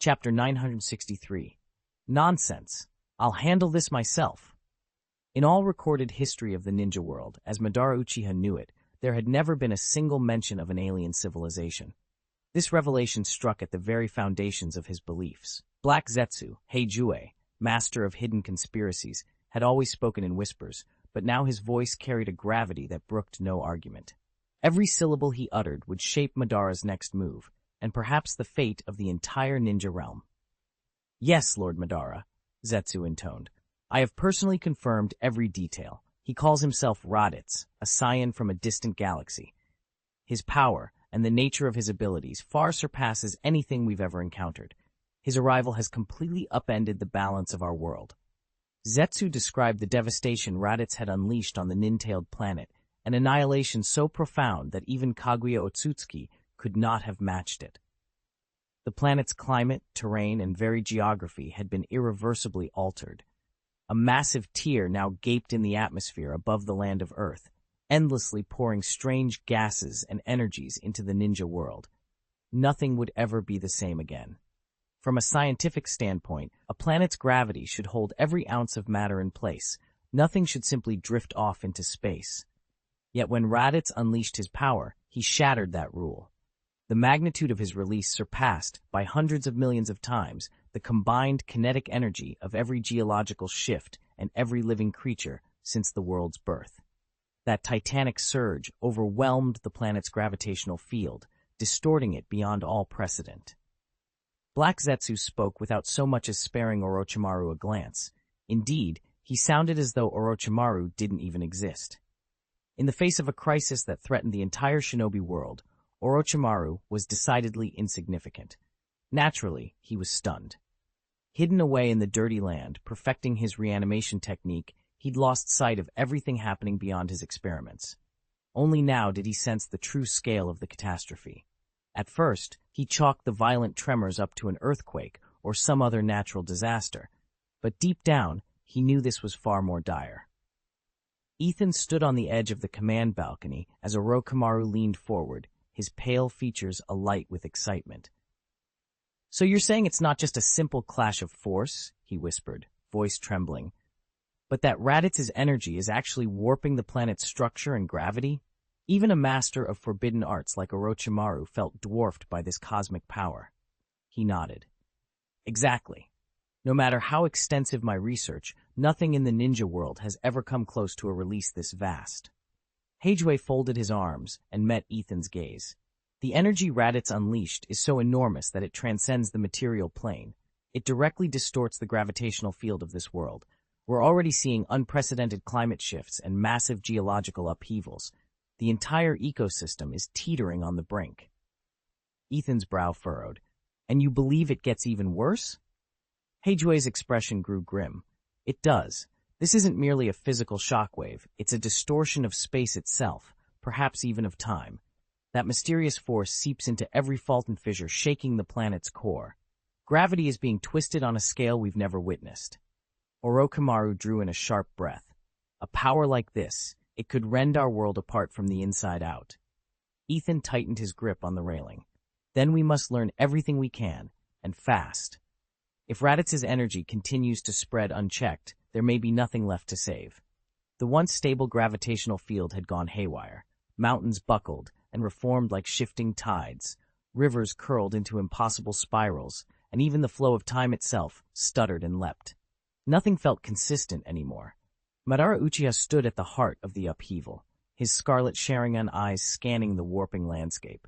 Chapter 963. Nonsense. I'll handle this myself. In all recorded history of the ninja world, as Madara Uchiha knew it, there had never been a single mention of an alien civilization. This revelation struck at the very foundations of his beliefs. Black Zetsu, Heijue, master of hidden conspiracies, had always spoken in whispers, but now his voice carried a gravity that brooked no argument. Every syllable he uttered would shape Madara's next move, and perhaps the fate of the entire ninja realm. Yes, Lord Madara, Zetsu intoned. I have personally confirmed every detail. He calls himself Raditz, a scion from a distant galaxy. His power and the nature of his abilities far surpasses anything we've ever encountered. His arrival has completely upended the balance of our world. Zetsu described the devastation Raditz had unleashed on the nin-tailed planet, an annihilation so profound that even Kaguya Otsutsuki could not have matched it. The planet's climate, terrain, and very geography had been irreversibly altered. A massive tear now gaped in the atmosphere above the land of Earth, endlessly pouring strange gases and energies into the ninja world. Nothing would ever be the same again. From a scientific standpoint, a planet's gravity should hold every ounce of matter in place. Nothing should simply drift off into space. Yet when Raditz unleashed his power, he shattered that rule. The magnitude of his release surpassed, by hundreds of millions of times, the combined kinetic energy of every geological shift and every living creature since the world's birth. That titanic surge overwhelmed the planet's gravitational field, distorting it beyond all precedent. Black Zetsu spoke without so much as sparing Orochimaru a glance. Indeed, he sounded as though Orochimaru didn't even exist. In the face of a crisis that threatened the entire shinobi world, Orochimaru was decidedly insignificant. Naturally, he was stunned. Hidden away in the dirty land, perfecting his reanimation technique, he'd lost sight of everything happening beyond his experiments. Only now did he sense the true scale of the catastrophe. At first, he chalked the violent tremors up to an earthquake or some other natural disaster, but deep down, he knew this was far more dire. Ethan stood on the edge of the command balcony as Orochimaru leaned forward, his pale features alight with excitement. "So you're saying it's not just a simple clash of force," he whispered, voice trembling, "but that Raditz's energy is actually warping the planet's structure and gravity?" Even a master of forbidden arts like Orochimaru felt dwarfed by this cosmic power. He nodded. "Exactly. No matter how extensive my research, nothing in the ninja world has ever come close to a release this vast." Heijue folded his arms and met Ethan's gaze. The energy Raditz unleashed is so enormous that it transcends the material plane. It directly distorts the gravitational field of this world. We're already seeing unprecedented climate shifts and massive geological upheavals. The entire ecosystem is teetering on the brink. Ethan's brow furrowed. "And you believe it gets even worse?" Heijue's expression grew grim. "It does. This isn't merely a physical shockwave, it's a distortion of space itself, perhaps even of time. That mysterious force seeps into every fault and fissure, shaking the planet's core. Gravity is being twisted on a scale we've never witnessed." Orochimaru drew in a sharp breath. "A power like this, it could rend our world apart from the inside out." Ethan tightened his grip on the railing. "Then we must learn everything we can, and fast. If Raditz's energy continues to spread unchecked, there may be nothing left to save." The once stable gravitational field had gone haywire. Mountains buckled and reformed like shifting tides. Rivers curled into impossible spirals, and even the flow of time itself stuttered and leapt. Nothing felt consistent anymore. Madara Uchiha stood at the heart of the upheaval, his scarlet Sharingan eyes scanning the warping landscape.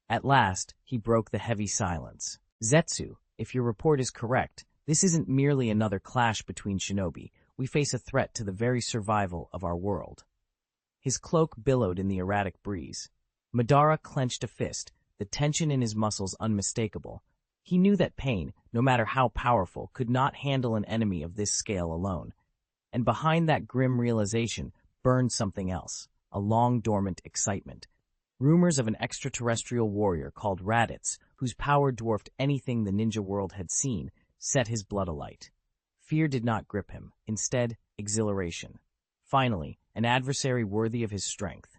At last, he broke the heavy silence. "Zetsu, if your report is correct, this isn't merely another clash between shinobi. We face a threat to the very survival of our world." His cloak billowed in the erratic breeze. Madara clenched a fist, the tension in his muscles unmistakable. He knew that pain, no matter how powerful, could not handle an enemy of this scale alone. And behind that grim realization burned something else, a long-dormant excitement. Rumors of an extraterrestrial warrior called Raditz, whose power dwarfed anything the ninja world had seen, set his blood alight. Fear did not grip him, instead, exhilaration. Finally, an adversary worthy of his strength.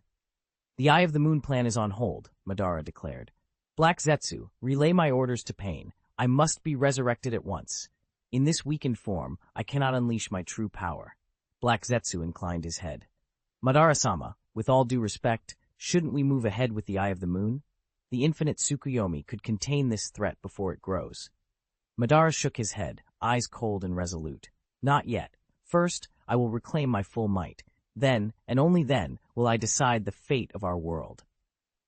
"The Eye of the Moon plan is on hold," Madara declared. "Black Zetsu, relay my orders to Pain. I must be resurrected at once. In this weakened form, I cannot unleash my true power. Black Zetsu inclined his head. Madara-sama, with all due respect, shouldn't we move ahead with the Eye of the Moon? The infinite Tsukuyomi could contain this threat before it grows. Madara shook his head, eyes cold and resolute. Not yet. First, I will reclaim my full might. Then, and only then, will I decide the fate of our world.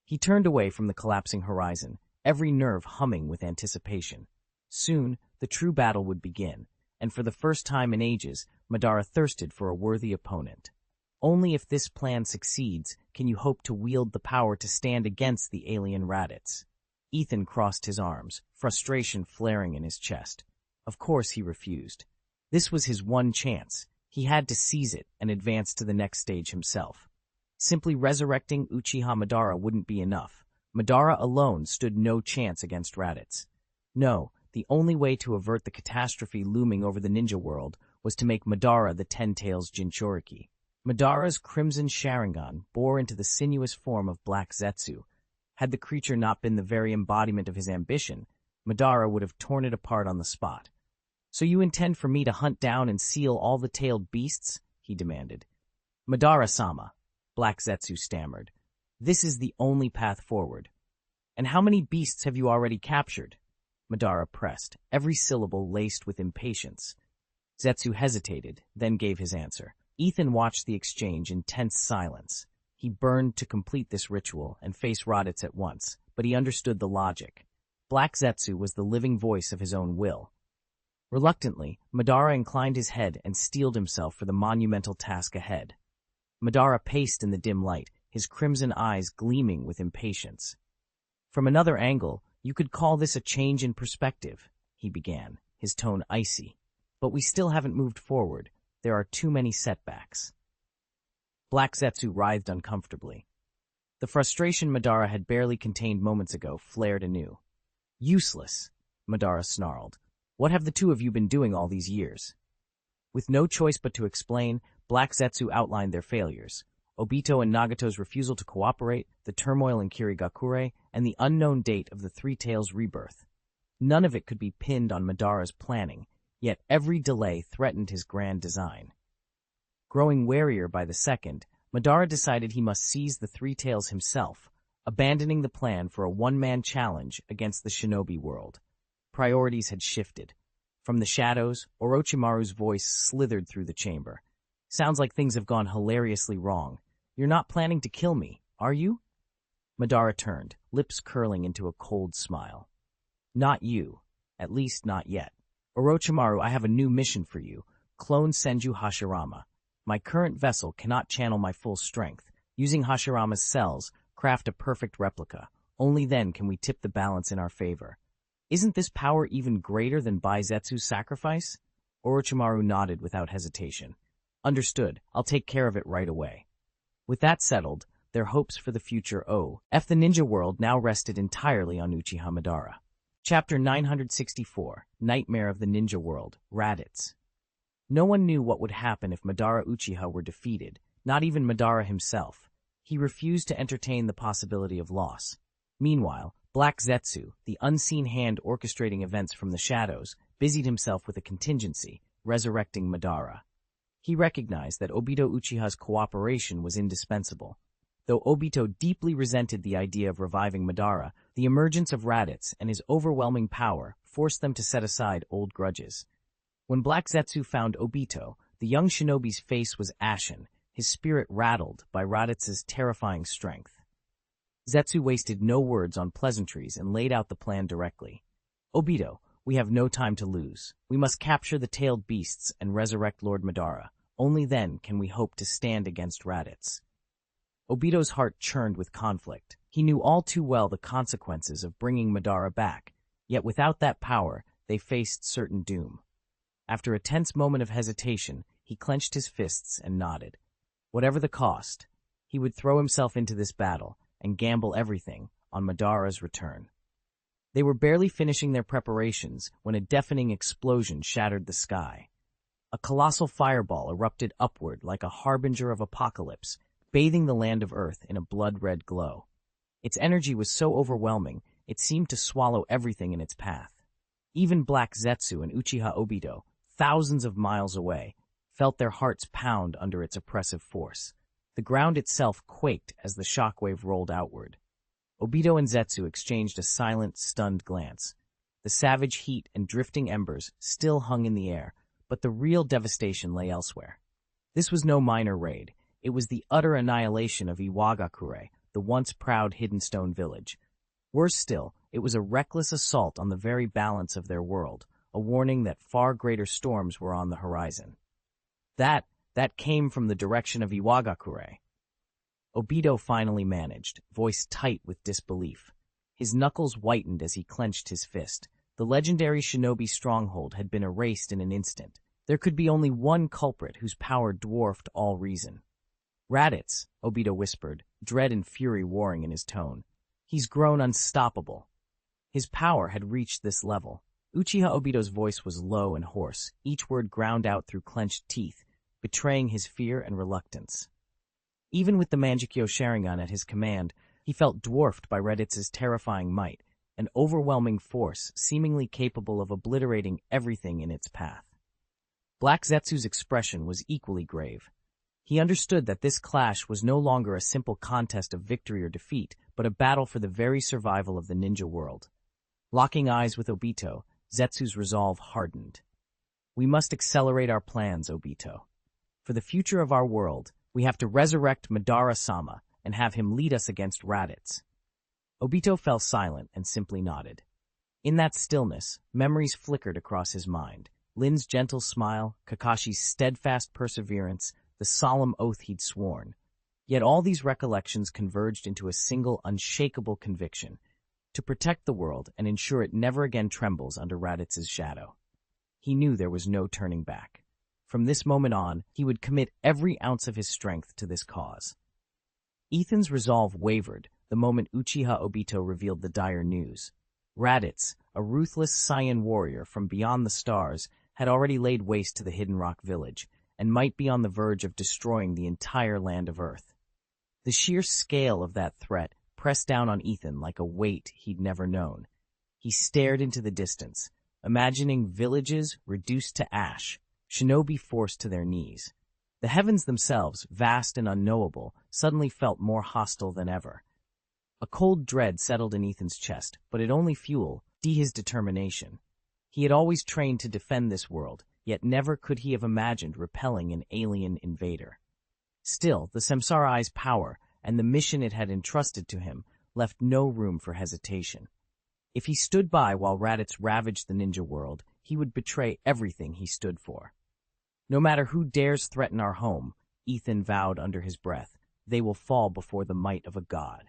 He turned away from the collapsing horizon, every nerve humming with anticipation. Soon, the true battle would begin, and for the first time in ages, Madara thirsted for a worthy opponent. Only if this plan succeeds can you hope to wield the power to stand against the alien Raditz. Ethan crossed his arms, frustration flaring in his chest. Of course he refused. This was his one chance. He had to seize it and advance to the next stage himself. Simply resurrecting Uchiha Madara wouldn't be enough. Madara alone stood no chance against Raditz. No, the only way to avert the catastrophe looming over the ninja world was to make Madara the Ten-Tails Jinchuriki. Madara's crimson Sharingan bore into the sinuous form of Black Zetsu. Had the creature not been the very embodiment of his ambition, Madara would have torn it apart on the spot. "So you intend for me to hunt down and seal all the tailed beasts?" he demanded. "Madara-sama," Black Zetsu stammered. "This is the only path forward." "And how many beasts have you already captured?" Madara pressed, every syllable laced with impatience. Zetsu hesitated, then gave his answer. Ethan watched the exchange in tense silence. He burned to complete this ritual and face Raditz at once, but he understood the logic. Black Zetsu was the living voice of his own will. Reluctantly, Madara inclined his head and steeled himself for the monumental task ahead. Madara paced in the dim light, his crimson eyes gleaming with impatience. "From another angle, you could call this a change in perspective," he began, his tone icy. "But we still haven't moved forward. There are too many setbacks." Black Zetsu writhed uncomfortably. The frustration Madara had barely contained moments ago flared anew. "Useless," Madara snarled. "What have the two of you been doing all these years?" With no choice but to explain, Black Zetsu outlined their failures. Obito and Nagato's refusal to cooperate, the turmoil in Kirigakure, and the unknown date of the Three Tails rebirth. None of it could be pinned on Madara's planning, yet every delay threatened his grand design. Growing warier by the second, Madara decided he must seize the Three Tails himself, abandoning the plan for a one-man challenge against the shinobi world. Priorities had shifted. From the shadows, Orochimaru's voice slithered through the chamber. "Sounds like things have gone hilariously wrong. You're not planning to kill me, are you?" Madara turned, lips curling into a cold smile. "Not you. At least not yet. Orochimaru, I have a new mission for you. Clone Senju Hashirama. My current vessel cannot channel my full strength. Using Hashirama's cells, craft a perfect replica. Only then can we tip the balance in our favor. Isn't this power even greater than Baizetsu's sacrifice?" Orochimaru nodded without hesitation. "Understood. I'll take care of it right away." With that settled, their hopes for the future the ninja world now rested entirely on Uchiha Madara. Chapter 964, Nightmare of the Ninja World, Raditz. No one knew what would happen if Madara Uchiha were defeated, not even Madara himself. He refused to entertain the possibility of loss. Meanwhile, Black Zetsu, the unseen hand orchestrating events from the shadows, busied himself with a contingency, resurrecting Madara. He recognized that Obito Uchiha's cooperation was indispensable. Though Obito deeply resented the idea of reviving Madara, the emergence of Raditz and his overwhelming power forced them to set aside old grudges. When Black Zetsu found Obito, the young shinobi's face was ashen, his spirit rattled by Raditz's terrifying strength. Zetsu wasted no words on pleasantries and laid out the plan directly. "Obito, we have no time to lose. We must capture the tailed beasts and resurrect Lord Madara. Only then can we hope to stand against Raditz." Obito's heart churned with conflict. He knew all too well the consequences of bringing Madara back, yet without that power, they faced certain doom. After a tense moment of hesitation, he clenched his fists and nodded. Whatever the cost, he would throw himself into this battle and gamble everything on Madara's return. They were barely finishing their preparations when a deafening explosion shattered the sky. A colossal fireball erupted upward like a harbinger of apocalypse, bathing the land of Earth in a blood-red glow. Its energy was so overwhelming, it seemed to swallow everything in its path. Even Black Zetsu and Uchiha Obito, thousands of miles away, felt their hearts pound under its oppressive force. The ground itself quaked as the shockwave rolled outward. Obito and Zetsu exchanged a silent, stunned glance. The savage heat and drifting embers still hung in the air, but the real devastation lay elsewhere. This was no minor raid. It was the utter annihilation of Iwagakure, the once proud Hidden Stone village. Worse still, it was a reckless assault on the very balance of their world, a warning that far greater storms were on the horizon. That came from the direction of Iwagakure. Obito finally managed, voice tight with disbelief. His knuckles whitened as he clenched his fist. The legendary shinobi stronghold had been erased in an instant. There could be only one culprit whose power dwarfed all reason. Raditz, Obito whispered, dread and fury warring in his tone. He's grown unstoppable. His power had reached this level. Uchiha Obito's voice was low and hoarse, each word ground out through clenched teeth, betraying his fear and reluctance. Even with the Mangekyo Sharingan at his command, he felt dwarfed by Raditz's terrifying might, an overwhelming force seemingly capable of obliterating everything in its path. Black Zetsu's expression was equally grave. He understood that this clash was no longer a simple contest of victory or defeat, but a battle for the very survival of the ninja world. Locking eyes with Obito, Zetsu's resolve hardened. We must accelerate our plans, Obito. For the future of our world, we have to resurrect Madara-sama and have him lead us against Raditz. Obito fell silent and simply nodded. In that stillness, memories flickered across his mind. Lin's gentle smile, Kakashi's steadfast perseverance, the solemn oath he'd sworn. Yet all these recollections converged into a single, unshakable conviction: to protect the world and ensure it never again trembles under Raditz's shadow. He knew there was no turning back. From this moment on, he would commit every ounce of his strength to this cause. Ethan's resolve wavered the moment Uchiha Obito revealed the dire news. Raditz, a ruthless Saiyan warrior from beyond the stars, had already laid waste to the Hidden Rock village, and might be on the verge of destroying the entire land of Earth. The sheer scale of that threat pressed down on Ethan like a weight he'd never known. He stared into the distance, imagining villages reduced to ash, shinobi forced to their knees. The heavens themselves, vast and unknowable, suddenly felt more hostile than ever. A cold dread settled in Ethan's chest, but it only fueled his determination. He had always trained to defend this world, yet never could he have imagined repelling an alien invader. Still, the Samsara Eye's power and the mission it had entrusted to him left no room for hesitation. If he stood by while Raditz ravaged the ninja world, he would betray everything he stood for. No matter who dares threaten our home, Ethan vowed under his breath, they will fall before the might of a god.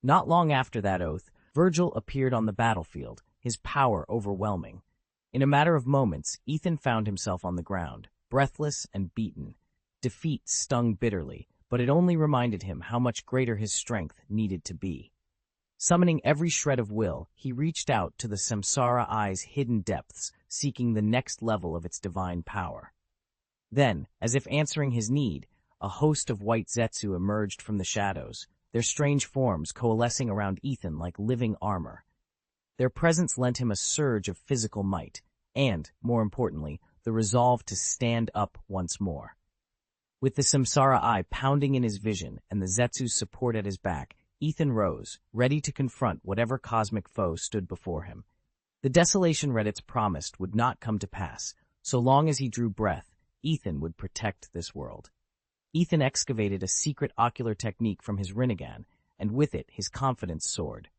Not long after that oath, Virgil appeared on the battlefield, his power overwhelming. In a matter of moments, Ethan found himself on the ground, breathless and beaten. Defeat stung bitterly, but it only reminded him how much greater his strength needed to be. Summoning every shred of will, he reached out to the Samsara Eye's hidden depths, seeking the next level of its divine power. Then, as if answering his need, a host of white Zetsu emerged from the shadows, their strange forms coalescing around Ethan like living armor. Their presence lent him a surge of physical might, and, more importantly, the resolve to stand up once more. With the Samsara Eye pounding in his vision and the Zetsu's support at his back, Ethan rose, ready to confront whatever cosmic foe stood before him. The desolation Raditz promised would not come to pass. So long as he drew breath, Ethan would protect this world. Ethan excavated a secret ocular technique from his Rinnegan, and with it his confidence soared.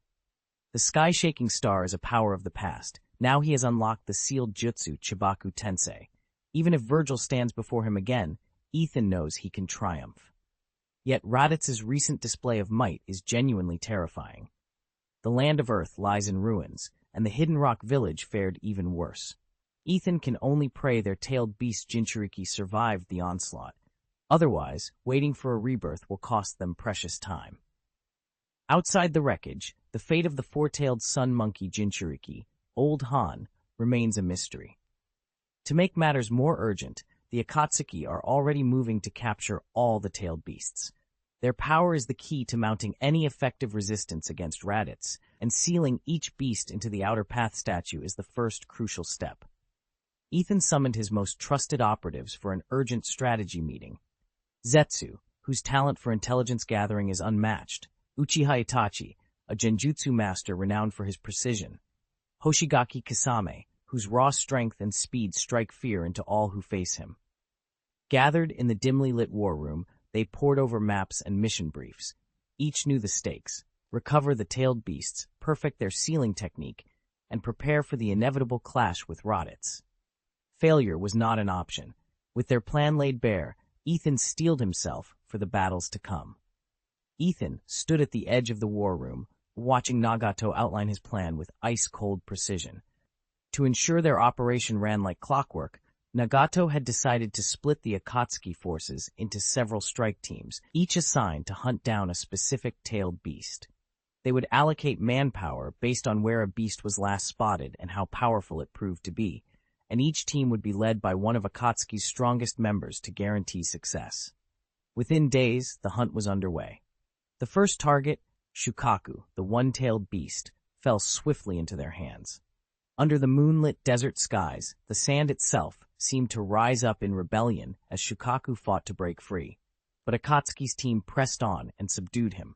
The sky-shaking star is a power of the past. Now he has unlocked the sealed jutsu Chibaku Tensei. Even if Virgil stands before him again, Ethan knows he can triumph. Yet Raditz's recent display of might is genuinely terrifying. The land of Earth lies in ruins, and the Hidden Rock village fared even worse. Ethan can only pray their tailed beast Jinchuriki survived the onslaught. Otherwise, waiting for a rebirth will cost them precious time. Outside the wreckage, the fate of the four-tailed sun monkey Jinchuriki, Old Han, remains a mystery. To make matters more urgent, the Akatsuki are already moving to capture all the tailed beasts. Their power is the key to mounting any effective resistance against Raditz, and sealing each beast into the Outer Path statue is the first crucial step. Ethan summoned his most trusted operatives for an urgent strategy meeting. Zetsu, whose talent for intelligence gathering is unmatched. Uchiha Itachi, a genjutsu master renowned for his precision. Hoshigaki Kisame, whose raw strength and speed strike fear into all who face him. Gathered in the dimly lit war room, they pored over maps and mission briefs. Each knew the stakes: recover the tailed beasts, perfect their sealing technique, and prepare for the inevitable clash with Raditz. Failure was not an option. With their plan laid bare, Ethan steeled himself for the battles to come. Ethan stood at the edge of the war room, watching Nagato outline his plan with ice-cold precision. To ensure their operation ran like clockwork, Nagato had decided to split the Akatsuki forces into several strike teams, each assigned to hunt down a specific tailed beast. They would allocate manpower based on where a beast was last spotted and how powerful it proved to be, and each team would be led by one of Akatsuki's strongest members to guarantee success. Within days, the hunt was underway. The first target, Shukaku, the one-tailed beast, fell swiftly into their hands. Under the moonlit desert skies, the sand itself seemed to rise up in rebellion as Shukaku fought to break free. But Akatsuki's team pressed on and subdued him.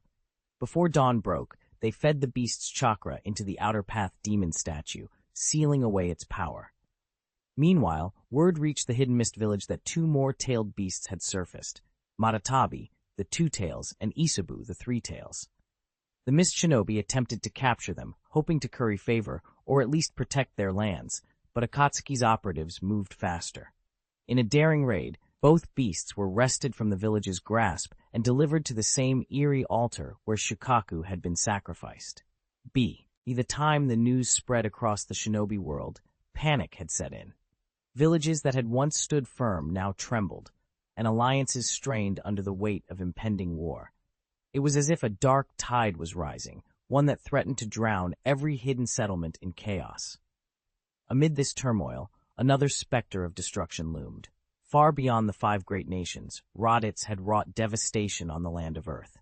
Before dawn broke, they fed the beast's chakra into the Outer Path demon statue, sealing away its power. Meanwhile, word reached the Hidden Mist village that two more tailed beasts had surfaced: Matatabi, the two-tails, and Isabu, the three-tails. The Mist Shinobi attempted to capture them, hoping to curry favor or at least protect their lands, but Akatsuki's operatives moved faster. In a daring raid, both beasts were wrested from the village's grasp and delivered to the same eerie altar where Shukaku had been sacrificed. By the time the news spread across the shinobi world, panic had set in. Villages that had once stood firm now trembled, and alliances strained under the weight of impending war. It was as if a dark tide was rising, one that threatened to drown every hidden settlement in chaos. Amid this turmoil, another specter of destruction loomed. Far beyond the five great nations, Raditz had wrought devastation on the land of Earth.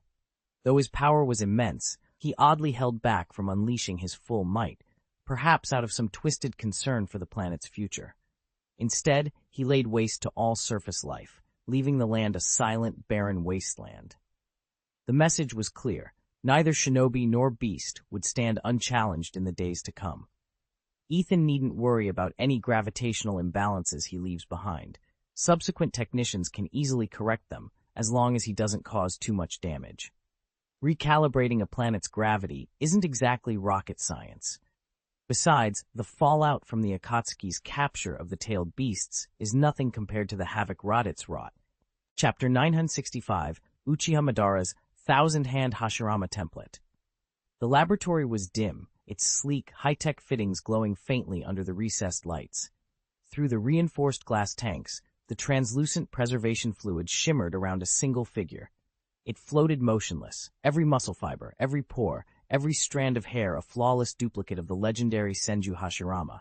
Though his power was immense, he oddly held back from unleashing his full might, perhaps out of some twisted concern for the planet's future. Instead, he laid waste to all surface life, leaving the land a silent, barren wasteland. The message was clear: neither shinobi nor beast would stand unchallenged in the days to come. Ethan needn't worry about any gravitational imbalances he leaves behind. Subsequent technicians can easily correct them, as long as he doesn't cause too much damage. Recalibrating a planet's gravity isn't exactly rocket science. Besides, the fallout from the Akatsuki's capture of the tailed beasts is nothing compared to the havoc Raditz wrought. Chapter 965, Uchiha Madara's Thousand-Hand Hashirama Template. The laboratory was dim, its sleek, high-tech fittings glowing faintly under the recessed lights. Through the reinforced glass tanks, the translucent preservation fluid shimmered around a single figure. It floated motionless, every muscle fiber, every pore, every strand of hair a flawless duplicate of the legendary Senju Hashirama.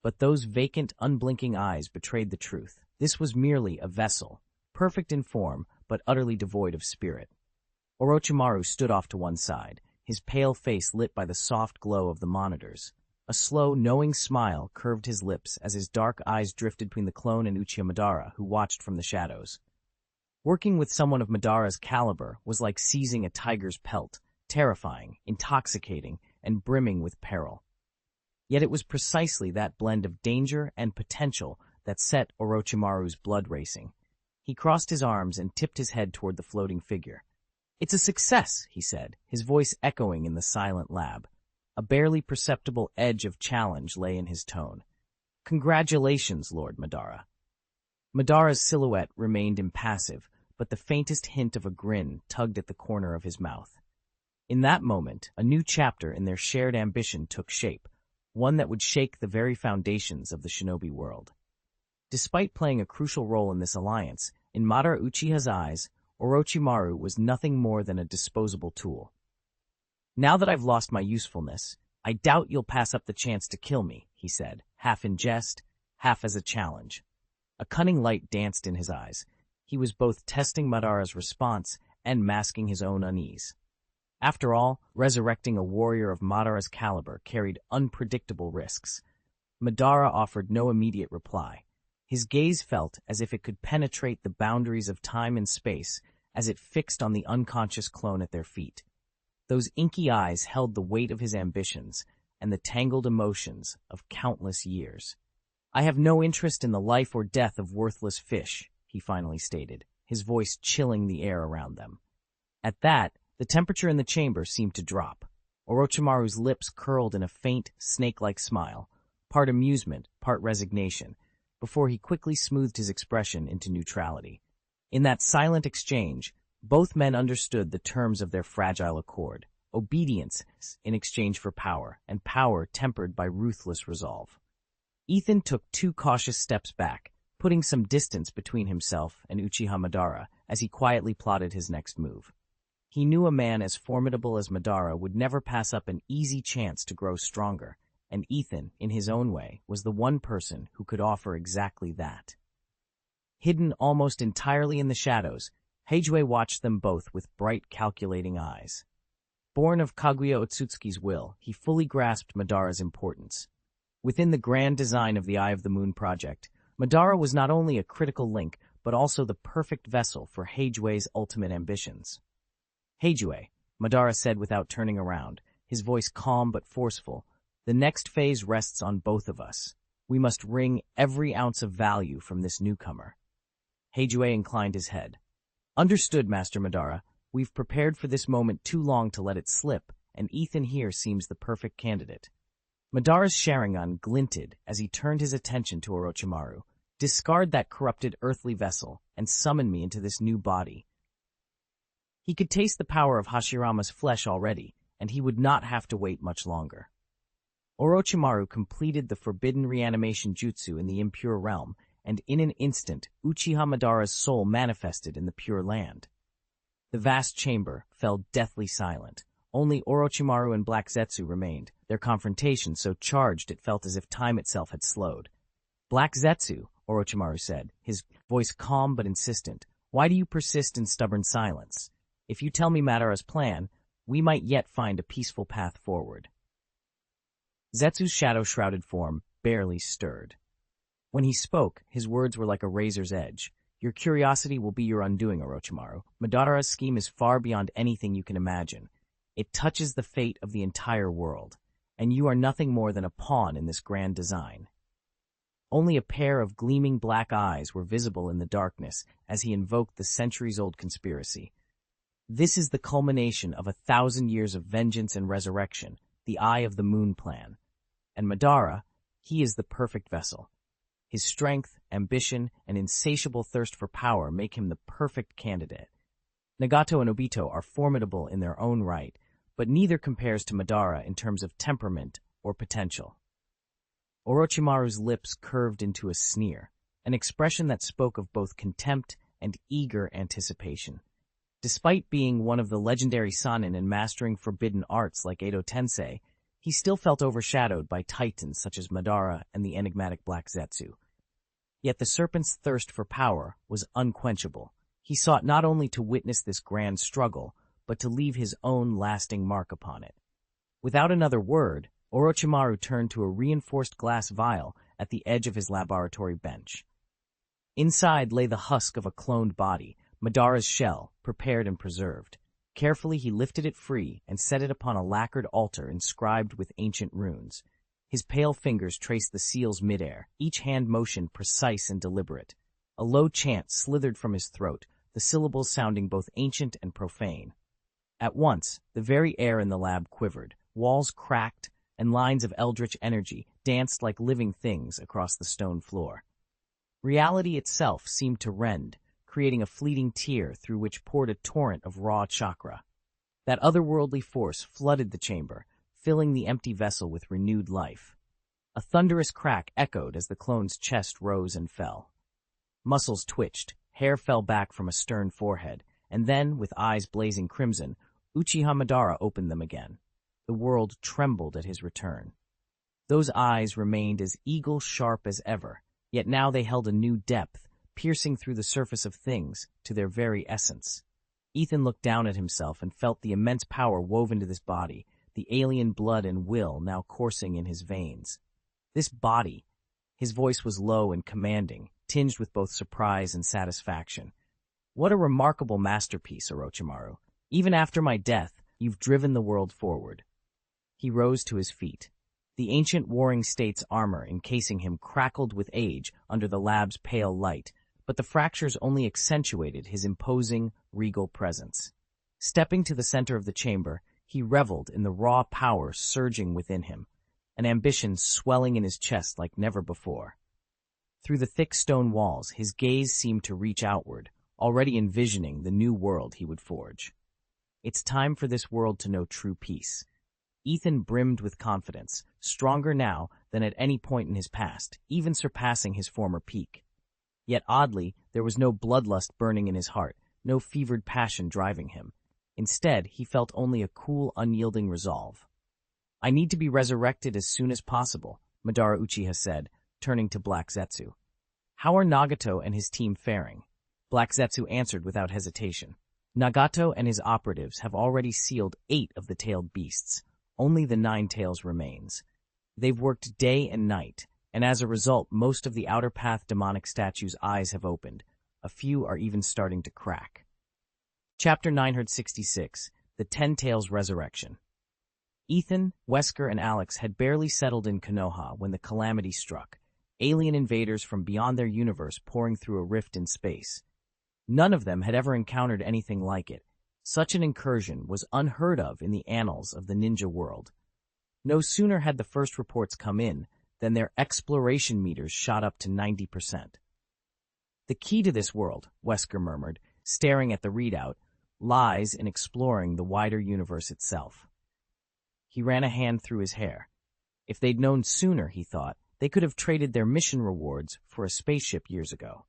But those vacant, unblinking eyes betrayed the truth. This was merely a vessel, perfect in form, but utterly devoid of spirit. Orochimaru stood off to one side, his pale face lit by the soft glow of the monitors. A slow, knowing smile curved his lips as his dark eyes drifted between the clone and Uchiha Madara, who watched from the shadows. Working with someone of Madara's caliber was like seizing a tiger's pelt, terrifying, intoxicating, and brimming with peril. Yet it was precisely that blend of danger and potential that set Orochimaru's blood racing. He crossed his arms and tipped his head toward the floating figure. "It's a success," he said, his voice echoing in the silent lab. A barely perceptible edge of challenge lay in his tone. "Congratulations, Lord Madara." Madara's silhouette remained impassive, but the faintest hint of a grin tugged at the corner of his mouth. In that moment, a new chapter in their shared ambition took shape, one that would shake the very foundations of the shinobi world. Despite playing a crucial role in this alliance, in Madara Uchiha's eyes, Orochimaru was nothing more than a disposable tool. "Now that I've lost my usefulness, I doubt you'll pass up the chance to kill me," he said, half in jest, half as a challenge. A cunning light danced in his eyes. He was both testing Madara's response and masking his own unease. After all, resurrecting a warrior of Madara's caliber carried unpredictable risks. Madara offered no immediate reply. His gaze felt as if it could penetrate the boundaries of time and space as it fixed on the unconscious clone at their feet. Those inky eyes held the weight of his ambitions and the tangled emotions of countless years. "I have no interest in the life or death of worthless fish," he finally stated, his voice chilling the air around them. At that, the temperature in the chamber seemed to drop. Orochimaru's lips curled in a faint, snake-like smile, part amusement, part resignation, before he quickly smoothed his expression into neutrality. In that silent exchange, both men understood the terms of their fragile accord: obedience in exchange for power, and power tempered by ruthless resolve. Ethan took 2 cautious steps back, putting some distance between himself and Uchiha Madara as he quietly plotted his next move. He knew a man as formidable as Madara would never pass up an easy chance to grow stronger, and Ethan, in his own way, was the one person who could offer exactly that. Hidden almost entirely in the shadows, Heijue watched them both with bright, calculating eyes. Born of Kaguya Otsutsuki's will, he fully grasped Madara's importance. Within the grand design of the Eye of the Moon project, Madara was not only a critical link, but also the perfect vessel for Heijue's ultimate ambitions. "Heijue," Madara said without turning around, his voice calm but forceful, "the next phase rests on both of us. We must wring every ounce of value from this newcomer." Heijue inclined his head. "Understood, Master Madara. We've prepared for this moment too long to let it slip, and Ethan here seems the perfect candidate." Madara's Sharingan glinted as he turned his attention to Orochimaru. "Discard that corrupted earthly vessel and summon me into this new body." He could taste the power of Hashirama's flesh already, and he would not have to wait much longer. Orochimaru completed the forbidden reanimation jutsu in the impure realm, and in an instant, Uchiha Madara's soul manifested in the Pure Land. The vast chamber fell deathly silent. Only Orochimaru and Black Zetsu remained, their confrontation so charged it felt as if time itself had slowed. "Black Zetsu," Orochimaru said, his voice calm but insistent, "why do you persist in stubborn silence? If you tell me Madara's plan, we might yet find a peaceful path forward." Zetsu's shadow-shrouded form barely stirred. When he spoke, his words were like a razor's edge. "Your curiosity will be your undoing, Orochimaru. Madara's scheme is far beyond anything you can imagine. It touches the fate of the entire world, and you are nothing more than a pawn in this grand design." Only a pair of gleaming black eyes were visible in the darkness as he invoked the centuries-old conspiracy. "This is the culmination of 1,000 years of vengeance and resurrection, the Eye of the Moon plan. And Madara, he is the perfect vessel. His strength, ambition, and insatiable thirst for power make him the perfect candidate. Nagato and Obito are formidable in their own right, but neither compares to Madara in terms of temperament or potential." Orochimaru's lips curved into a sneer, an expression that spoke of both contempt and eager anticipation. Despite being one of the legendary Sannin and mastering forbidden arts like Edo Tensei, he still felt overshadowed by titans such as Madara and the enigmatic Black Zetsu. Yet the serpent's thirst for power was unquenchable. He sought not only to witness this grand struggle, but to leave his own lasting mark upon it. Without another word, Orochimaru turned to a reinforced glass vial at the edge of his laboratory bench. Inside lay the husk of a cloned body, Madara's shell, prepared and preserved. Carefully he lifted it free and set it upon a lacquered altar inscribed with ancient runes. His pale fingers traced the seals midair, each hand motion precise and deliberate. A low chant slithered from his throat, the syllables sounding both ancient and profane. At once, the very air in the lab quivered, walls cracked, and lines of eldritch energy danced like living things across the stone floor. Reality itself seemed to rend, creating a fleeting tear through which poured a torrent of raw chakra. That otherworldly force flooded the chamber, filling the empty vessel with renewed life. A thunderous crack echoed as the clone's chest rose and fell. Muscles twitched, hair fell back from a stern forehead, and then, with eyes blazing crimson, Uchiha Madara opened them again. The world trembled at his return. Those eyes remained as eagle-sharp as ever, yet now they held a new depth, piercing through the surface of things to their very essence. Ethan looked down at himself and felt the immense power woven into this body, the alien blood and will now coursing in his veins. This body. His voice was low and commanding, tinged with both surprise and satisfaction. What a remarkable masterpiece, Orochimaru. Even after my death, you've driven the world forward. He rose to his feet. The ancient warring state's armor encasing him crackled with age under the lab's pale light, but the fractures only accentuated his imposing, regal presence. Stepping to the center of the chamber, he reveled in the raw power surging within him, an ambition swelling in his chest like never before. Through the thick stone walls, his gaze seemed to reach outward, already envisioning the new world he would forge. It's time for this world to know true peace. Ethan brimmed with confidence, stronger now than at any point in his past, even surpassing his former peak. Yet oddly, there was no bloodlust burning in his heart, no fevered passion driving him. Instead, he felt only a cool, unyielding resolve. I need to be resurrected as soon as possible, Madara Uchiha said, turning to Black Zetsu. How are Nagato and his team faring? Black Zetsu answered without hesitation. Nagato and his operatives have already sealed 8 of the tailed beasts. Only the 9 tails remains. They've worked day and night, and as a result, most of the Outer Path demonic statues' eyes have opened. A few are even starting to crack. Chapter 966, The 10 Tails Resurrection. Ethan, Wesker, and Alex had barely settled in Konoha when the calamity struck, alien invaders from beyond their universe pouring through a rift in space. None of them had ever encountered anything like it. Such an incursion was unheard of in the annals of the ninja world. No sooner had the first reports come in than their exploration meters shot up to 90%. The key to this world, Wesker murmured, staring at the readout, lies in exploring the wider universe itself. He ran a hand through his hair. If they'd known sooner, he thought, they could have traded their mission rewards for a spaceship years ago.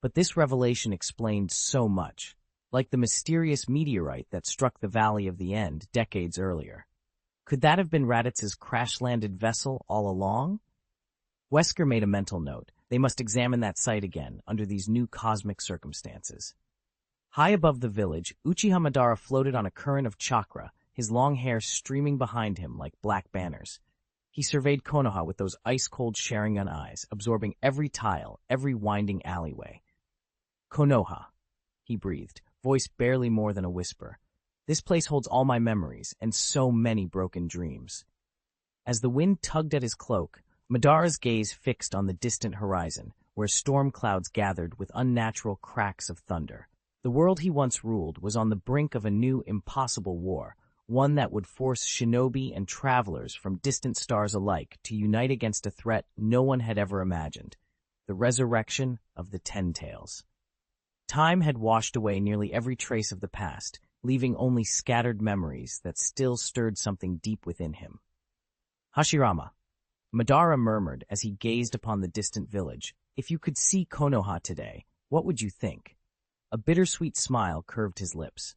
But this revelation explained so much, like the mysterious meteorite that struck the Valley of the End decades earlier. Could that have been Raditz's crash-landed vessel all along? Wesker made a mental note. They must examine that site again under these new cosmic circumstances. High above the village, Uchiha Madara floated on a current of chakra, his long hair streaming behind him like black banners. He surveyed Konoha with those ice-cold Sharingan eyes, absorbing every tile, every winding alleyway. Konoha, he breathed, voice barely more than a whisper. This place holds all my memories and so many broken dreams. As the wind tugged at his cloak, Madara's gaze fixed on the distant horizon, where storm clouds gathered with unnatural cracks of thunder. The world he once ruled was on the brink of a new, impossible war, one that would force shinobi and travelers from distant stars alike to unite against a threat no one had ever imagined, the resurrection of the 10 Tails. Time had washed away nearly every trace of the past, leaving only scattered memories that still stirred something deep within him. Hashirama, Madara murmured as he gazed upon the distant village. If you could see Konoha today, what would you think? A bittersweet smile curved his lips.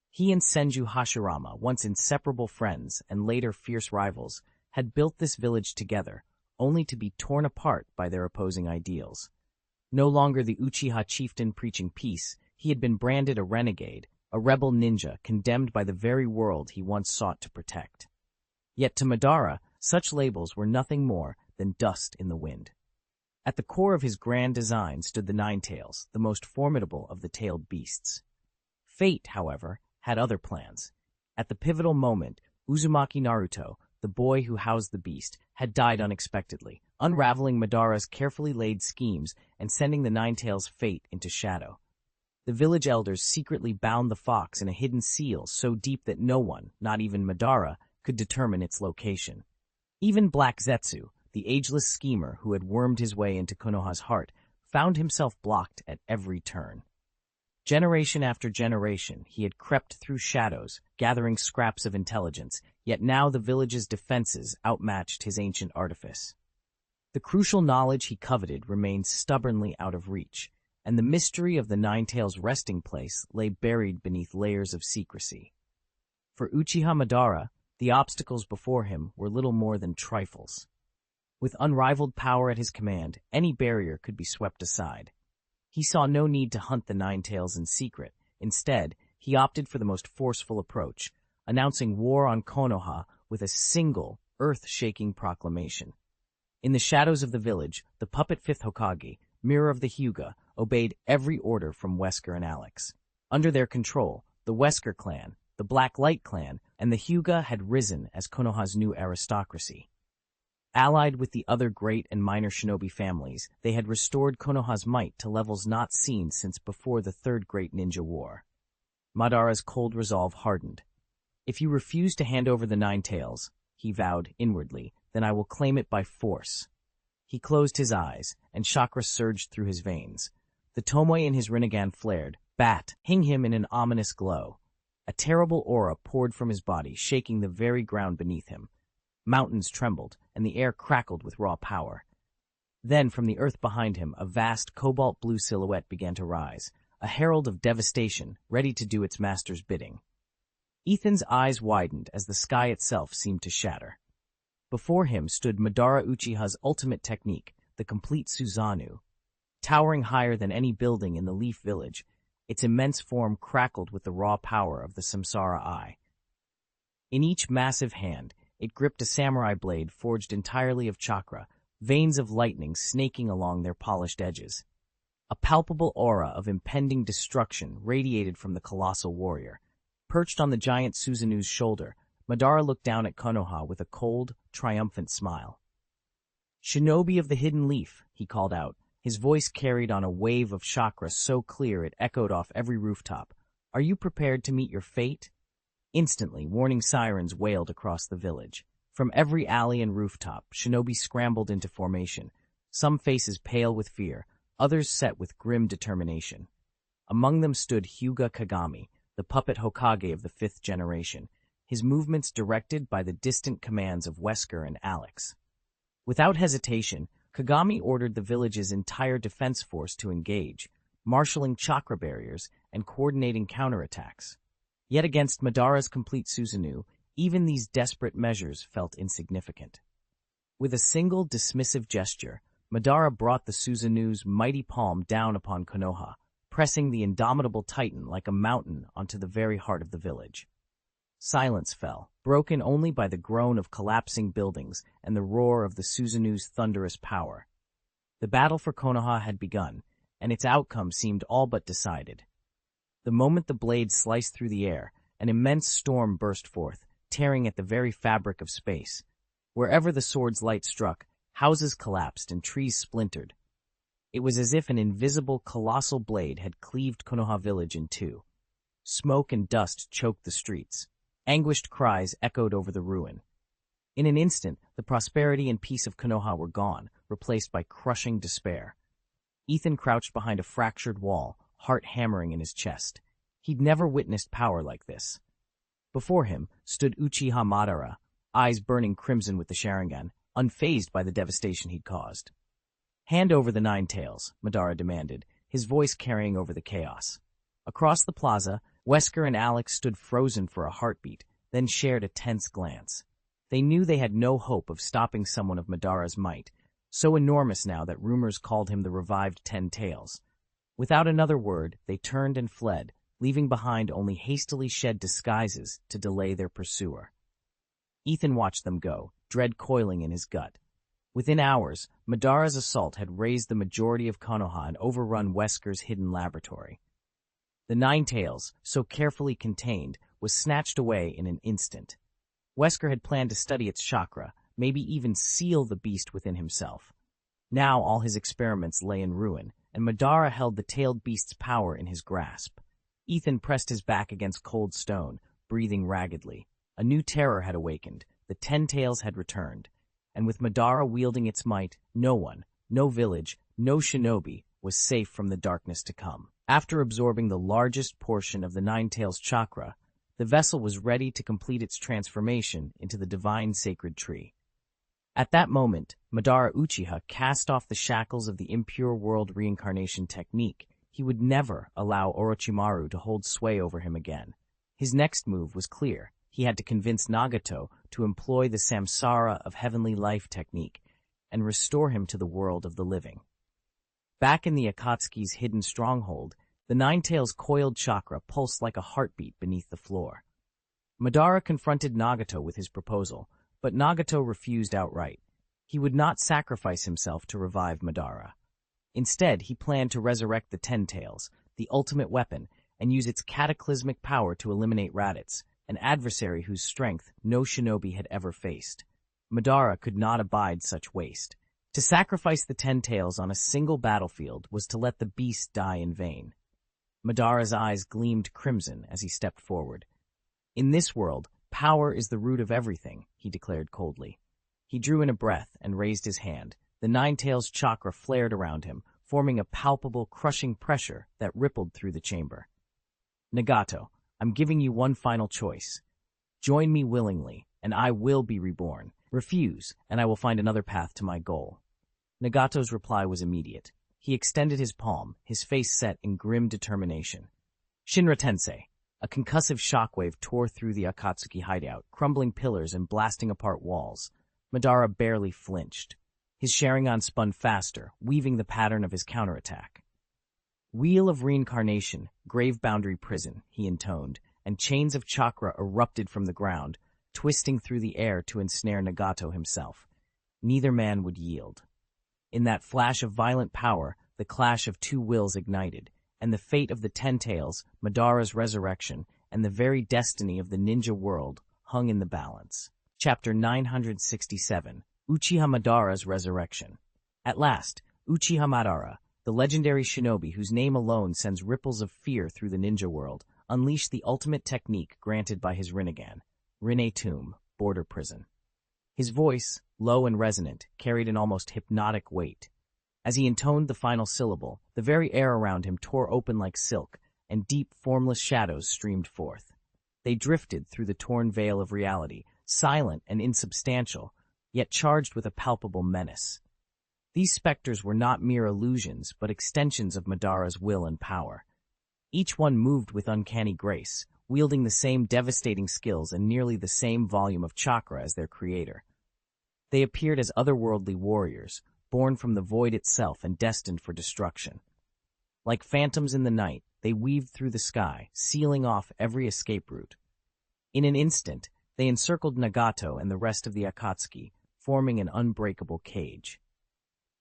He and Senju Hashirama, once inseparable friends and later fierce rivals, had built this village together, only to be torn apart by their opposing ideals. No longer the Uchiha chieftain preaching peace, he had been branded a renegade, a rebel ninja condemned by the very world he once sought to protect. Yet to Madara, such labels were nothing more than dust in the wind. At the core of his grand design stood the 9 Tails, the most formidable of the tailed beasts. Fate, however, had other plans. At the pivotal moment, Uzumaki Naruto, the boy who housed the beast, had died unexpectedly, unraveling Madara's carefully laid schemes and sending the 9 Tails' fate into shadow. The village elders secretly bound the fox in a hidden seal so deep that no one, not even Madara, could determine its location. Even Black Zetsu, the ageless schemer who had wormed his way into Konoha's heart, found himself blocked at every turn. Generation after generation, he had crept through shadows, gathering scraps of intelligence, yet now the village's defenses outmatched his ancient artifice. The crucial knowledge he coveted remained stubbornly out of reach, and the mystery of the 9 Tails' resting place lay buried beneath layers of secrecy. For Uchiha Madara, the obstacles before him were little more than trifles. With unrivaled power at his command, any barrier could be swept aside. He saw no need to hunt the 9 Tails in secret. Instead, he opted for the most forceful approach, announcing war on Konoha with a single, earth-shaking proclamation. In the shadows of the village, the puppet fifth Hokage, Mirror of the Hyuga, obeyed every order from Wesker and Alex. Under their control, the Wesker clan, the Black Light clan, and the Hyuga had risen as Konoha's new aristocracy. Allied with the other great and minor shinobi families, they had restored Konoha's might to levels not seen since before the Third Great Ninja War. Madara's cold resolve hardened. "If you refuse to hand over the Nine Tails," he vowed inwardly, "then I will claim it by force." He closed his eyes, and chakra surged through his veins. The tomoe in his Rinnegan flared, hing him in an ominous glow. A terrible aura poured from his body, shaking the very ground beneath him. Mountains trembled, and the air crackled with raw power. Then, from the earth behind him, a vast cobalt-blue silhouette began to rise, a herald of devastation, ready to do its master's bidding. Ethan's eyes widened as the sky itself seemed to shatter. Before him stood Madara Uchiha's ultimate technique, the complete Susanoo. Towering higher than any building in the Leaf Village, its immense form crackled with the raw power of the Samsara Eye. In each massive hand, it gripped a samurai blade forged entirely of chakra, veins of lightning snaking along their polished edges. A palpable aura of impending destruction radiated from the colossal warrior. Perched on the giant Susanoo's shoulder, Madara looked down at Konoha with a cold, triumphant smile. "Shinobi of the Hidden Leaf," he called out, his voice carried on a wave of chakra so clear it echoed off every rooftop. "Are you prepared to meet your fate?" Instantly, warning sirens wailed across the village. From every alley and rooftop, shinobi scrambled into formation, some faces pale with fear, others set with grim determination. Among them stood Hyuga Kagami, the puppet Hokage of the fifth generation, his movements directed by the distant commands of Wesker and Alex. Without hesitation, Kagami ordered the village's entire defense force to engage, marshaling chakra barriers and coordinating counterattacks. Yet against Madara's complete Susanoo, even these desperate measures felt insignificant. With a single dismissive gesture, Madara brought the Susanoo's mighty palm down upon Konoha, pressing the indomitable titan like a mountain onto the very heart of the village. Silence fell, broken only by the groan of collapsing buildings and the roar of the Susanoo's thunderous power. The battle for Konoha had begun, and its outcome seemed all but decided. The moment the blade sliced through the air, an immense storm burst forth, tearing at the very fabric of space. Wherever the sword's light struck, houses collapsed and trees splintered. It was as if an invisible, colossal blade had cleaved Konoha village in two. Smoke and dust choked the streets. Anguished cries echoed over the ruin. In an instant, the prosperity and peace of Konoha were gone, replaced by crushing despair. Ethan crouched behind a fractured wall, heart hammering in his chest. He'd never witnessed power like this. Before him stood Uchiha Madara, eyes burning crimson with the Sharingan, unfazed by the devastation he'd caused. "Hand over the Nine Tails," Madara demanded, his voice carrying over the chaos. Across the plaza, Wesker and Alex stood frozen for a heartbeat, then shared a tense glance. They knew they had no hope of stopping someone of Madara's might, so enormous now that rumors called him the revived Ten Tails. Without another word, they turned and fled, leaving behind only hastily shed disguises to delay their pursuer. Ethan watched them go, dread coiling in his gut. Within hours, Madara's assault had razed the majority of Konoha and overrun Wesker's hidden laboratory. The Nine Tails, so carefully contained, was snatched away in an instant. Wesker had planned to study its chakra, maybe even seal the beast within himself. Now all his experiments lay in ruin, and Madara held the tailed beast's power in his grasp. Ethan pressed his back against cold stone, breathing raggedly. A new terror had awakened, the Ten Tails had returned, and with Madara wielding its might, no one, no village, no shinobi, was safe from the darkness to come. After absorbing the largest portion of the Nine Tails chakra, the vessel was ready to complete its transformation into the divine sacred tree. At that moment, Madara Uchiha cast off the shackles of the impure world reincarnation technique. He would never allow Orochimaru to hold sway over him again. His next move was clear. He had to convince Nagato to employ the samsara of heavenly life technique and restore him to the world of the living. Back in the Akatsuki's hidden stronghold, The Ninetales' coiled chakra pulsed like a heartbeat beneath the floor. Madara confronted Nagato with his proposal, but Nagato refused outright. He would not sacrifice himself to revive Madara. Instead, he planned to resurrect the Ten-Tails, the ultimate weapon, and use its cataclysmic power to eliminate Raditz, an adversary whose strength no shinobi had ever faced. Madara could not abide such waste. To sacrifice the Ten-Tails on a single battlefield was to let the beast die in vain. Madara's eyes gleamed crimson as he stepped forward. "In this world, power is the root of everything," he declared coldly. He drew in a breath and raised his hand. The Ninetales' chakra flared around him, forming a palpable, crushing pressure that rippled through the chamber. "Nagato, I'm giving you one final choice. Join me willingly, and I will be reborn. Refuse, and I will find another path to my goal." Nagato's reply was immediate. He extended his palm, his face set in grim determination. "Shinra Tensei." A concussive shockwave tore through the Akatsuki hideout, crumbling pillars and blasting apart walls. Madara barely flinched. His Sharingan spun faster, weaving the pattern of his counterattack. "Wheel of Reincarnation, Grave Boundary Prison," he intoned, and chains of chakra erupted from the ground, twisting through the air to ensnare Nagato himself. Neither man would yield. In that flash of violent power, the clash of two wills ignited, and the fate of the Ten-Tails, Madara's resurrection, and the very destiny of the ninja world hung in the balance. Chapter 967, Uchiha Madara's Resurrection. At last, Uchiha Madara, the legendary shinobi whose name alone sends ripples of fear through the ninja world, unleashed the ultimate technique granted by his Rinnegan, Rinne Tomb, Border Prison. His voice, low and resonant, carried an almost hypnotic weight. As he intoned the final syllable, the very air around him tore open like silk, and deep, formless shadows streamed forth. They drifted through the torn veil of reality, silent and insubstantial, yet charged with a palpable menace. These specters were not mere illusions, but extensions of Madara's will and power. Each one moved with uncanny grace, wielding the same devastating skills and nearly the same volume of chakra as their creator. They appeared as otherworldly warriors, born from the void itself and destined for destruction. Like phantoms in the night, they weaved through the sky, sealing off every escape route. In an instant, they encircled Nagato and the rest of the Akatsuki, forming an unbreakable cage.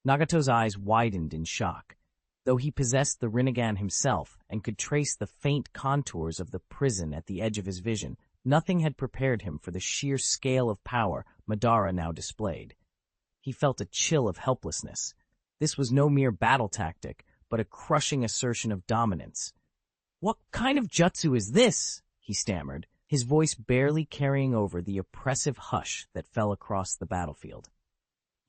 Nagato's eyes widened in shock. Though he possessed the Rinnegan himself and could trace the faint contours of the prison at the edge of his vision, nothing had prepared him for the sheer scale of power Madara now displayed. He felt a chill of helplessness. This was no mere battle tactic, but a crushing assertion of dominance. "What kind of jutsu is this?" he stammered, his voice barely carrying over the oppressive hush that fell across the battlefield.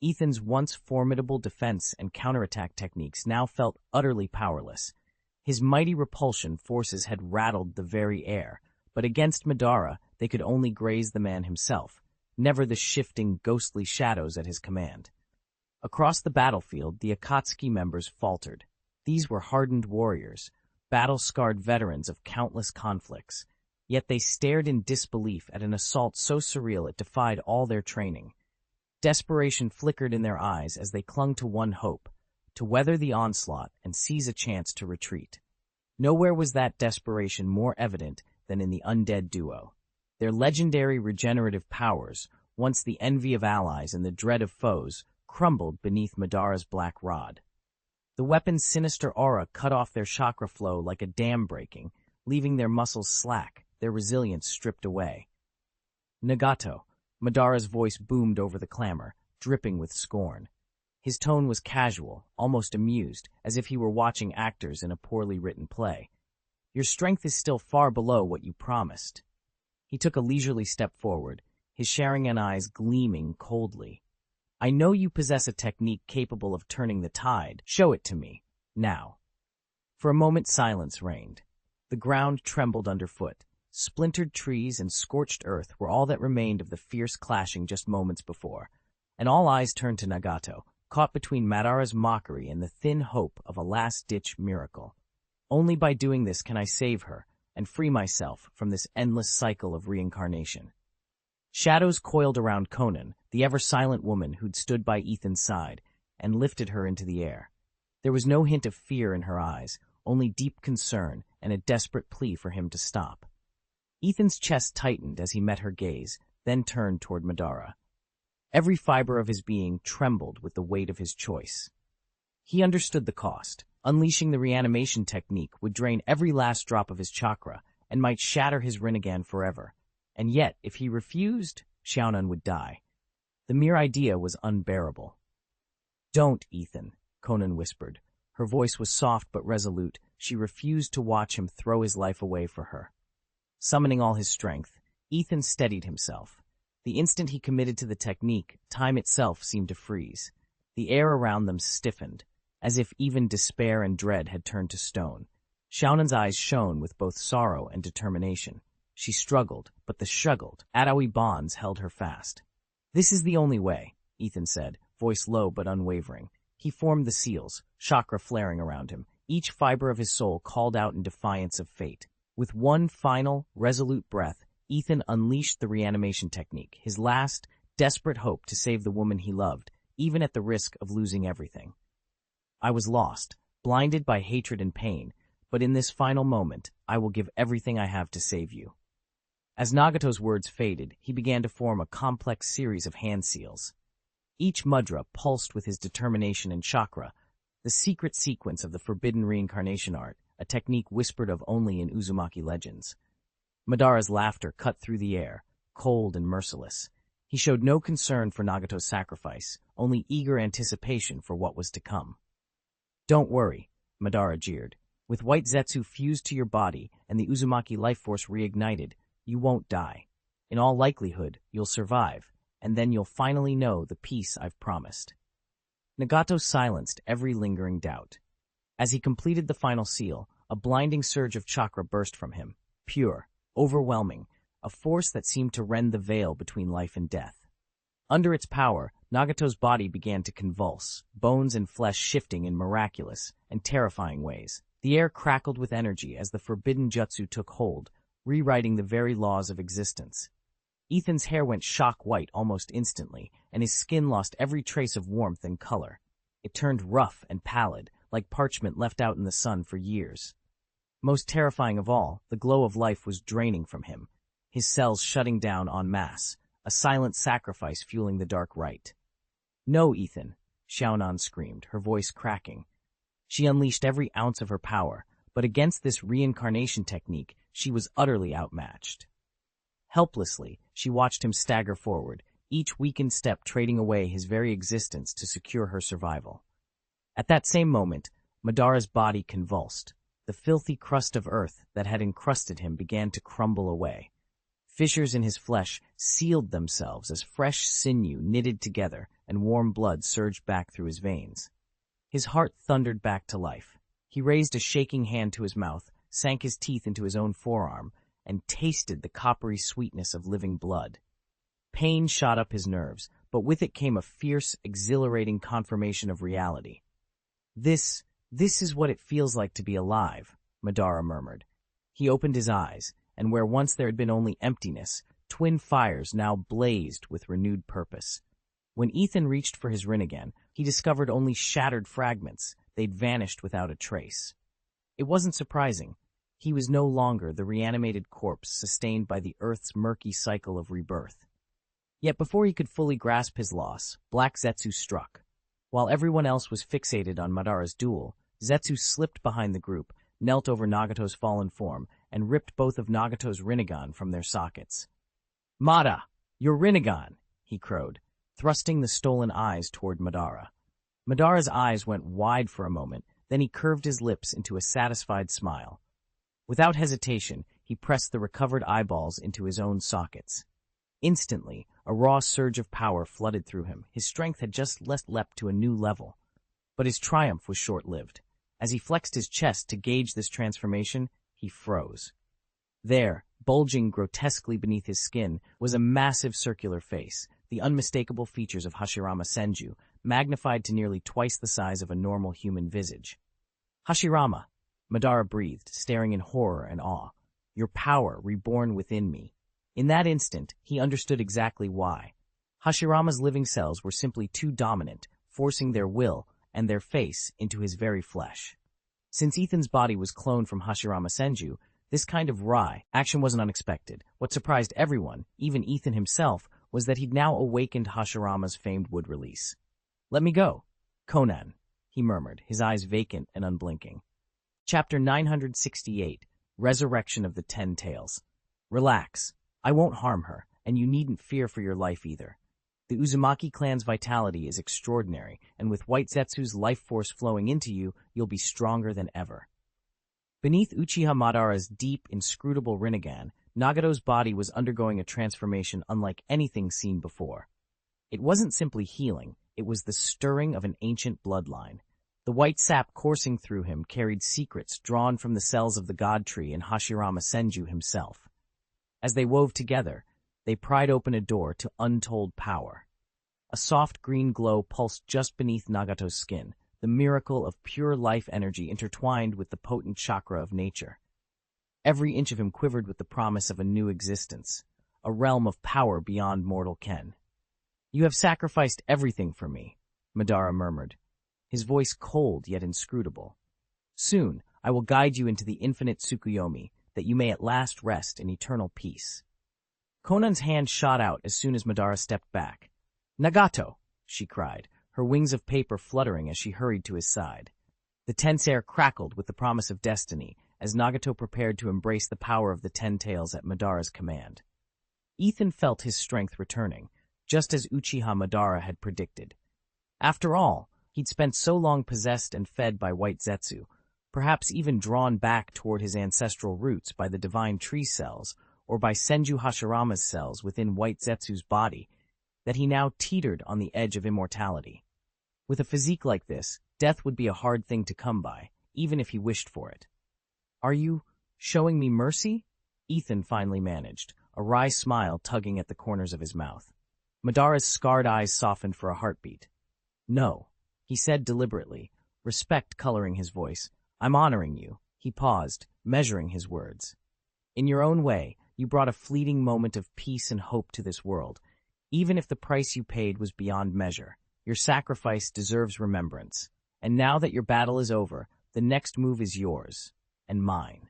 Ethan's once formidable defense and counterattack techniques now felt utterly powerless. His mighty repulsion forces had rattled the very air, but against Madara they could only graze the man himself, never the shifting, ghostly shadows at his command. Across the battlefield, the Akatsuki members faltered. These were hardened warriors, battle-scarred veterans of countless conflicts, yet they stared in disbelief at an assault so surreal it defied all their training. Desperation flickered in their eyes as they clung to one hope, to weather the onslaught and seize a chance to retreat. Nowhere was that desperation more evident than in the undead duo. Their legendary regenerative powers, once the envy of allies and the dread of foes, crumbled beneath Madara's black rod. The weapon's sinister aura cut off their chakra flow like a dam breaking, leaving their muscles slack, their resilience stripped away. "Nagato," Madara's voice boomed over the clamor, dripping with scorn. His tone was casual, almost amused, as if he were watching actors in a poorly written play. "Your strength is still far below what you promised." He took a leisurely step forward, his Sharingan eyes gleaming coldly. "I know you possess a technique capable of turning the tide. Show it to me, now." For a moment silence reigned. The ground trembled underfoot. Splintered trees and scorched earth were all that remained of the fierce clashing just moments before, and all eyes turned to Nagato, caught between Madara's mockery and the thin hope of a last-ditch miracle. Only by doing this can I save her and free myself from this endless cycle of reincarnation. Shadows coiled around Conan, the ever-silent woman who'd stood by Ethan's side, and lifted her into the air. There was no hint of fear in her eyes, only deep concern and a desperate plea for him to stop. Ethan's chest tightened as he met her gaze, then turned toward Madara. Every fiber of his being trembled with the weight of his choice. He understood the cost. Unleashing the reanimation technique would drain every last drop of his chakra and might shatter his Rinnegan forever. And yet, if he refused, Xiaonan would die. The mere idea was unbearable. "Don't, Ethan," Conan whispered. Her voice was soft but resolute. She refused to watch him throw his life away for her. Summoning all his strength, Ethan steadied himself. The instant he committed to the technique, time itself seemed to freeze. The air around them stiffened, as if even despair and dread had turned to stone. Xiaonan's eyes shone with both sorrow and determination. She struggled, but the struggled Adawi bonds held her fast. "This is the only way," Ethan said, voice low but unwavering. He formed the seals, chakra flaring around him. Each fiber of his soul called out in defiance of fate. With one final, resolute breath, Ethan unleashed the reanimation technique, his last, desperate hope to save the woman he loved, even at the risk of losing everything. "I was lost, blinded by hatred and pain, but in this final moment, I will give everything I have to save you." As Nagato's words faded, he began to form a complex series of hand seals. Each mudra pulsed with his determination and chakra, the secret sequence of the forbidden reincarnation art, a technique whispered of only in Uzumaki legends. Madara's laughter cut through the air, cold and merciless. He showed no concern for Nagato's sacrifice, only eager anticipation for what was to come. "Don't worry," Madara jeered. "With white Zetsu fused to your body and the Uzumaki life force reignited, you won't die. In all likelihood, you'll survive, and then you'll finally know the peace I've promised." Nagato silenced every lingering doubt. As he completed the final seal, a blinding surge of chakra burst from him, pure, overwhelming, a force that seemed to rend the veil between life and death. Under its power, Nagato's body began to convulse, bones and flesh shifting in miraculous and terrifying ways. The air crackled with energy as the forbidden jutsu took hold, rewriting the very laws of existence. Ethan's hair went shock white almost instantly, and his skin lost every trace of warmth and color. It turned rough and pallid, like parchment left out in the sun for years. Most terrifying of all, the glow of life was draining from him, his cells shutting down en masse, a silent sacrifice fueling the dark rite. "No, Ethan," Xiaonan screamed, her voice cracking. She unleashed every ounce of her power, but against this reincarnation technique, she was utterly outmatched. Helplessly, she watched him stagger forward, each weakened step trading away his very existence to secure her survival. At that same moment, Madara's body convulsed. The filthy crust of earth that had encrusted him began to crumble away. Fissures in his flesh sealed themselves as fresh sinew knitted together and warm blood surged back through his veins. His heart thundered back to life. He raised a shaking hand to his mouth, sank his teeth into his own forearm, and tasted the coppery sweetness of living blood. Pain shot up his nerves, but with it came a fierce, exhilarating confirmation of reality. This is what it feels like to be alive," Madara murmured. He opened his eyes, and where once there had been only emptiness, twin fires now blazed with renewed purpose. When Ethan reached for his Rinnegan, he discovered only shattered fragments. They'd vanished without a trace. It wasn't surprising. He was no longer the reanimated corpse sustained by the Earth's murky cycle of rebirth. Yet before he could fully grasp his loss, Black Zetsu struck. While everyone else was fixated on Madara's duel, Zetsu slipped behind the group, knelt over Nagato's fallen form, and ripped both of Nagato's Rinnegan from their sockets. "Mada, your Rinnegan!" he crowed, thrusting the stolen eyes toward Madara. Madara's eyes went wide for a moment, then he curved his lips into a satisfied smile. Without hesitation, he pressed the recovered eyeballs into his own sockets. Instantly, a raw surge of power flooded through him. His strength had just leapt to a new level. But his triumph was short-lived. As he flexed his chest to gauge this transformation, he froze. There, bulging grotesquely beneath his skin, was a massive circular face, the unmistakable features of Hashirama Senju, magnified to nearly twice the size of a normal human visage. "Hashirama," Madara breathed, staring in horror and awe. "Your power reborn within me." In that instant, he understood exactly why. Hashirama's living cells were simply too dominant, forcing their will and their face into his very flesh. Since Ethan's body was cloned from Hashirama Senju, this kind of wry action wasn't unexpected. What surprised everyone, even Ethan himself, was that he'd now awakened Hashirama's famed wood release. "Let me go, Conan," he murmured, his eyes vacant and unblinking. Chapter 968, Resurrection of the Ten Tails. "Relax. I won't harm her, and you needn't fear for your life either. The Uzumaki clan's vitality is extraordinary, and with White Zetsu's life force flowing into you, you'll be stronger than ever." Beneath Uchiha Madara's deep, inscrutable Rinnegan, Nagato's body was undergoing a transformation unlike anything seen before. It wasn't simply healing, it was the stirring of an ancient bloodline. The white sap coursing through him carried secrets drawn from the cells of the God Tree and Hashirama Senju himself. As they wove together, they pried open a door to untold power. A soft green glow pulsed just beneath Nagato's skin, the miracle of pure life energy intertwined with the potent chakra of nature. Every inch of him quivered with the promise of a new existence, a realm of power beyond mortal ken. "You have sacrificed everything for me," Madara murmured, his voice cold yet inscrutable. "Soon I will guide you into the infinite Tsukuyomi, that you may at last rest in eternal peace." Conan's hand shot out as soon as Madara stepped back. "Nagato!" she cried, her wings of paper fluttering as she hurried to his side. The tense air crackled with the promise of destiny as Nagato prepared to embrace the power of the Ten Tails at Madara's command. Ethan felt his strength returning, just as Uchiha Madara had predicted. After all, he'd spent so long possessed and fed by White Zetsu, perhaps even drawn back toward his ancestral roots by the divine tree cells or by Senju Hashirama's cells within White Zetsu's body, that he now teetered on the edge of immortality. With a physique like this, death would be a hard thing to come by, even if he wished for it. "Are you showing me mercy?" Ethan finally managed, a wry smile tugging at the corners of his mouth. Madara's scarred eyes softened for a heartbeat. "No," he said deliberately, respect coloring his voice. "I'm honoring you." He paused, measuring his words. "In your own way, you brought a fleeting moment of peace and hope to this world, even if the price you paid was beyond measure. Your sacrifice deserves remembrance. And now that your battle is over, the next move is yours, and mine."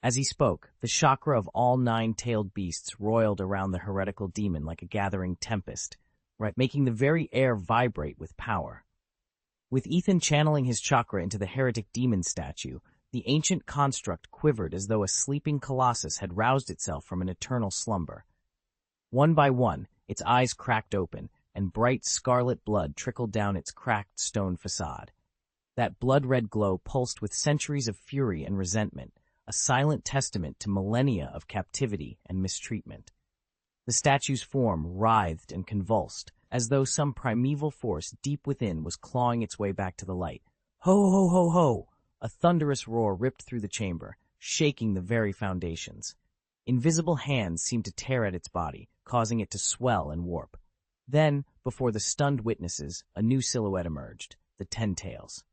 As he spoke, the chakra of all 9-tailed beasts roiled around the heretical demon like a gathering tempest, making the very air vibrate with power. With Ethan channeling his chakra into the heretic demon statue, the ancient construct quivered as though a sleeping colossus had roused itself from an eternal slumber. One by one, its eyes cracked open, and bright scarlet blood trickled down its cracked stone facade. That blood-red glow pulsed with centuries of fury and resentment, a silent testament to millennia of captivity and mistreatment. The statue's form writhed and convulsed, as though some primeval force deep within was clawing its way back to the light. "Ho, ho, ho, ho!" A thunderous roar ripped through the chamber, shaking the very foundations. Invisible hands seemed to tear at its body, causing it to swell and warp. Then, before the stunned witnesses, a new silhouette emerged, the Ten Tails.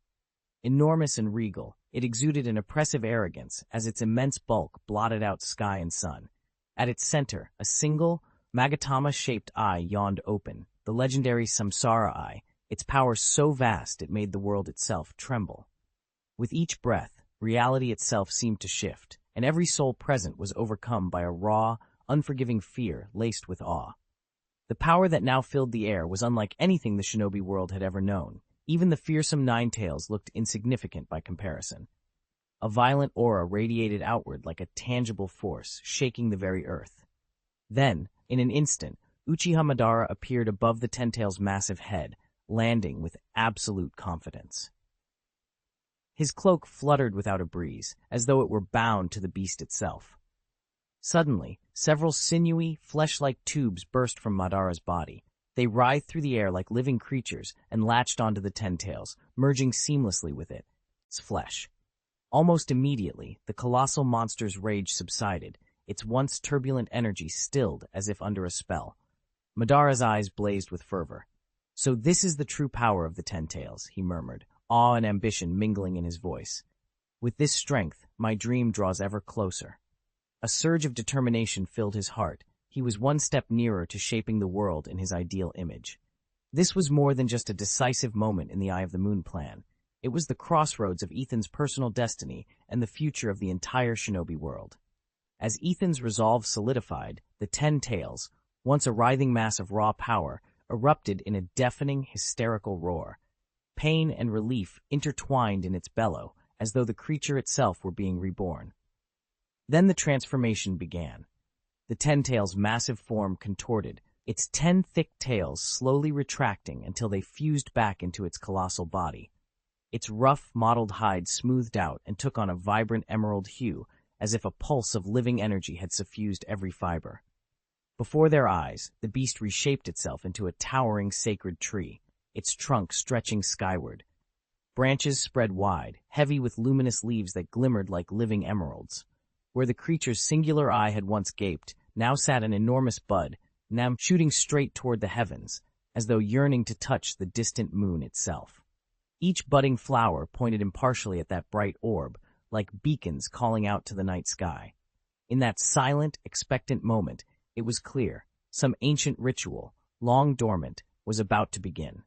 Enormous and regal, it exuded an oppressive arrogance as its immense bulk blotted out sky and sun. At its center, a single, Magatama-shaped eye yawned open, the legendary Samsara Eye, its power so vast it made the world itself tremble. With each breath, reality itself seemed to shift, and every soul present was overcome by a raw, unforgiving fear laced with awe. The power that now filled the air was unlike anything the shinobi world had ever known. Even the fearsome Nine-Tails looked insignificant by comparison. A violent aura radiated outward like a tangible force, shaking the very earth. Then, in an instant, Uchiha Madara appeared above the Ten Tails' massive head, landing with absolute confidence. His cloak fluttered without a breeze, as though it were bound to the beast itself. Suddenly, several sinewy, flesh-like tubes burst from Madara's body. They writhed through the air like living creatures and latched onto the Ten Tails, merging seamlessly with its flesh. Almost immediately, the colossal monster's rage subsided, its once turbulent energy stilled as if under a spell. Madara's eyes blazed with fervor. "So this is the true power of the Ten Tails," he murmured, awe and ambition mingling in his voice. "With this strength, my dream draws ever closer." A surge of determination filled his heart. He was one step nearer to shaping the world in his ideal image. This was more than just a decisive moment in the Eye of the Moon plan. It was the crossroads of Ethan's personal destiny and the future of the entire shinobi world. As Ethan's resolve solidified, the 10 tails, once a writhing mass of raw power, erupted in a deafening, hysterical roar. Pain and relief intertwined in its bellow, as though the creature itself were being reborn. Then the transformation began. The 10 tails' massive form contorted, its 10 thick tails slowly retracting until they fused back into its colossal body. Its rough, mottled hide smoothed out and took on a vibrant emerald hue, as if a pulse of living energy had suffused every fiber. Before their eyes, the beast reshaped itself into a towering sacred tree, its trunk stretching skyward. Branches spread wide, heavy with luminous leaves that glimmered like living emeralds. Where the creature's singular eye had once gaped, now sat an enormous bud, now shooting straight toward the heavens, as though yearning to touch the distant moon itself. Each budding flower pointed impartially at that bright orb, like beacons calling out to the night sky. In that silent, expectant moment, it was clear, some ancient ritual, long dormant, was about to begin.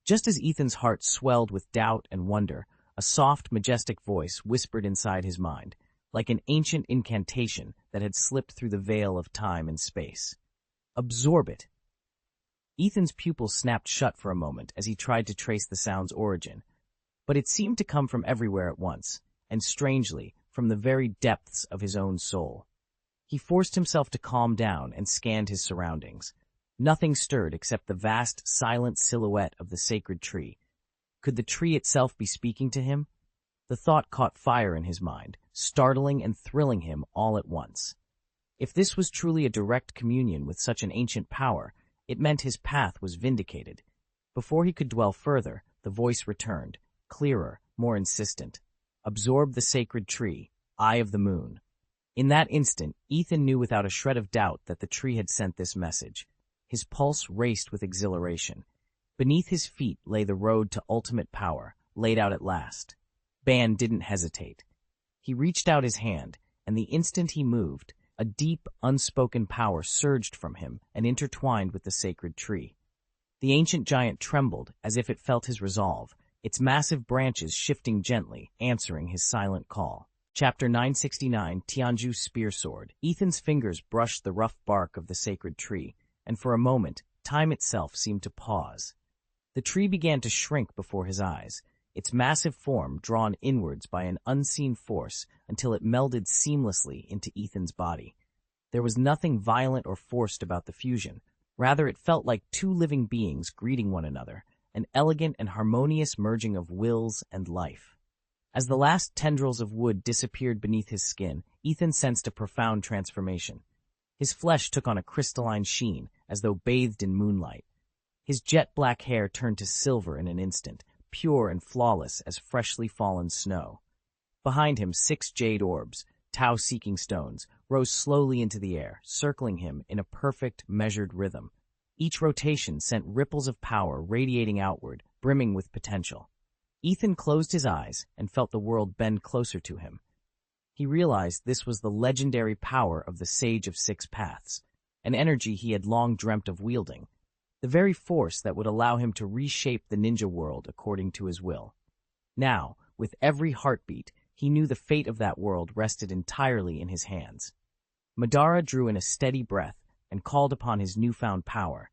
Just as Ethan's heart swelled with doubt and wonder, a soft, majestic voice whispered inside his mind, like an ancient incantation that had slipped through the veil of time and space. Absorb it. Ethan's pupils snapped shut for a moment as he tried to trace the sound's origin, but it seemed to come from everywhere at once, and strangely, from the very depths of his own soul. He forced himself to calm down and scanned his surroundings. Nothing stirred except the vast, silent silhouette of the sacred tree. Could the tree itself be speaking to him? The thought caught fire in his mind, startling and thrilling him all at once. If this was truly a direct communion with such an ancient power, it meant his path was vindicated. Before he could dwell further, the voice returned, clearer, more insistent. Absorb the sacred tree, Eye of the Moon. In that instant, Ethan knew without a shred of doubt that the tree had sent this message. His pulse raced with exhilaration. Beneath his feet lay the road to ultimate power, laid out at last. Ban didn't hesitate. He reached out his hand, and the instant he moved, a deep, unspoken power surged from him and intertwined with the sacred tree. The ancient giant trembled as if it felt his resolve, its massive branches shifting gently, answering his silent call. Chapter 969, Tianju's Spear Sword. Ethan's fingers brushed the rough bark of the sacred tree, and for a moment, time itself seemed to pause. The tree began to shrink before his eyes, its massive form drawn inwards by an unseen force until it melded seamlessly into Ethan's body. There was nothing violent or forced about the fusion. Rather, it felt like two living beings greeting one another, an elegant and harmonious merging of wills and life. As the last tendrils of wood disappeared beneath his skin, Ethan sensed a profound transformation. His flesh took on a crystalline sheen, as though bathed in moonlight. His jet-black hair turned to silver in an instant, pure and flawless as freshly fallen snow. Behind him, 6 jade orbs, Tao-seeking stones, rose slowly into the air, circling him in a perfect, measured rhythm. Each rotation sent ripples of power radiating outward, brimming with potential. Ethan closed his eyes and felt the world bend closer to him. He realized this was the legendary power of the Sage of 6 Paths, an energy he had long dreamt of wielding, the very force that would allow him to reshape the ninja world according to his will. Now, with every heartbeat, he knew the fate of that world rested entirely in his hands. Madara drew in a steady breath and called upon his newfound power.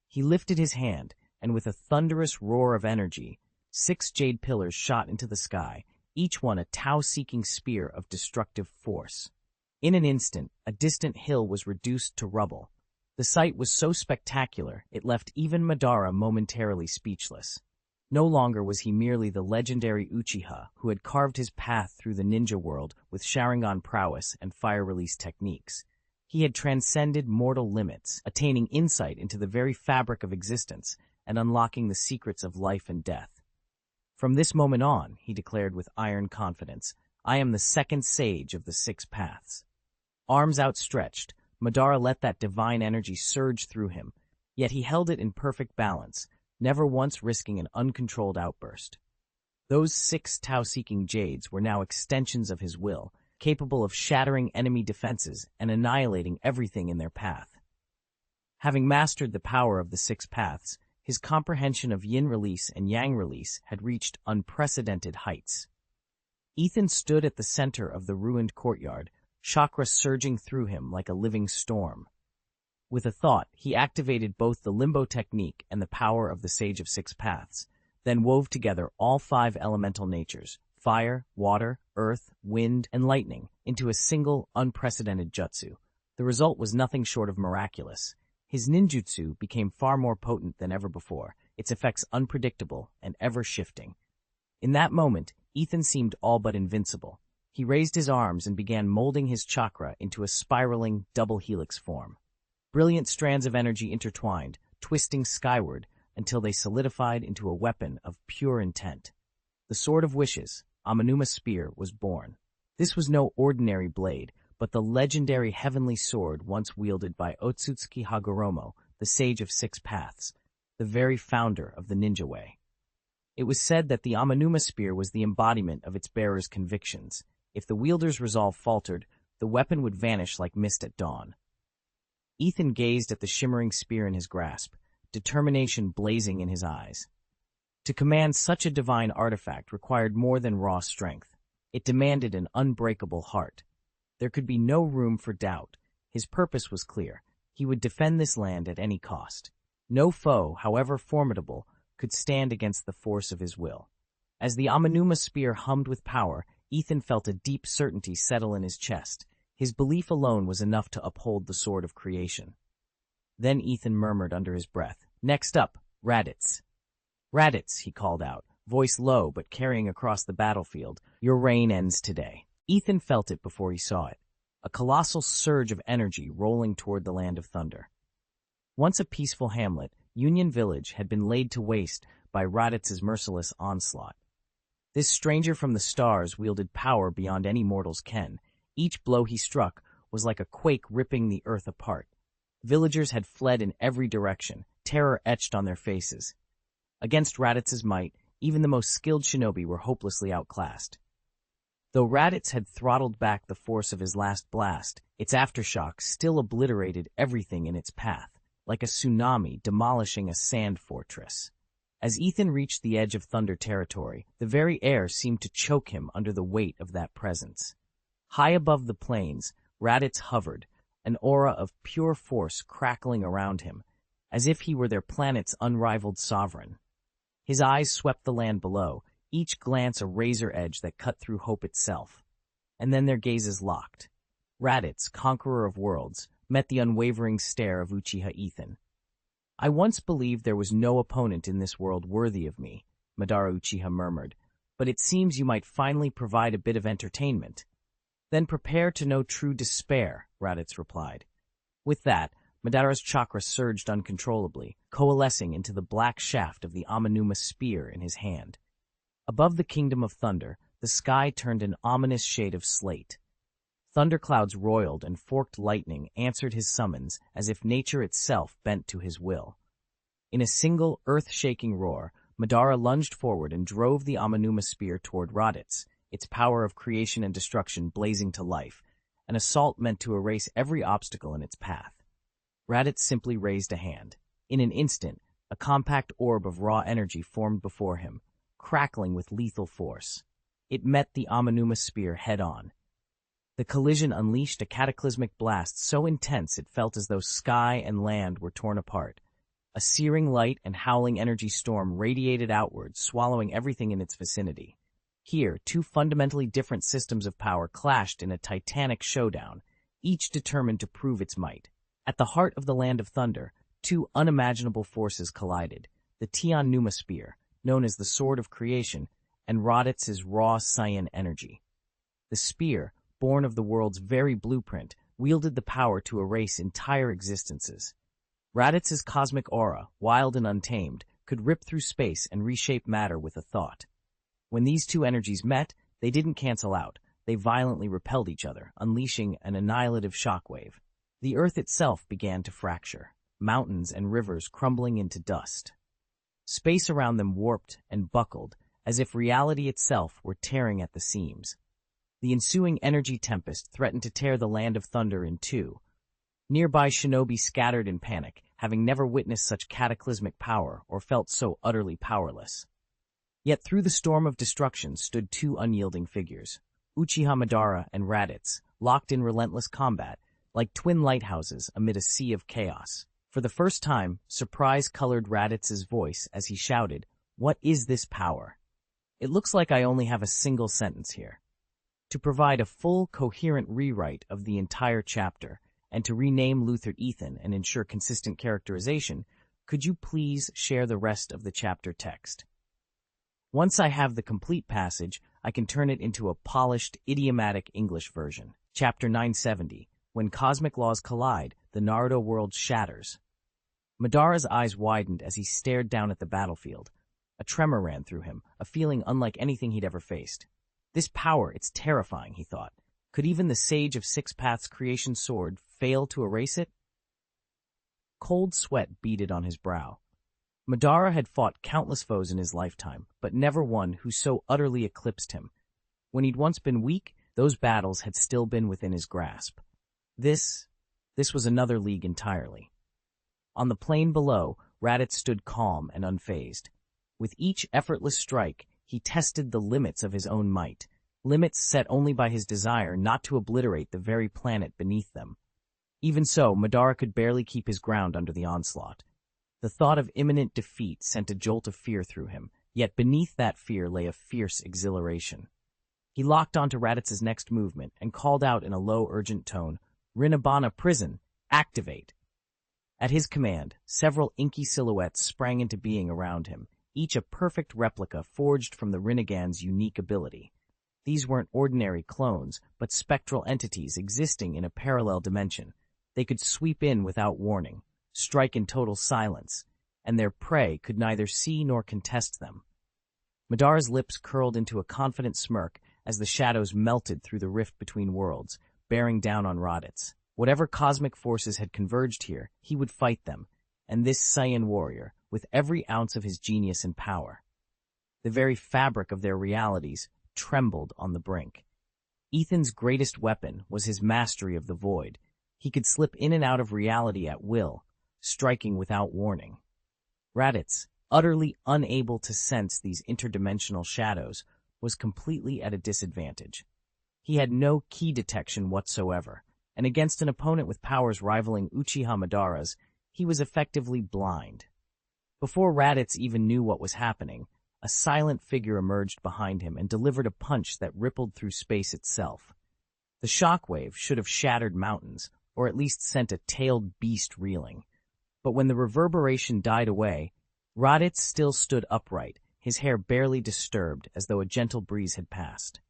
He lifted his hand, and with a thunderous roar of energy, 6 jade pillars shot into the sky, each one a Tao-seeking spear of destructive force. In an instant, a distant hill was reduced to rubble. The sight was so spectacular, it left even Madara momentarily speechless. No longer was he merely the legendary Uchiha who had carved his path through the ninja world with Sharingan prowess and fire-release techniques. He had transcended mortal limits, attaining insight into the very fabric of existence and unlocking the secrets of life and death. From this moment on, he declared with iron confidence, I am the second sage of the 6 paths. Arms outstretched, Madara let that divine energy surge through him, yet he held it in perfect balance, never once risking an uncontrolled outburst. Those 6 Tao-seeking jades were now extensions of his will, capable of shattering enemy defenses and annihilating everything in their path. Having mastered the power of the 6 paths, His comprehension of yin release and yang release had reached unprecedented heights. Ethan stood at the center of the ruined courtyard, chakra surging through him like a living storm. With a thought, he activated both the limbo technique and the power of the Sage of Six Paths, then wove together all 5 elemental natures, fire, water, earth, wind, and lightning, into a single, unprecedented jutsu. The result was nothing short of miraculous. His ninjutsu became far more potent than ever before, its effects unpredictable and ever-shifting. In that moment, Ethan seemed all but invincible. He raised his arms and began molding his chakra into a spiraling, double helix form. Brilliant strands of energy intertwined, twisting skyward until they solidified into a weapon of pure intent. The Sword of Wishes, Amanuma Spear, was born. This was no ordinary blade, but the legendary heavenly sword once wielded by Otsutsuki Hagoromo, the Sage of Six Paths, the very founder of the ninja way. It was said that the Amanuma Spear was the embodiment of its bearer's convictions. If the wielder's resolve faltered, the weapon would vanish like mist at dawn. Ethan gazed at the shimmering spear in his grasp, determination blazing in his eyes. To command such a divine artifact required more than raw strength. It demanded an unbreakable heart. There could be no room for doubt. His purpose was clear. He would defend this land at any cost. No foe, however formidable, could stand against the force of his will. As the Amanuma Spear hummed with power, Ethan felt a deep certainty settle in his chest. His belief alone was enough to uphold the Sword of Creation. Then Ethan murmured under his breath, "Next up, Raditz." "Raditz," he called out, voice low but carrying across the battlefield, "your reign ends today." Ethan felt it before he saw it, a colossal surge of energy rolling toward the Land of Thunder. Once a peaceful hamlet, Union Village had been laid to waste by Raditz's merciless onslaught. This stranger from the stars wielded power beyond any mortal's ken. Each blow he struck was like a quake ripping the earth apart. Villagers had fled in every direction, terror etched on their faces. Against Raditz's might, even the most skilled shinobi were hopelessly outclassed. Though Raditz had throttled back the force of his last blast, its aftershock still obliterated everything in its path, like a tsunami demolishing a sand fortress. As Ethan reached the edge of Thunder territory, the very air seemed to choke him under the weight of that presence. High above the plains, Raditz hovered, an aura of pure force crackling around him, as if he were their planet's unrivaled sovereign. His eyes swept the land below, each glance a razor edge that cut through hope itself. And then their gazes locked. Raditz, conqueror of worlds, met the unwavering stare of Uchiha Ethan. "I once believed there was no opponent in this world worthy of me," Madara Uchiha murmured, "but it seems you might finally provide a bit of entertainment." "Then prepare to know true despair," Raditz replied. With that, Madara's chakra surged uncontrollably, coalescing into the black shaft of the Amanuma Spear in his hand. Above the Kingdom of Thunder, the sky turned an ominous shade of slate. Thunderclouds roiled and forked lightning answered his summons as if nature itself bent to his will. In a single, earth-shaking roar, Madara lunged forward and drove the Amanuma Spear toward Raditz, its power of creation and destruction blazing to life, an assault meant to erase every obstacle in its path. Raditz simply raised a hand. In an instant, a compact orb of raw energy formed before him, crackling with lethal force. It met the Amanuma Spear head-on. The collision unleashed a cataclysmic blast so intense it felt as though sky and land were torn apart. A searing light and howling energy storm radiated outward, swallowing everything in its vicinity. Here, two fundamentally different systems of power clashed in a titanic showdown, each determined to prove its might. At the heart of the Land of Thunder, two unimaginable forces collided, the Tian Numa Spear, known as the Sword of Creation, and Raditz's raw Saiyan energy. The spear, born of the world's very blueprint, wielded the power to erase entire existences. Raditz's cosmic aura, wild and untamed, could rip through space and reshape matter with a thought. When these two energies met, they didn't cancel out, they violently repelled each other, unleashing an annihilative shockwave. The earth itself began to fracture, mountains and rivers crumbling into dust. Space around them warped and buckled, as if reality itself were tearing at the seams. The ensuing energy tempest threatened to tear the Land of Thunder in two. Nearby shinobi scattered in panic, having never witnessed such cataclysmic power or felt so utterly powerless. Yet through the storm of destruction stood two unyielding figures, Uchiha Madara and Raditz, locked in relentless combat, like twin lighthouses amid a sea of chaos. For the first time, surprise colored Raditz's voice as he shouted, "What is this power?" It looks like I only have a single sentence here. To provide a full, coherent rewrite of the entire chapter, and to rename Luther Ethan and ensure consistent characterization, could you please share the rest of the chapter text? Once I have the complete passage, I can turn it into a polished, idiomatic English version. Chapter 970, When Cosmic Laws Collide, the Naruto World Shatters. Madara's eyes widened as he stared down at the battlefield. A tremor ran through him, a feeling unlike anything he'd ever faced. This power, it's terrifying, he thought. Could even the Sage of Six Paths creation sword fail to erase it? Cold sweat beaded on his brow. Madara had fought countless foes in his lifetime, but never one who so utterly eclipsed him. When he'd once been weak, those battles had still been within his grasp. This was another league entirely. On the plain below, Raditz stood calm and unfazed. With each effortless strike, he tested the limits of his own might, limits set only by his desire not to obliterate the very planet beneath them. Even so, Madara could barely keep his ground under the onslaught. The thought of imminent defeat sent a jolt of fear through him, yet beneath that fear lay a fierce exhilaration. He locked onto Raditz's next movement and called out in a low, urgent tone, "Rinabana Prison, activate!" At his command, several inky silhouettes sprang into being around him, each a perfect replica forged from the Rinnegan's unique ability. These weren't ordinary clones, but spectral entities existing in a parallel dimension. They could sweep in without warning, strike in total silence, and their prey could neither see nor contest them. Madara's lips curled into a confident smirk as the shadows melted through the rift between worlds, bearing down on Raditz. Whatever cosmic forces had converged here, he would fight them, and this Saiyan warrior, with every ounce of his genius and power. The very fabric of their realities trembled on the brink. Ethan's greatest weapon was his mastery of the void. He could slip in and out of reality at will, striking without warning. Raditz, utterly unable to sense these interdimensional shadows, was completely at a disadvantage. He had no ki detection whatsoever, and against an opponent with powers rivaling Uchiha Madara's, he was effectively blind. Before Raditz even knew what was happening, a silent figure emerged behind him and delivered a punch that rippled through space itself. The shockwave should have shattered mountains, or at least sent a tailed beast reeling. But when the reverberation died away, Raditz still stood upright, his hair barely disturbed as though a gentle breeze had passed.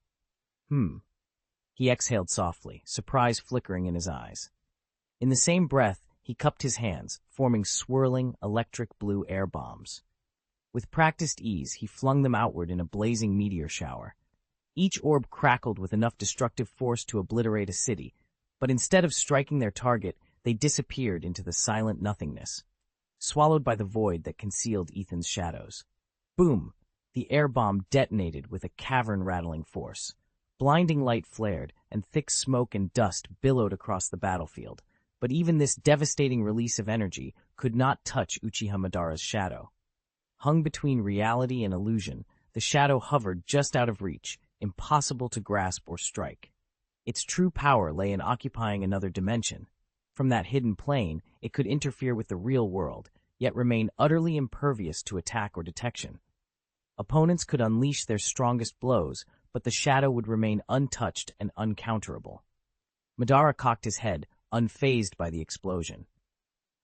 He exhaled softly, surprise flickering in his eyes. In the same breath, he cupped his hands, forming swirling, electric blue air bombs. With practiced ease, he flung them outward in a blazing meteor shower. Each orb crackled with enough destructive force to obliterate a city, but instead of striking their target, they disappeared into the silent nothingness, swallowed by the void that concealed Ethan's shadows. Boom! The air bomb detonated with a cavern-rattling force. Blinding light flared, and thick smoke and dust billowed across the battlefield. But even this devastating release of energy could not touch Uchiha Madara's shadow. Hung between reality and illusion, the shadow hovered just out of reach, impossible to grasp or strike. Its true power lay in occupying another dimension. From that hidden plane, it could interfere with the real world, yet remain utterly impervious to attack or detection. Opponents could unleash their strongest blows, but the shadow would remain untouched and uncounterable. Madara cocked his head, unfazed by the explosion.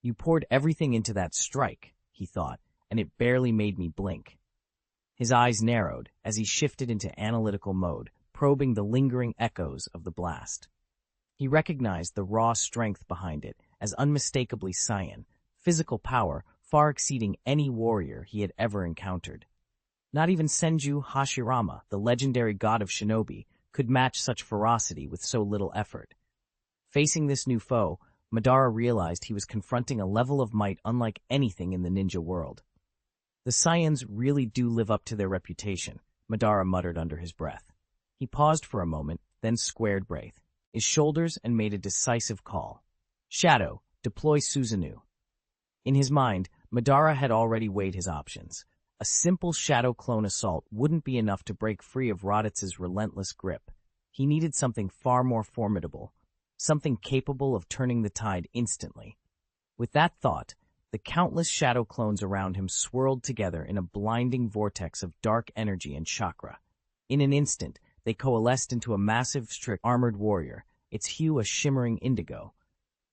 "You poured everything into that strike," he thought, "and it barely made me blink." His eyes narrowed as he shifted into analytical mode, probing the lingering echoes of the blast. He recognized the raw strength behind it as unmistakably Saiyan, physical power far exceeding any warrior he had ever encountered. Not even Senju Hashirama, the legendary god of shinobi, could match such ferocity with so little effort. Facing this new foe, Madara realized he was confronting a level of might unlike anything in the ninja world. "The Saiyans really do live up to their reputation," Madara muttered under his breath. He paused for a moment, then squared his shoulders and made a decisive call. "Shadow, deploy Susanoo." In his mind, Madara had already weighed his options. A simple shadow clone assault wouldn't be enough to break free of Raditz's relentless grip. He needed something far more formidable, something capable of turning the tide instantly. With that thought, the countless shadow clones around him swirled together in a blinding vortex of dark energy and chakra. In an instant, they coalesced into a massive, strict, armored warrior, its hue a shimmering indigo.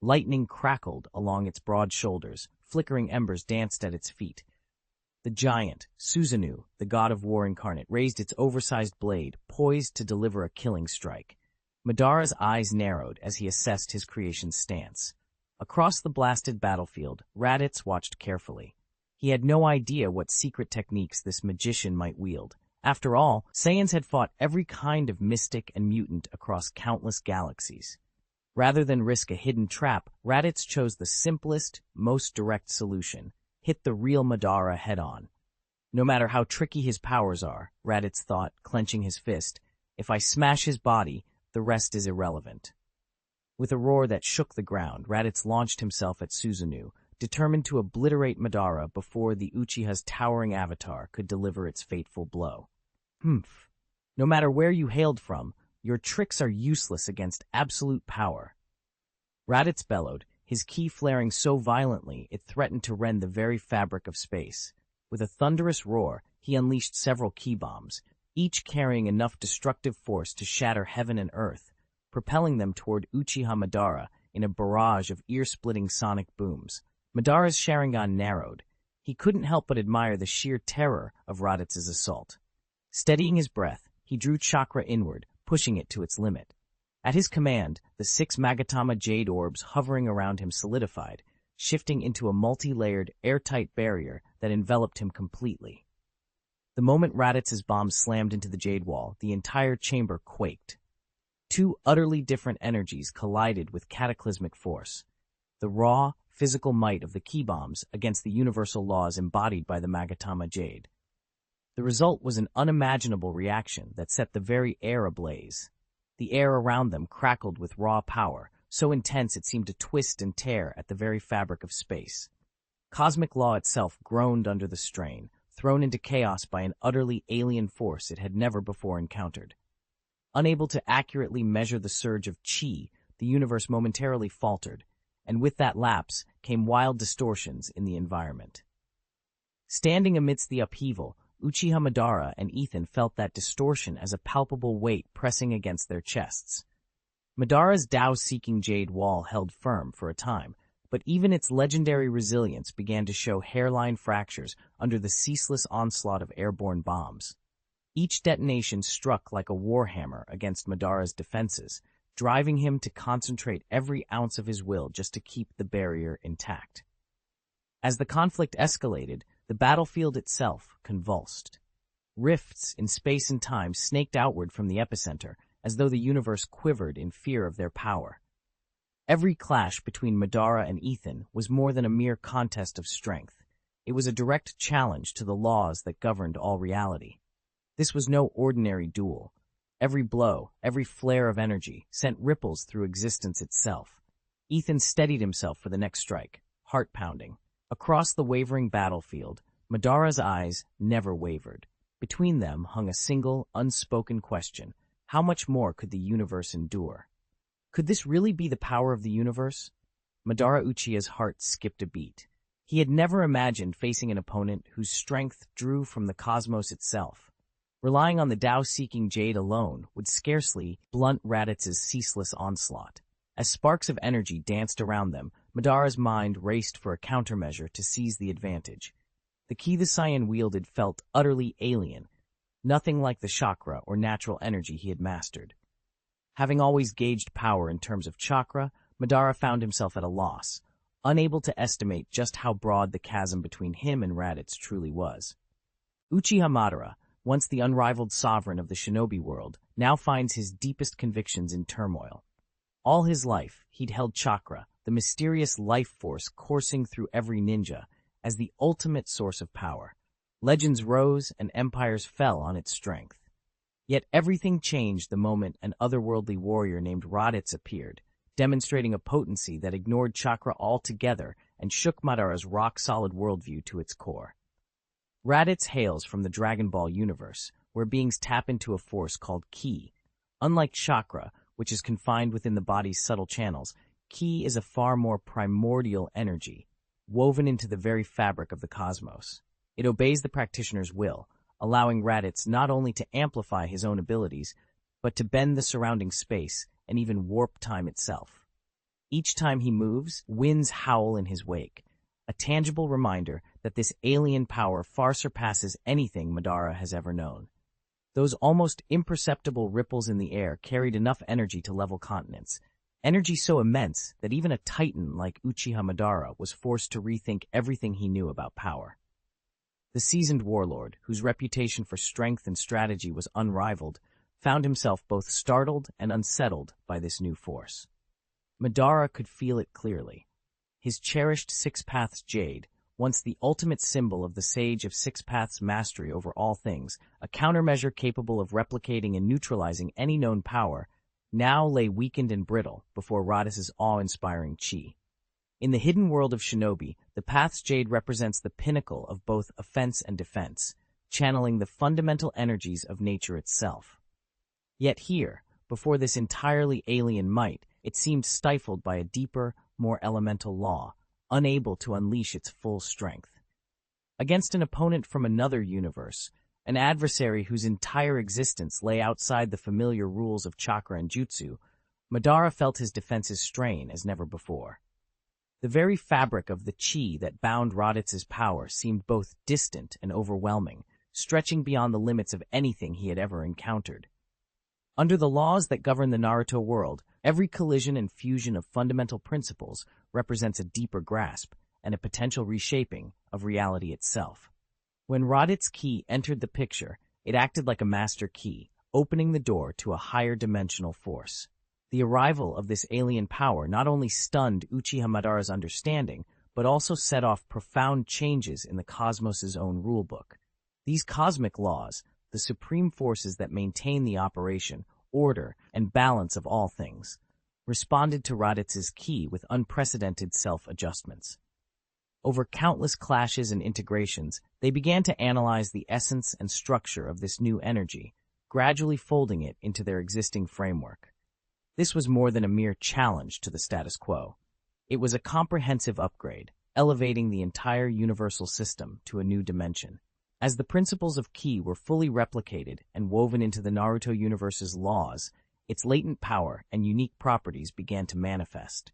Lightning crackled along its broad shoulders, flickering embers danced at its feet. The giant, Susanoo, the god of war incarnate, raised its oversized blade, poised to deliver a killing strike. Madara's eyes narrowed as he assessed his creation's stance. Across the blasted battlefield, Raditz watched carefully. He had no idea what secret techniques this magician might wield. After all, Saiyans had fought every kind of mystic and mutant across countless galaxies. Rather than risk a hidden trap, Raditz chose the simplest, most direct solution: hit the real Madara head-on. No matter how tricky his powers are, Raditz thought, clenching his fist, if I smash his body, the rest is irrelevant. With a roar that shook the ground, Raditz launched himself at Susanoo, determined to obliterate Madara before the Uchiha's towering avatar could deliver its fateful blow. No matter where you hailed from, your tricks are useless against absolute power. Raditz bellowed, his ki flaring so violently it threatened to rend the very fabric of space. With a thunderous roar, he unleashed several ki bombs, each carrying enough destructive force to shatter heaven and earth, propelling them toward Uchiha Madara in a barrage of ear-splitting sonic booms. Madara's Sharingan narrowed. He couldn't help but admire the sheer terror of Raditz's assault. Steadying his breath, he drew chakra inward, pushing it to its limit. At his command, the 6 Magatama jade orbs hovering around him solidified, shifting into a multi-layered, airtight barrier that enveloped him completely. The moment Raditz's bomb slammed into the jade wall, the entire chamber quaked. Two utterly different energies collided with cataclysmic force. The raw, physical might of the ki bombs against the universal laws embodied by the Magatama jade. The result was an unimaginable reaction that set the very air ablaze. The air around them crackled with raw power, so intense it seemed to twist and tear at the very fabric of space. Cosmic law itself groaned under the strain, thrown into chaos by an utterly alien force it had never before encountered. Unable to accurately measure the surge of chi, the universe momentarily faltered, and with that lapse came wild distortions in the environment. Standing amidst the upheaval, Uchiha Madara and Ethan felt that distortion as a palpable weight pressing against their chests. Madara's Tao-seeking jade wall held firm for a time, but even its legendary resilience began to show hairline fractures under the ceaseless onslaught of airborne bombs. Each detonation struck like a warhammer against Madara's defenses, driving him to concentrate every ounce of his will just to keep the barrier intact. As the conflict escalated, the battlefield itself convulsed. Rifts in space and time snaked outward from the epicenter, as though the universe quivered in fear of their power. Every clash between Madara and Ethan was more than a mere contest of strength. It was a direct challenge to the laws that governed all reality. This was no ordinary duel. Every blow, every flare of energy, sent ripples through existence itself. Ethan steadied himself for the next strike, heart pounding. Across the wavering battlefield, Madara's eyes never wavered. Between them hung a single, unspoken question: how much more could the universe endure? Could this really be the power of the universe? Madara Uchiha's heart skipped a beat. He had never imagined facing an opponent whose strength drew from the cosmos itself. Relying on the Tao-seeking jade alone would scarcely blunt Raditz's ceaseless onslaught. As sparks of energy danced around them, Madara's mind raced for a countermeasure to seize the advantage. The ki the Saiyan wielded felt utterly alien, nothing like the chakra or natural energy he had mastered. Having always gauged power in terms of chakra, Madara found himself at a loss, unable to estimate just how broad the chasm between him and Raditz truly was. Uchiha Madara, once the unrivaled sovereign of the shinobi world, now finds his deepest convictions in turmoil. All his life, he'd held chakra, the mysterious life force coursing through every ninja, as the ultimate source of power. Legends rose and empires fell on its strength. Yet everything changed the moment an otherworldly warrior named Raditz appeared, demonstrating a potency that ignored chakra altogether and shook Madara's rock-solid worldview to its core. Raditz hails from the Dragon Ball universe, where beings tap into a force called ki. Unlike chakra, which is confined within the body's subtle channels, ki is a far more primordial energy, woven into the very fabric of the cosmos. It obeys the practitioner's will, allowing Raditz not only to amplify his own abilities, but to bend the surrounding space and even warp time itself. Each time he moves, winds howl in his wake, a tangible reminder that this alien power far surpasses anything Madara has ever known. Those almost imperceptible ripples in the air carried enough energy to level continents, energy so immense that even a titan like Uchiha Madara was forced to rethink everything he knew about power. The seasoned warlord, whose reputation for strength and strategy was unrivaled, found himself both startled and unsettled by this new force. Madara could feel it clearly. His cherished Six Paths Jade, once the ultimate symbol of the Sage of Six Paths' mastery over all things, a countermeasure capable of replicating and neutralizing any known power, now lay weakened and brittle before Raditz's awe-inspiring chi. In the hidden world of shinobi, the Path's Jade represents the pinnacle of both offense and defense, channeling the fundamental energies of nature itself. Yet here, before this entirely alien might, it seemed stifled by a deeper, more elemental law, unable to unleash its full strength. Against an opponent from another universe, an adversary whose entire existence lay outside the familiar rules of chakra and jutsu, Madara felt his defenses strain as never before. The very fabric of the chi that bound Raditz's power seemed both distant and overwhelming, stretching beyond the limits of anything he had ever encountered. Under the laws that govern the Naruto world, every collision and fusion of fundamental principles represents a deeper grasp and a potential reshaping of reality itself. When Raditz's ki entered the picture, it acted like a master key, opening the door to a higher dimensional force. The arrival of this alien power not only stunned Uchiha Madara's understanding, but also set off profound changes in the cosmos's own rulebook. These cosmic laws, the supreme forces that maintain the operation, order, and balance of all things, responded to Raditz's ki with unprecedented self-adjustments. Over countless clashes and integrations, they began to analyze the essence and structure of this new energy, gradually folding it into their existing framework. This was more than a mere challenge to the status quo. It was a comprehensive upgrade, elevating the entire universal system to a new dimension. As the principles of ki were fully replicated and woven into the Naruto universe's laws, its latent power and unique properties began to manifest.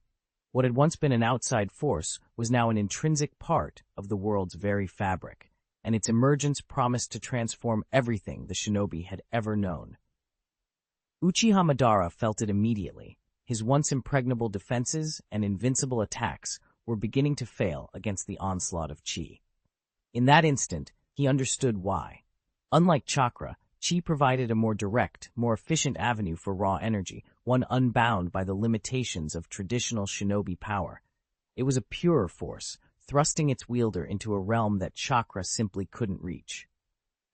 What had once been an outside force was now an intrinsic part of the world's very fabric, and its emergence promised to transform everything the shinobi had ever known. Uchiha Madara felt it immediately. His once impregnable defenses and invincible attacks were beginning to fail against the onslaught of chi. In that instant, he understood why. Unlike chakra, chi provided a more direct, more efficient avenue for raw energy, one unbound by the limitations of traditional shinobi power. It was a purer force, thrusting its wielder into a realm that chakra simply couldn't reach.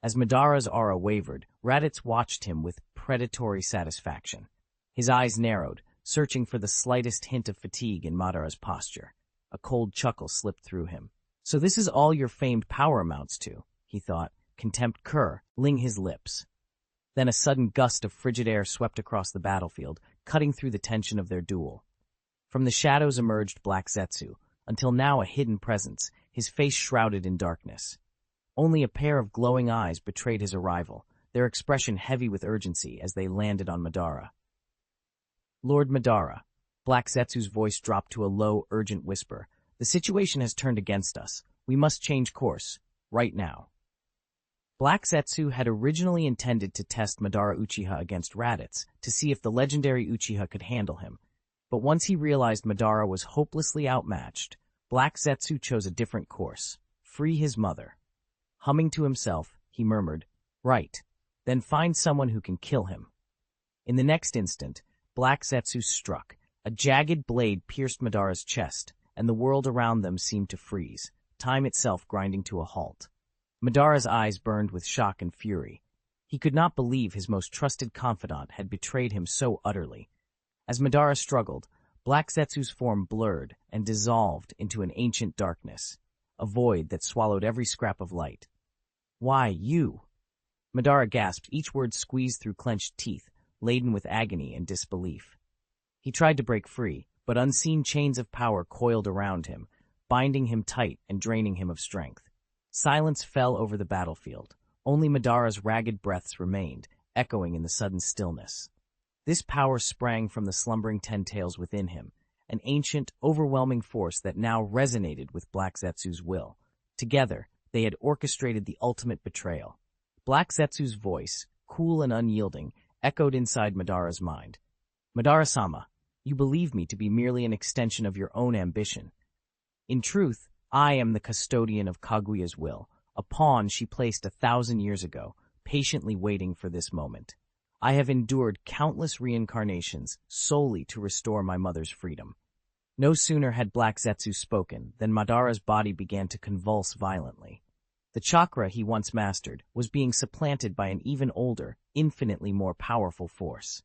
As Madara's aura wavered, Raditz watched him with predatory satisfaction. His eyes narrowed, searching for the slightest hint of fatigue in Madara's posture. A cold chuckle slipped through him. "So this is all your famed power amounts to," he thought, contempt curling his lips. Then a sudden gust of frigid air swept across the battlefield, cutting through the tension of their duel. From the shadows emerged Black Zetsu, until now a hidden presence, his face shrouded in darkness. Only a pair of glowing eyes betrayed his arrival, their expression heavy with urgency as they landed on Madara. "Lord Madara," Black Zetsu's voice dropped to a low, urgent whisper, "the situation has turned against us. We must change course, right now." Black Zetsu had originally intended to test Madara Uchiha against Raditz to see if the legendary Uchiha could handle him, but once he realized Madara was hopelessly outmatched, Black Zetsu chose a different course: free his mother. Humming to himself, he murmured, "Right, then find someone who can kill him." In the next instant, Black Zetsu struck. A jagged blade pierced Madara's chest, and the world around them seemed to freeze, time itself grinding to a halt. Madara's eyes burned with shock and fury. He could not believe his most trusted confidant had betrayed him so utterly. As Madara struggled, Black Zetsu's form blurred and dissolved into an ancient darkness, a void that swallowed every scrap of light. "Why, you?" Madara gasped, each word squeezed through clenched teeth, laden with agony and disbelief. He tried to break free, but unseen chains of power coiled around him, binding him tight and draining him of strength. Silence fell over the battlefield. Only Madara's ragged breaths remained, echoing in the sudden stillness. This power sprang from the slumbering ten tails within him, an ancient, overwhelming force that now resonated with Black Zetsu's will. Together, they had orchestrated the ultimate betrayal. Black Zetsu's voice, cool and unyielding, echoed inside Madara's mind. "Madara-sama, you believe me to be merely an extension of your own ambition. In truth, I am the custodian of Kaguya's will, a pawn she placed 1,000 years ago, patiently waiting for this moment. I have endured countless reincarnations solely to restore my mother's freedom." No sooner had Black Zetsu spoken than Madara's body began to convulse violently. The chakra he once mastered was being supplanted by an even older, infinitely more powerful force.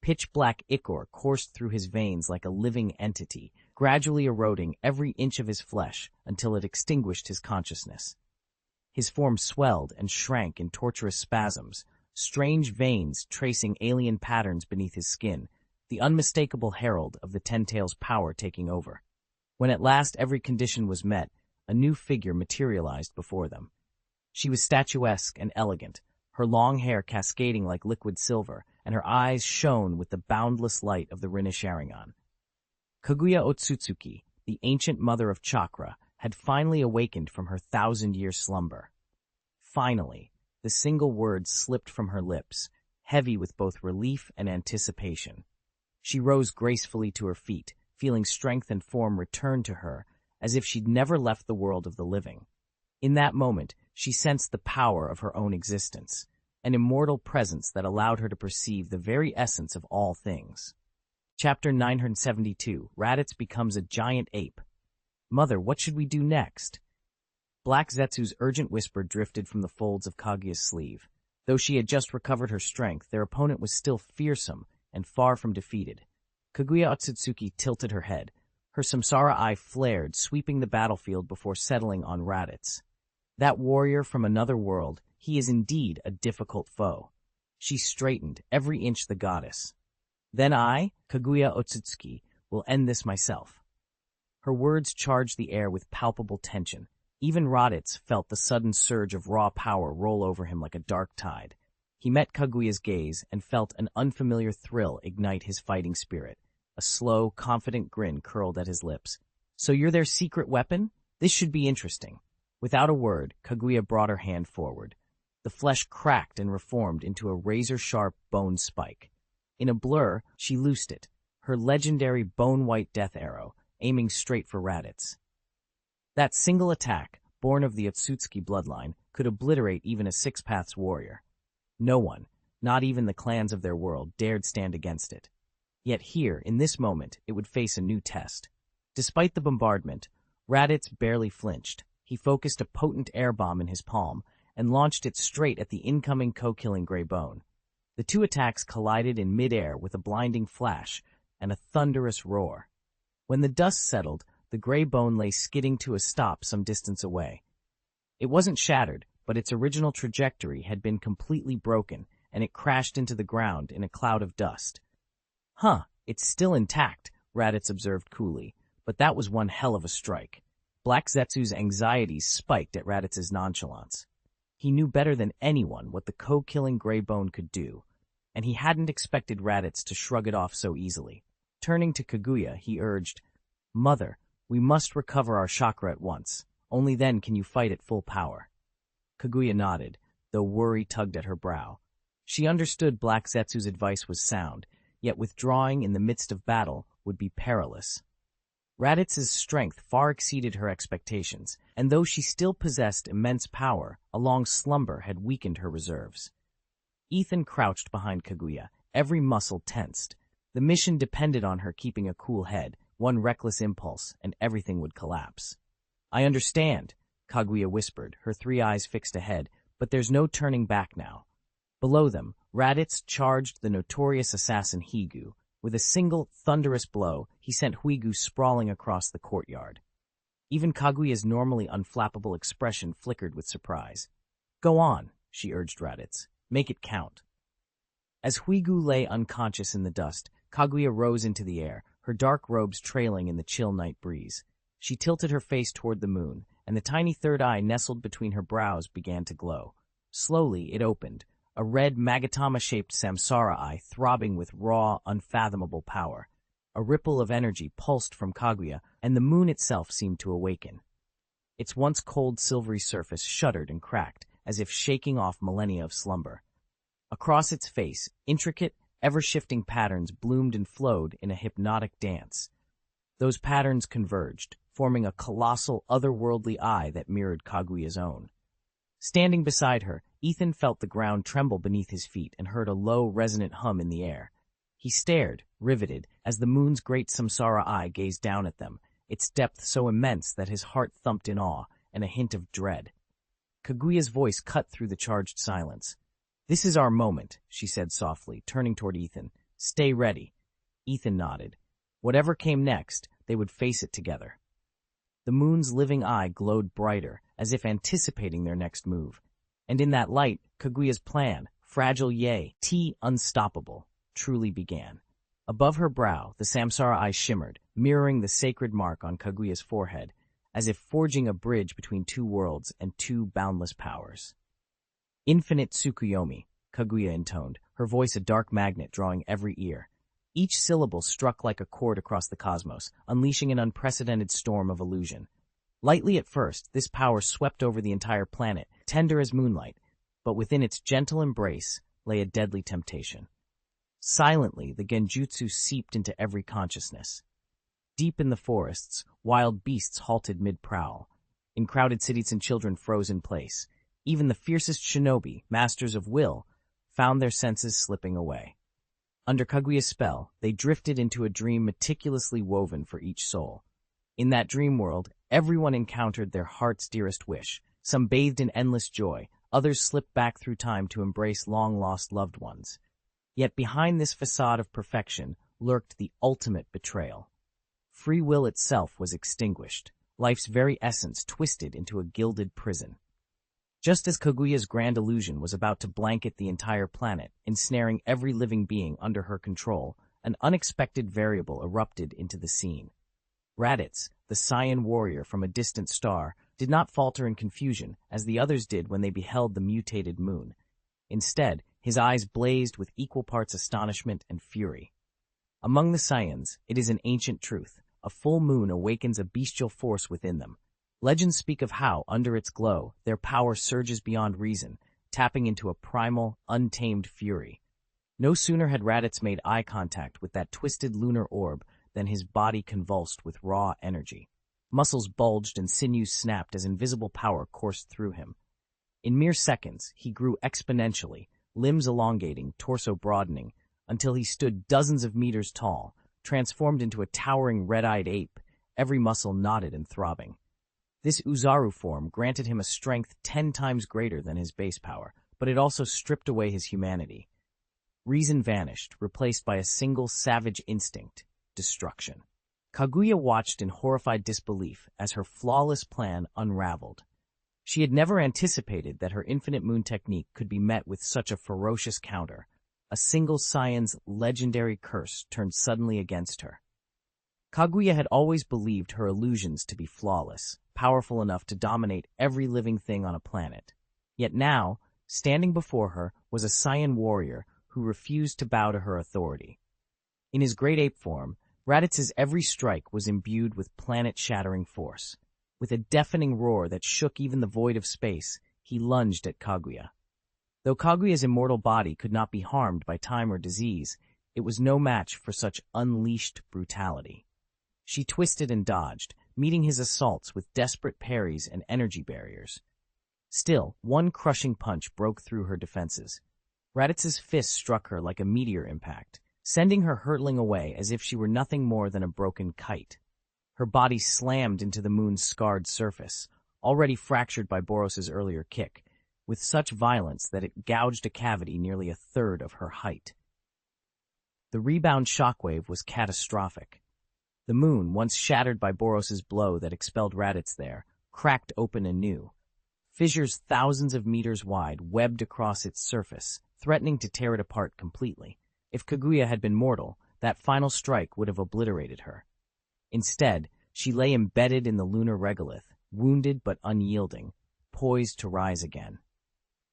Pitch-black ichor coursed through his veins like a living entity, gradually eroding every inch of his flesh until it extinguished his consciousness. His form swelled and shrank in torturous spasms, strange veins tracing alien patterns beneath his skin, the unmistakable herald of the Ten Tails' power taking over. When at last every condition was met, a new figure materialized before them. She was statuesque and elegant, her long hair cascading like liquid silver, and her eyes shone with the boundless light of the Rinne Sharingan. Kaguya Otsutsuki, the ancient mother of chakra, had finally awakened from her 1,000-year slumber. Finally, the single word slipped from her lips, heavy with both relief and anticipation. She rose gracefully to her feet, feeling strength and form return to her, as if she'd never left the world of the living. In that moment, she sensed the power of her own existence, an immortal presence that allowed her to perceive the very essence of all things. Chapter 972, Raditz becomes a giant ape. "Mother, what should we do next?" Black Zetsu's urgent whisper drifted from the folds of Kaguya's sleeve. Though she had just recovered her strength, their opponent was still fearsome and far from defeated. Kaguya Otsutsuki tilted her head. Her samsara eye flared, sweeping the battlefield before settling on Raditz. That warrior from another world, he is indeed a difficult foe. She straightened, every inch the goddess. "Then I, Kaguya Otsutsuki, will end this myself." Her words charged the air with palpable tension. Even Raditz felt the sudden surge of raw power roll over him like a dark tide. He met Kaguya's gaze and felt an unfamiliar thrill ignite his fighting spirit. A slow, confident grin curled at his lips. "So you're their secret weapon? This should be interesting." Without a word, Kaguya brought her hand forward. The flesh cracked and reformed into a razor-sharp bone spike. In a blur, she loosed it, her legendary bone-white death arrow, aiming straight for Raditz. That single attack, born of the Otsutsuki bloodline, could obliterate even a Six-Paths warrior. No one, not even the clans of their world, dared stand against it. Yet here, in this moment, it would face a new test. Despite the bombardment, Raditz barely flinched. He focused a potent air bomb in his palm and launched it straight at the incoming co-killing gray bone. The two attacks collided in mid-air with a blinding flash and a thunderous roar. When the dust settled, the gray bone lay skidding to a stop some distance away. It wasn't shattered, but its original trajectory had been completely broken, and it crashed into the ground in a cloud of dust. "Huh, it's still intact," Raditz observed coolly, but that was one hell of a strike. Black Zetsu's anxieties spiked at Raditz's nonchalance. He knew better than anyone what the co-killing gray bone could do, and he hadn't expected Raditz to shrug it off so easily. Turning to Kaguya, he urged, "Mother, we must recover our chakra at once. Only then can you fight at full power." Kaguya nodded, though worry tugged at her brow. She understood Black Zetsu's advice was sound, yet withdrawing in the midst of battle would be perilous. Raditz's strength far exceeded her expectations, and though she still possessed immense power, a long slumber had weakened her reserves. Ethan crouched behind Kaguya, every muscle tensed. The mission depended on her keeping a cool head. One reckless impulse, and everything would collapse. "I understand," Kaguya whispered, her three eyes fixed ahead, "but there's no turning back now." Below them, Raditz charged the notorious assassin Higu, With a single, thunderous blow, he sent Huigu sprawling across the courtyard. Even Kaguya's normally unflappable expression flickered with surprise. "Go on," she urged Raditz. "Make it count." As Huigu lay unconscious in the dust, Kaguya rose into the air, her dark robes trailing in the chill night breeze. She tilted her face toward the moon, and the tiny third eye nestled between her brows began to glow. Slowly, it opened, a red Magatama-shaped Samsara eye throbbing with raw, unfathomable power. A ripple of energy pulsed from Kaguya, and the moon itself seemed to awaken. Its once cold silvery surface shuddered and cracked, as if shaking off millennia of slumber. Across its face, intricate, ever-shifting patterns bloomed and flowed in a hypnotic dance. Those patterns converged, forming a colossal, otherworldly eye that mirrored Kaguya's own. Standing beside her, Ethan felt the ground tremble beneath his feet and heard a low, resonant hum in the air. He stared, riveted, as the moon's great samsara eye gazed down at them, its depth so immense that his heart thumped in awe and a hint of dread. Kaguya's voice cut through the charged silence. "This is our moment," she said softly, turning toward Ethan. "Stay ready." Ethan nodded. Whatever came next, they would face it together. The moon's living eye glowed brighter, as if anticipating their next move. And in that light, Kaguya's plan, fragile yea, unstoppable, truly began. Above her brow, the samsara eye shimmered, mirroring the sacred mark on Kaguya's forehead, as if forging a bridge between two worlds and two boundless powers. "Infinite Tsukuyomi," Kaguya intoned, her voice a dark magnet drawing every ear. Each syllable struck like a chord across the cosmos, unleashing an unprecedented storm of illusion. Lightly at first, this power swept over the entire planet, tender as moonlight, but within its gentle embrace lay a deadly temptation. Silently, the genjutsu seeped into every consciousness. Deep in the forests, wild beasts halted mid-prowl. In crowded cities and children froze in place. Even the fiercest shinobi, masters of will, found their senses slipping away. Under Kaguya's spell, they drifted into a dream meticulously woven for each soul. In that dream world, everyone encountered their heart's dearest wish. Some bathed in endless joy, others slipped back through time to embrace long-lost loved ones. Yet behind this facade of perfection lurked the ultimate betrayal. Free will itself was extinguished, life's very essence twisted into a gilded prison. Just as Kaguya's grand illusion was about to blanket the entire planet, ensnaring every living being under her control, an unexpected variable erupted into the scene. Raditz, the Saiyan warrior from a distant star, did not falter in confusion, as the others did when they beheld the mutated moon. Instead, his eyes blazed with equal parts astonishment and fury. Among the Saiyans, it is an ancient truth. A full moon awakens a bestial force within them. Legends speak of how, under its glow, their power surges beyond reason, tapping into a primal, untamed fury. No sooner had Raditz made eye contact with that twisted lunar orb than his body convulsed with raw energy. Muscles bulged and sinews snapped as invisible power coursed through him. In mere seconds, he grew exponentially, limbs elongating, torso broadening, until he stood dozens of meters tall, transformed into a towering red-eyed ape, every muscle knotted and throbbing. This Uzaru form granted him a strength 10 times greater than his base power, but it also stripped away his humanity. Reason vanished, replaced by a single savage instinct: destruction. Kaguya watched in horrified disbelief as her flawless plan unraveled. She had never anticipated that her infinite moon technique could be met with such a ferocious counter. A single Saiyan's legendary curse turned suddenly against her. Kaguya had always believed her illusions to be flawless, powerful enough to dominate every living thing on a planet. Yet now, standing before her, was a Saiyan warrior who refused to bow to her authority. In his great ape form, Raditz's every strike was imbued with planet-shattering force. With a deafening roar that shook even the void of space, he lunged at Kaguya. Though Kaguya's immortal body could not be harmed by time or disease, it was no match for such unleashed brutality. She twisted and dodged, meeting his assaults with desperate parries and energy barriers. Still, one crushing punch broke through her defenses. Raditz's fist struck her like a meteor impact, sending her hurtling away as if she were nothing more than a broken kite. Her body slammed into the moon's scarred surface, already fractured by Boros's earlier kick, with such violence that it gouged a cavity nearly a third of her height. The rebound shockwave was catastrophic. The moon, once shattered by Boros's blow that expelled Raditz there, cracked open anew. Fissures thousands of meters wide webbed across its surface, threatening to tear it apart completely. If Kaguya had been mortal, that final strike would have obliterated her. Instead, she lay embedded in the lunar regolith, wounded but unyielding, poised to rise again.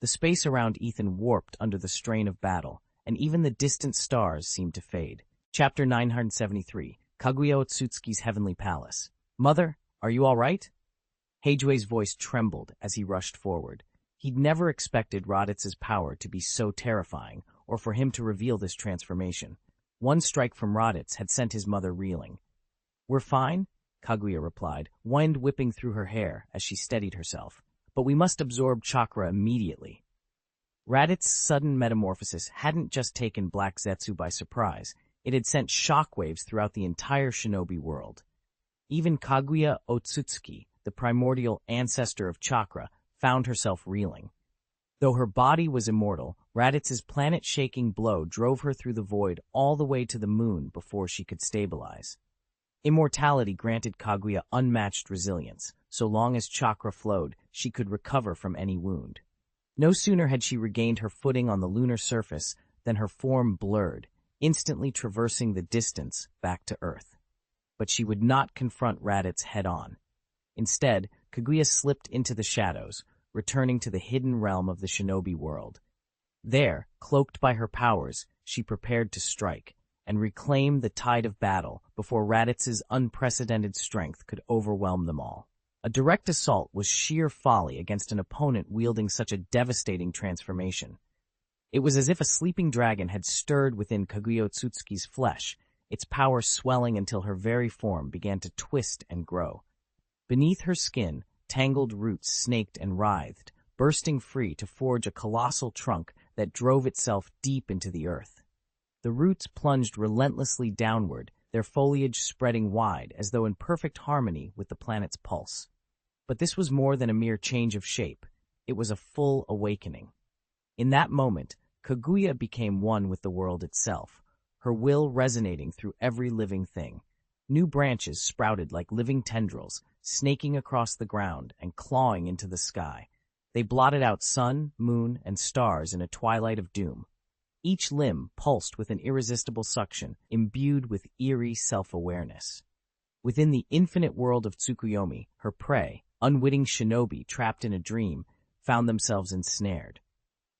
The space around Ethan warped under the strain of battle, and even the distant stars seemed to fade. Chapter 973, Kaguya Otsutsuki's Heavenly Palace. Mother, are you all right? Heijui's voice trembled as he rushed forward. He'd never expected Raditz's power to be so terrifying, or for him to reveal this transformation. One strike from Raditz had sent his mother reeling. "We're fine," Kaguya replied, wind whipping through her hair as she steadied herself. "But we must absorb chakra immediately." Raditz's sudden metamorphosis hadn't just taken Black Zetsu by surprise, it had sent shockwaves throughout the entire shinobi world. Even Kaguya Otsutsuki, the primordial ancestor of chakra, found herself reeling. Though her body was immortal, Raditz's planet-shaking blow drove her through the void all the way to the moon before she could stabilize. Immortality granted Kaguya unmatched resilience. So long as chakra flowed, she could recover from any wound. No sooner had she regained her footing on the lunar surface than her form blurred, instantly traversing the distance back to Earth. But she would not confront Raditz head-on. Instead, Kaguya slipped into the shadows, returning to the hidden realm of the shinobi world. There, cloaked by her powers, she prepared to strike and reclaim the tide of battle before Raditz's unprecedented strength could overwhelm them all. A direct assault was sheer folly against an opponent wielding such a devastating transformation. It was as if a sleeping dragon had stirred within Kaguya Otsutsuki's flesh, its power swelling until her very form began to twist and grow. Beneath her skin, tangled roots snaked and writhed, bursting free to forge a colossal trunk that drove itself deep into the earth. The roots plunged relentlessly downward, their foliage spreading wide as though in perfect harmony with the planet's pulse. But this was more than a mere change of shape. It was a full awakening. In that moment, Kaguya became one with the world itself, her will resonating through every living thing. New branches sprouted like living tendrils, snaking across the ground and clawing into the sky. They blotted out sun, moon, and stars in a twilight of doom. Each limb pulsed with an irresistible suction, imbued with eerie self-awareness. Within the infinite world of Tsukuyomi, her prey, unwitting shinobi trapped in a dream, found themselves ensnared.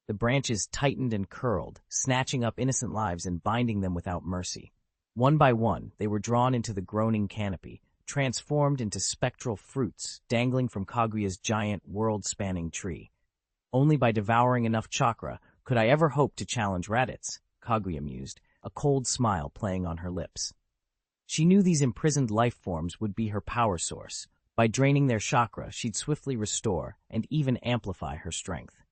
The branches tightened and curled, snatching up innocent lives and binding them without mercy. One by one, they were drawn into the groaning canopy, transformed into spectral fruits dangling from Kaguya's giant, world-spanning tree. Only by devouring enough chakra could I ever hope to challenge Raditz, Kaguya mused, a cold smile playing on her lips. She knew these imprisoned life forms would be her power source. By draining their chakra, she'd swiftly restore and even amplify her strength.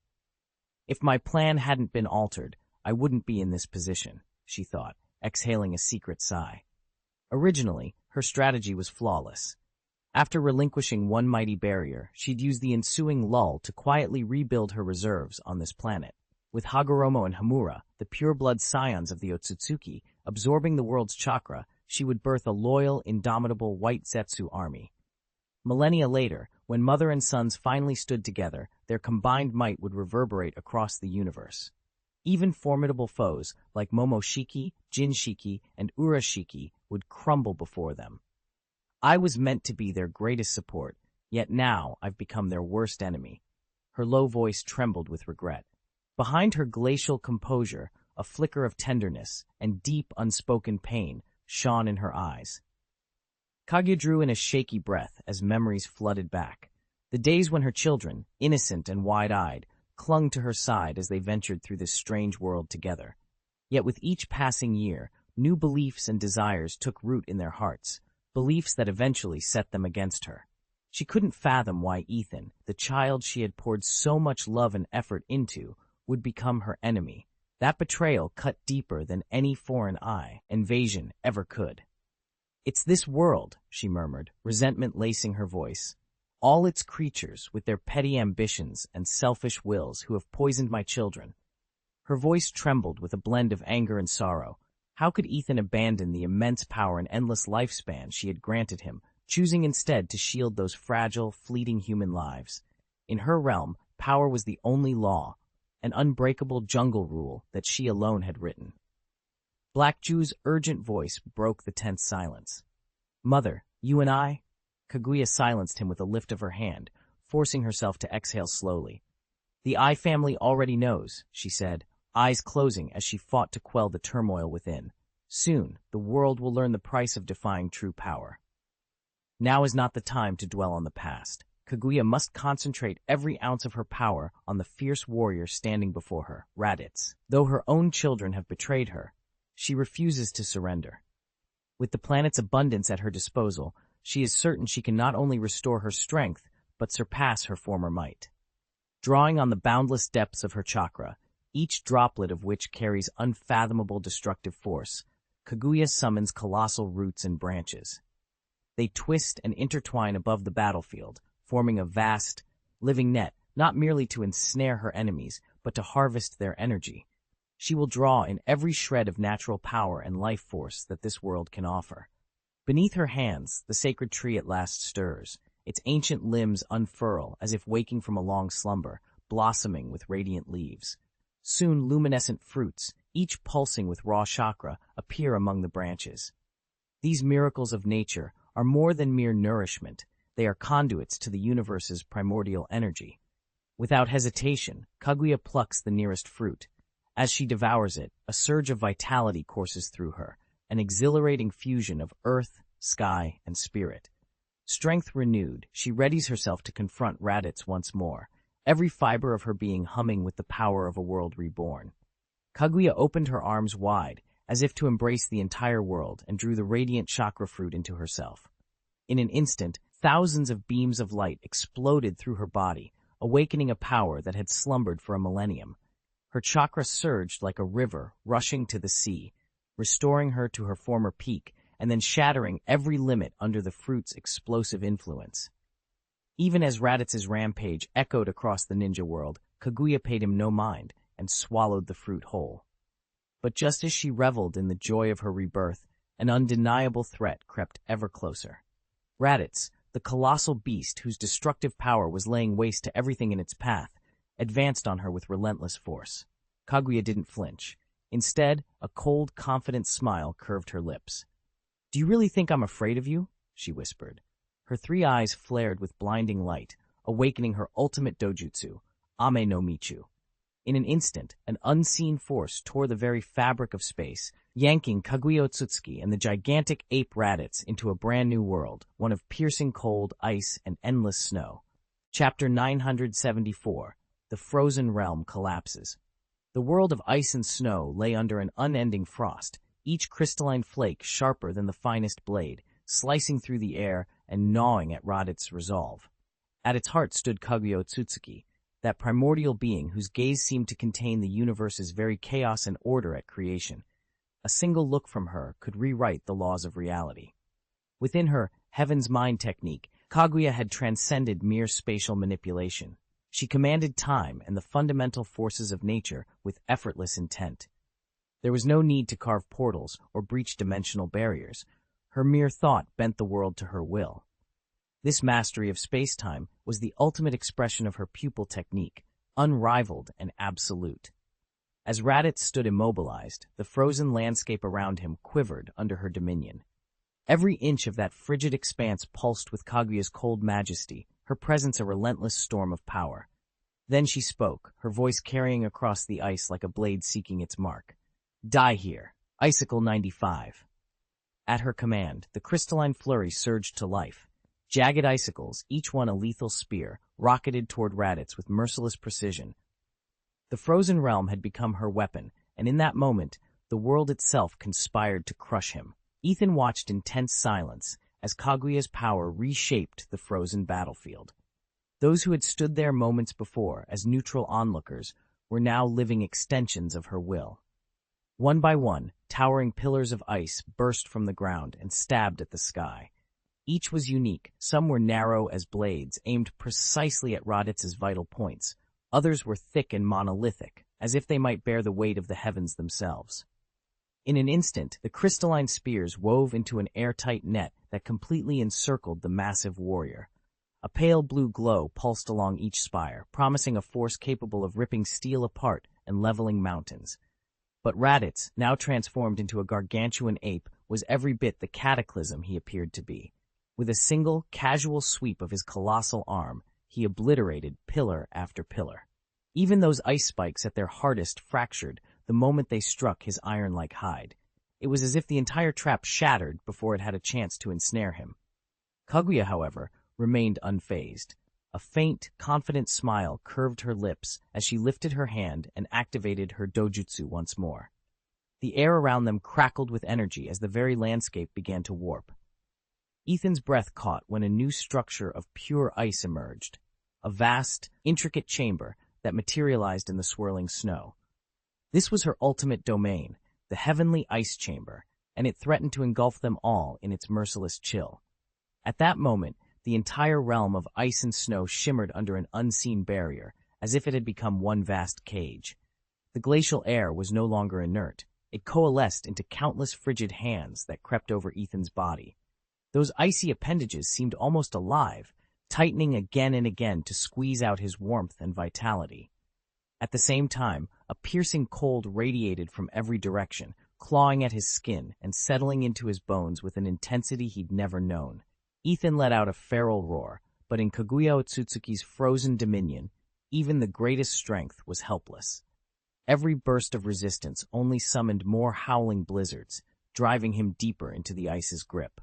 If my plan hadn't been altered, I wouldn't be in this position, she thought, exhaling a secret sigh. Originally, her strategy was flawless. After relinquishing one mighty barrier, she'd use the ensuing lull to quietly rebuild her reserves on this planet. With Hagoromo and Hamura, the pure-blood scions of the Otsutsuki, absorbing the world's chakra, she would birth a loyal, indomitable white Zetsu army. Millennia later, when mother and sons finally stood together, their combined might would reverberate across the universe. Even formidable foes like Momoshiki, Jinshiki, and Urashiki would crumble before them. I was meant to be their greatest support, yet now I've become their worst enemy. Her low voice trembled with regret. Behind her glacial composure, a flicker of tenderness and deep unspoken pain shone in her eyes. Kaguya drew in a shaky breath as memories flooded back. The days when her children, innocent and wide-eyed, clung to her side as they ventured through this strange world together. Yet with each passing year, new beliefs and desires took root in their hearts, beliefs that eventually set them against her. She couldn't fathom why Ethan, the child she had poured so much love and effort into, would become her enemy. That betrayal cut deeper than any foreign invasion ever could. "It's this world," she murmured, resentment lacing her voice. "All its creatures, with their petty ambitions and selfish wills, who have poisoned my children." Her voice trembled with a blend of anger and sorrow. How could Ethan abandon the immense power and endless lifespan she had granted him, choosing instead to shield those fragile, fleeting human lives? In her realm, power was the only law, an unbreakable jungle rule that she alone had written. Black Jew's urgent voice broke the tense silence. "Mother, you and I?" Kaguya silenced him with a lift of her hand, forcing herself to exhale slowly. "The I family already knows," she said, eyes closing as she fought to quell the turmoil within. "Soon, the world will learn the price of defying true power." Now is not the time to dwell on the past. Kaguya must concentrate every ounce of her power on the fierce warrior standing before her, Raditz. Though her own children have betrayed her, she refuses to surrender. With the planet's abundance at her disposal, she is certain she can not only restore her strength, but surpass her former might. Drawing on the boundless depths of her chakra, each droplet of which carries unfathomable destructive force, Kaguya summons colossal roots and branches. They twist and intertwine above the battlefield, forming a vast, living net, not merely to ensnare her enemies, but to harvest their energy. She will draw in every shred of natural power and life force that this world can offer. Beneath her hands, the sacred tree at last stirs, its ancient limbs unfurl as if waking from a long slumber, blossoming with radiant leaves. Soon luminescent fruits, each pulsing with raw chakra, appear among the branches. These miracles of nature are more than mere nourishment. They are conduits to the universe's primordial energy. Without hesitation, Kaguya plucks the nearest fruit. As she devours it, a surge of vitality courses through her, an exhilarating fusion of earth, sky, and spirit. Strength renewed, she readies herself to confront Raditz once more, every fiber of her being humming with the power of a world reborn. Kaguya opened her arms wide, as if to embrace the entire world, and drew the radiant chakra fruit into herself. In an instant, thousands of beams of light exploded through her body, awakening a power that had slumbered for a millennium. Her chakra surged like a river rushing to the sea, restoring her to her former peak, and then shattering every limit under the fruit's explosive influence. Even as Raditz's rampage echoed across the ninja world, Kaguya paid him no mind and swallowed the fruit whole. But just as she reveled in the joy of her rebirth, an undeniable threat crept ever closer. Raditz, the colossal beast whose destructive power was laying waste to everything in its path, advanced on her with relentless force. Kaguya didn't flinch. Instead, a cold, confident smile curved her lips. "Do you really think I'm afraid of you?" she whispered. Her three eyes flared with blinding light, awakening her ultimate dojutsu, Ame no Michu. In an instant, an unseen force tore the very fabric of space, yanking Kaguya Otsutsuki and the gigantic ape Raditz into a brand new world, one of piercing cold, ice, and endless snow. Chapter 974. The Frozen Realm Collapses. The world of ice and snow lay under an unending frost, each crystalline flake sharper than the finest blade, slicing through the air and gnawing at Raditz's resolve. At its heart stood Kaguya Otsutsuki, that primordial being whose gaze seemed to contain the universe's very chaos and order at creation. A single look from her could rewrite the laws of reality. Within her heaven's mind technique, Kaguya had transcended mere spatial manipulation. She commanded time and the fundamental forces of nature with effortless intent. There was no need to carve portals or breach dimensional barriers. Her mere thought bent the world to her will. This mastery of space-time was the ultimate expression of her pupil technique, unrivaled and absolute. As Raditz stood immobilized, the frozen landscape around him quivered under her dominion. Every inch of that frigid expanse pulsed with Kaguya's cold majesty, her presence a relentless storm of power. Then she spoke, her voice carrying across the ice like a blade seeking its mark. "Die here, Icicle 95. At her command, the crystalline flurry surged to life. Jagged icicles, each one a lethal spear, rocketed toward Raditz with merciless precision. The frozen realm had become her weapon, and in that moment, the world itself conspired to crush him. Ethan watched in tense silence as Kaguya's power reshaped the frozen battlefield. Those who had stood there moments before as neutral onlookers were now living extensions of her will. One by one, towering pillars of ice burst from the ground and stabbed at the sky. Each was unique. Some were narrow as blades, aimed precisely at Raditz's vital points. Others were thick and monolithic, as if they might bear the weight of the heavens themselves. In an instant, the crystalline spears wove into an airtight net that completely encircled the massive warrior. A pale blue glow pulsed along each spire, promising a force capable of ripping steel apart and leveling mountains. But Raditz, now transformed into a gargantuan ape, was every bit the cataclysm he appeared to be. With a single, casual sweep of his colossal arm, he obliterated pillar after pillar. Even those ice spikes at their hardest fractured the moment they struck his iron-like hide. It was as if the entire trap shattered before it had a chance to ensnare him. Kaguya, however, remained unfazed. A faint, confident smile curved her lips as she lifted her hand and activated her dojutsu once more. The air around them crackled with energy as the very landscape began to warp. Ethan's breath caught when a new structure of pure ice emerged, a vast, intricate chamber that materialized in the swirling snow. This was her ultimate domain, the heavenly ice chamber, and it threatened to engulf them all in its merciless chill. At that moment, the entire realm of ice and snow shimmered under an unseen barrier, as if it had become one vast cage. The glacial air was no longer inert. It coalesced into countless frigid hands that crept over Ethan's body. Those icy appendages seemed almost alive, tightening again and again to squeeze out his warmth and vitality. At the same time, a piercing cold radiated from every direction, clawing at his skin and settling into his bones with an intensity he'd never known. Ethan let out a feral roar, but in Kaguya Otsutsuki's frozen dominion, even the greatest strength was helpless. Every burst of resistance only summoned more howling blizzards, driving him deeper into the ice's grip.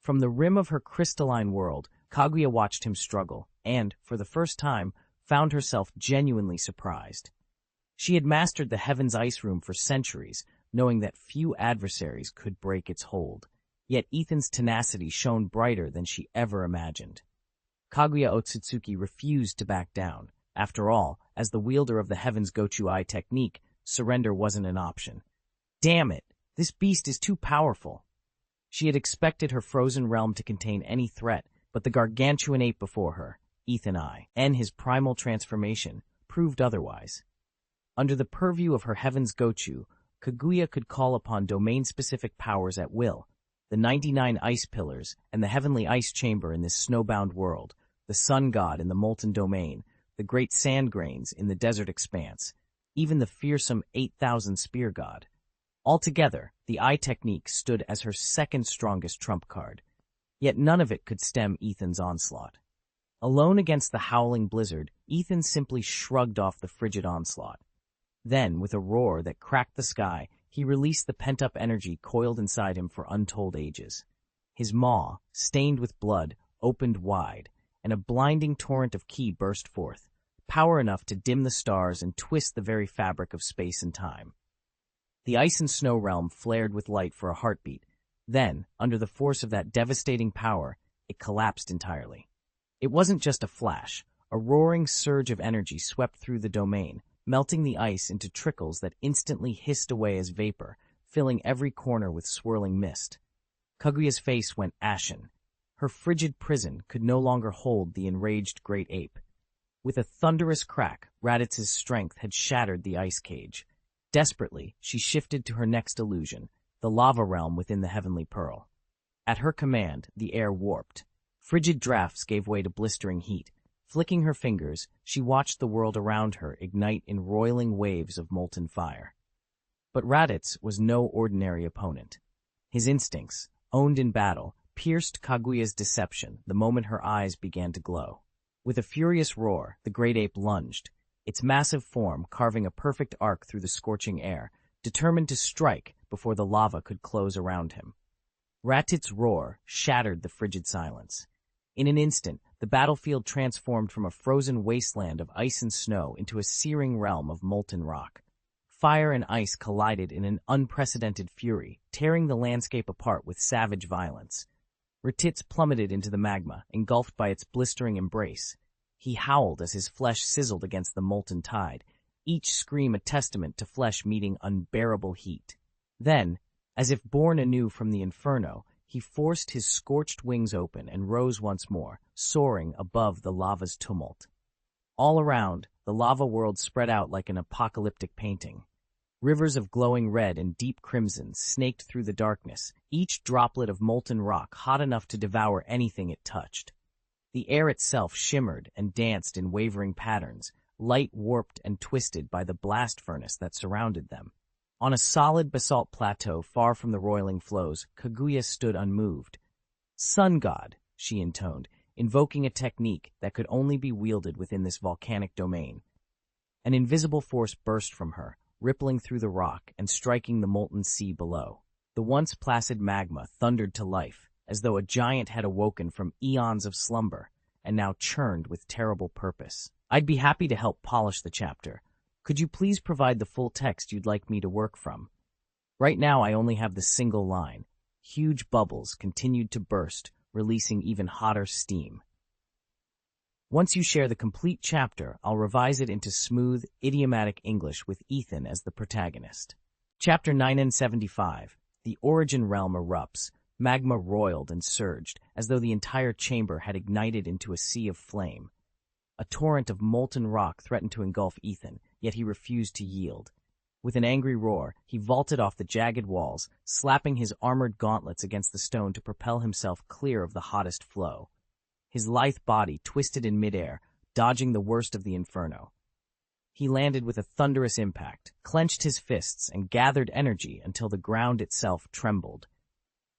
From the rim of her crystalline world, Kaguya watched him struggle and, for the first time, found herself genuinely surprised. She had mastered the Heaven's Ice Room for centuries, knowing that few adversaries could break its hold. Yet Ethan's tenacity shone brighter than she ever imagined. Kaguya Otsutsuki refused to back down. After all, as the wielder of the Heaven's Gochu-Ai technique, surrender wasn't an option. Damn it! This beast is too powerful. She had expected her frozen realm to contain any threat, but the gargantuan ape before her, Ethan I, and his primal transformation, proved otherwise. Under the purview of her Heaven's Gochu, Kaguya could call upon domain-specific powers at will. The 99 ice pillars and the heavenly ice chamber in this snowbound world, the sun god in the molten domain, the great sand grains in the desert expanse, even the fearsome 8,000 spear god. Altogether, the eye technique stood as her second strongest trump card, yet none of it could stem Ethan's onslaught. Alone against the howling blizzard, Ethan simply shrugged off the frigid onslaught. Then, with a roar that cracked the sky, he released the pent-up energy coiled inside him for untold ages. His maw, stained with blood, opened wide, and a blinding torrent of ki burst forth, power enough to dim the stars and twist the very fabric of space and time. The ice and snow realm flared with light for a heartbeat. Then, under the force of that devastating power, it collapsed entirely. It wasn't just a flash. A roaring surge of energy swept through the domain, melting the ice into trickles that instantly hissed away as vapor, filling every corner with swirling mist. Kaguya's face went ashen. Her frigid prison could no longer hold the enraged great ape. With a thunderous crack, Raditz's strength had shattered the ice cage. Desperately, she shifted to her next illusion, the lava realm within the heavenly pearl. At her command, the air warped. Frigid drafts gave way to blistering heat. Flicking her fingers, she watched the world around her ignite in roiling waves of molten fire. But Raditz was no ordinary opponent. His instincts, owned in battle, pierced Kaguya's deception the moment her eyes began to glow. With a furious roar, the great ape lunged, its massive form carving a perfect arc through the scorching air, determined to strike before the lava could close around him. Ratitz's roar shattered the frigid silence. In an instant, the battlefield transformed from a frozen wasteland of ice and snow into a searing realm of molten rock. Fire and ice collided in an unprecedented fury, tearing the landscape apart with savage violence. Ratitz plummeted into the magma, engulfed by its blistering embrace. He howled as his flesh sizzled against the molten tide, each scream a testament to flesh meeting unbearable heat. Then, as if born anew from the inferno, he forced his scorched wings open and rose once more, soaring above the lava's tumult. All around, the lava world spread out like an apocalyptic painting. Rivers of glowing red and deep crimson snaked through the darkness, each droplet of molten rock hot enough to devour anything it touched. The air itself shimmered and danced in wavering patterns, light warped and twisted by the blast furnace that surrounded them. On a solid basalt plateau far from the roiling flows, Kaguya stood unmoved. "Sun God," she intoned, invoking a technique that could only be wielded within this volcanic domain. An invisible force burst from her, rippling through the rock and striking the molten sea below. The once placid magma thundered to life, as though a giant had awoken from eons of slumber and now churned with terrible purpose. "I'd be happy to help polish the chapter. Could you please provide the full text you'd like me to work from? Right now I only have the single line." Huge bubbles continued to burst, releasing even hotter steam. "Once you share the complete chapter, I'll revise it into smooth, idiomatic English with Ethan as the protagonist." Chapter 975. The Origin Realm erupts. Magma roiled and surged, as though the entire chamber had ignited into a sea of flame. A torrent of molten rock threatened to engulf Ethan, yet he refused to yield. With an angry roar, he vaulted off the jagged walls, slapping his armored gauntlets against the stone to propel himself clear of the hottest flow. His lithe body twisted in midair, dodging the worst of the inferno. He landed with a thunderous impact, clenched his fists, and gathered energy until the ground itself trembled.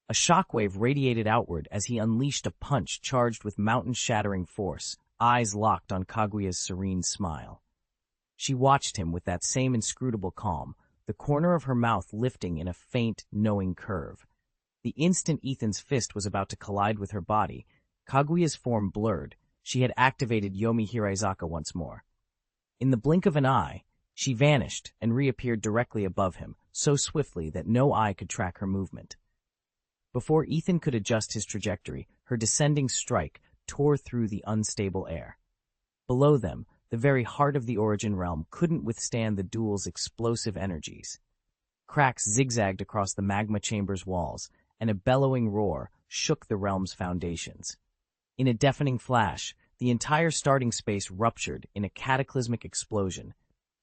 A shockwave radiated outward as he unleashed a punch charged with mountain-shattering force, eyes locked on Kaguya's serene smile. She watched him with that same inscrutable calm, the corner of her mouth lifting in a faint, knowing curve. The instant Ethan's fist was about to collide with her body, Kaguya's form blurred. She had activated Yomi Hiraizaka once more. In the blink of an eye, she vanished and reappeared directly above him, so swiftly that no eye could track her movement. Before Ethan could adjust his trajectory, her descending strike tore through the unstable air. Below them, the very heart of the Origin Realm couldn't withstand the duel's explosive energies. Cracks zigzagged across the magma chamber's walls, and a bellowing roar shook the realm's foundations. In a deafening flash, the entire starting space ruptured in a cataclysmic explosion,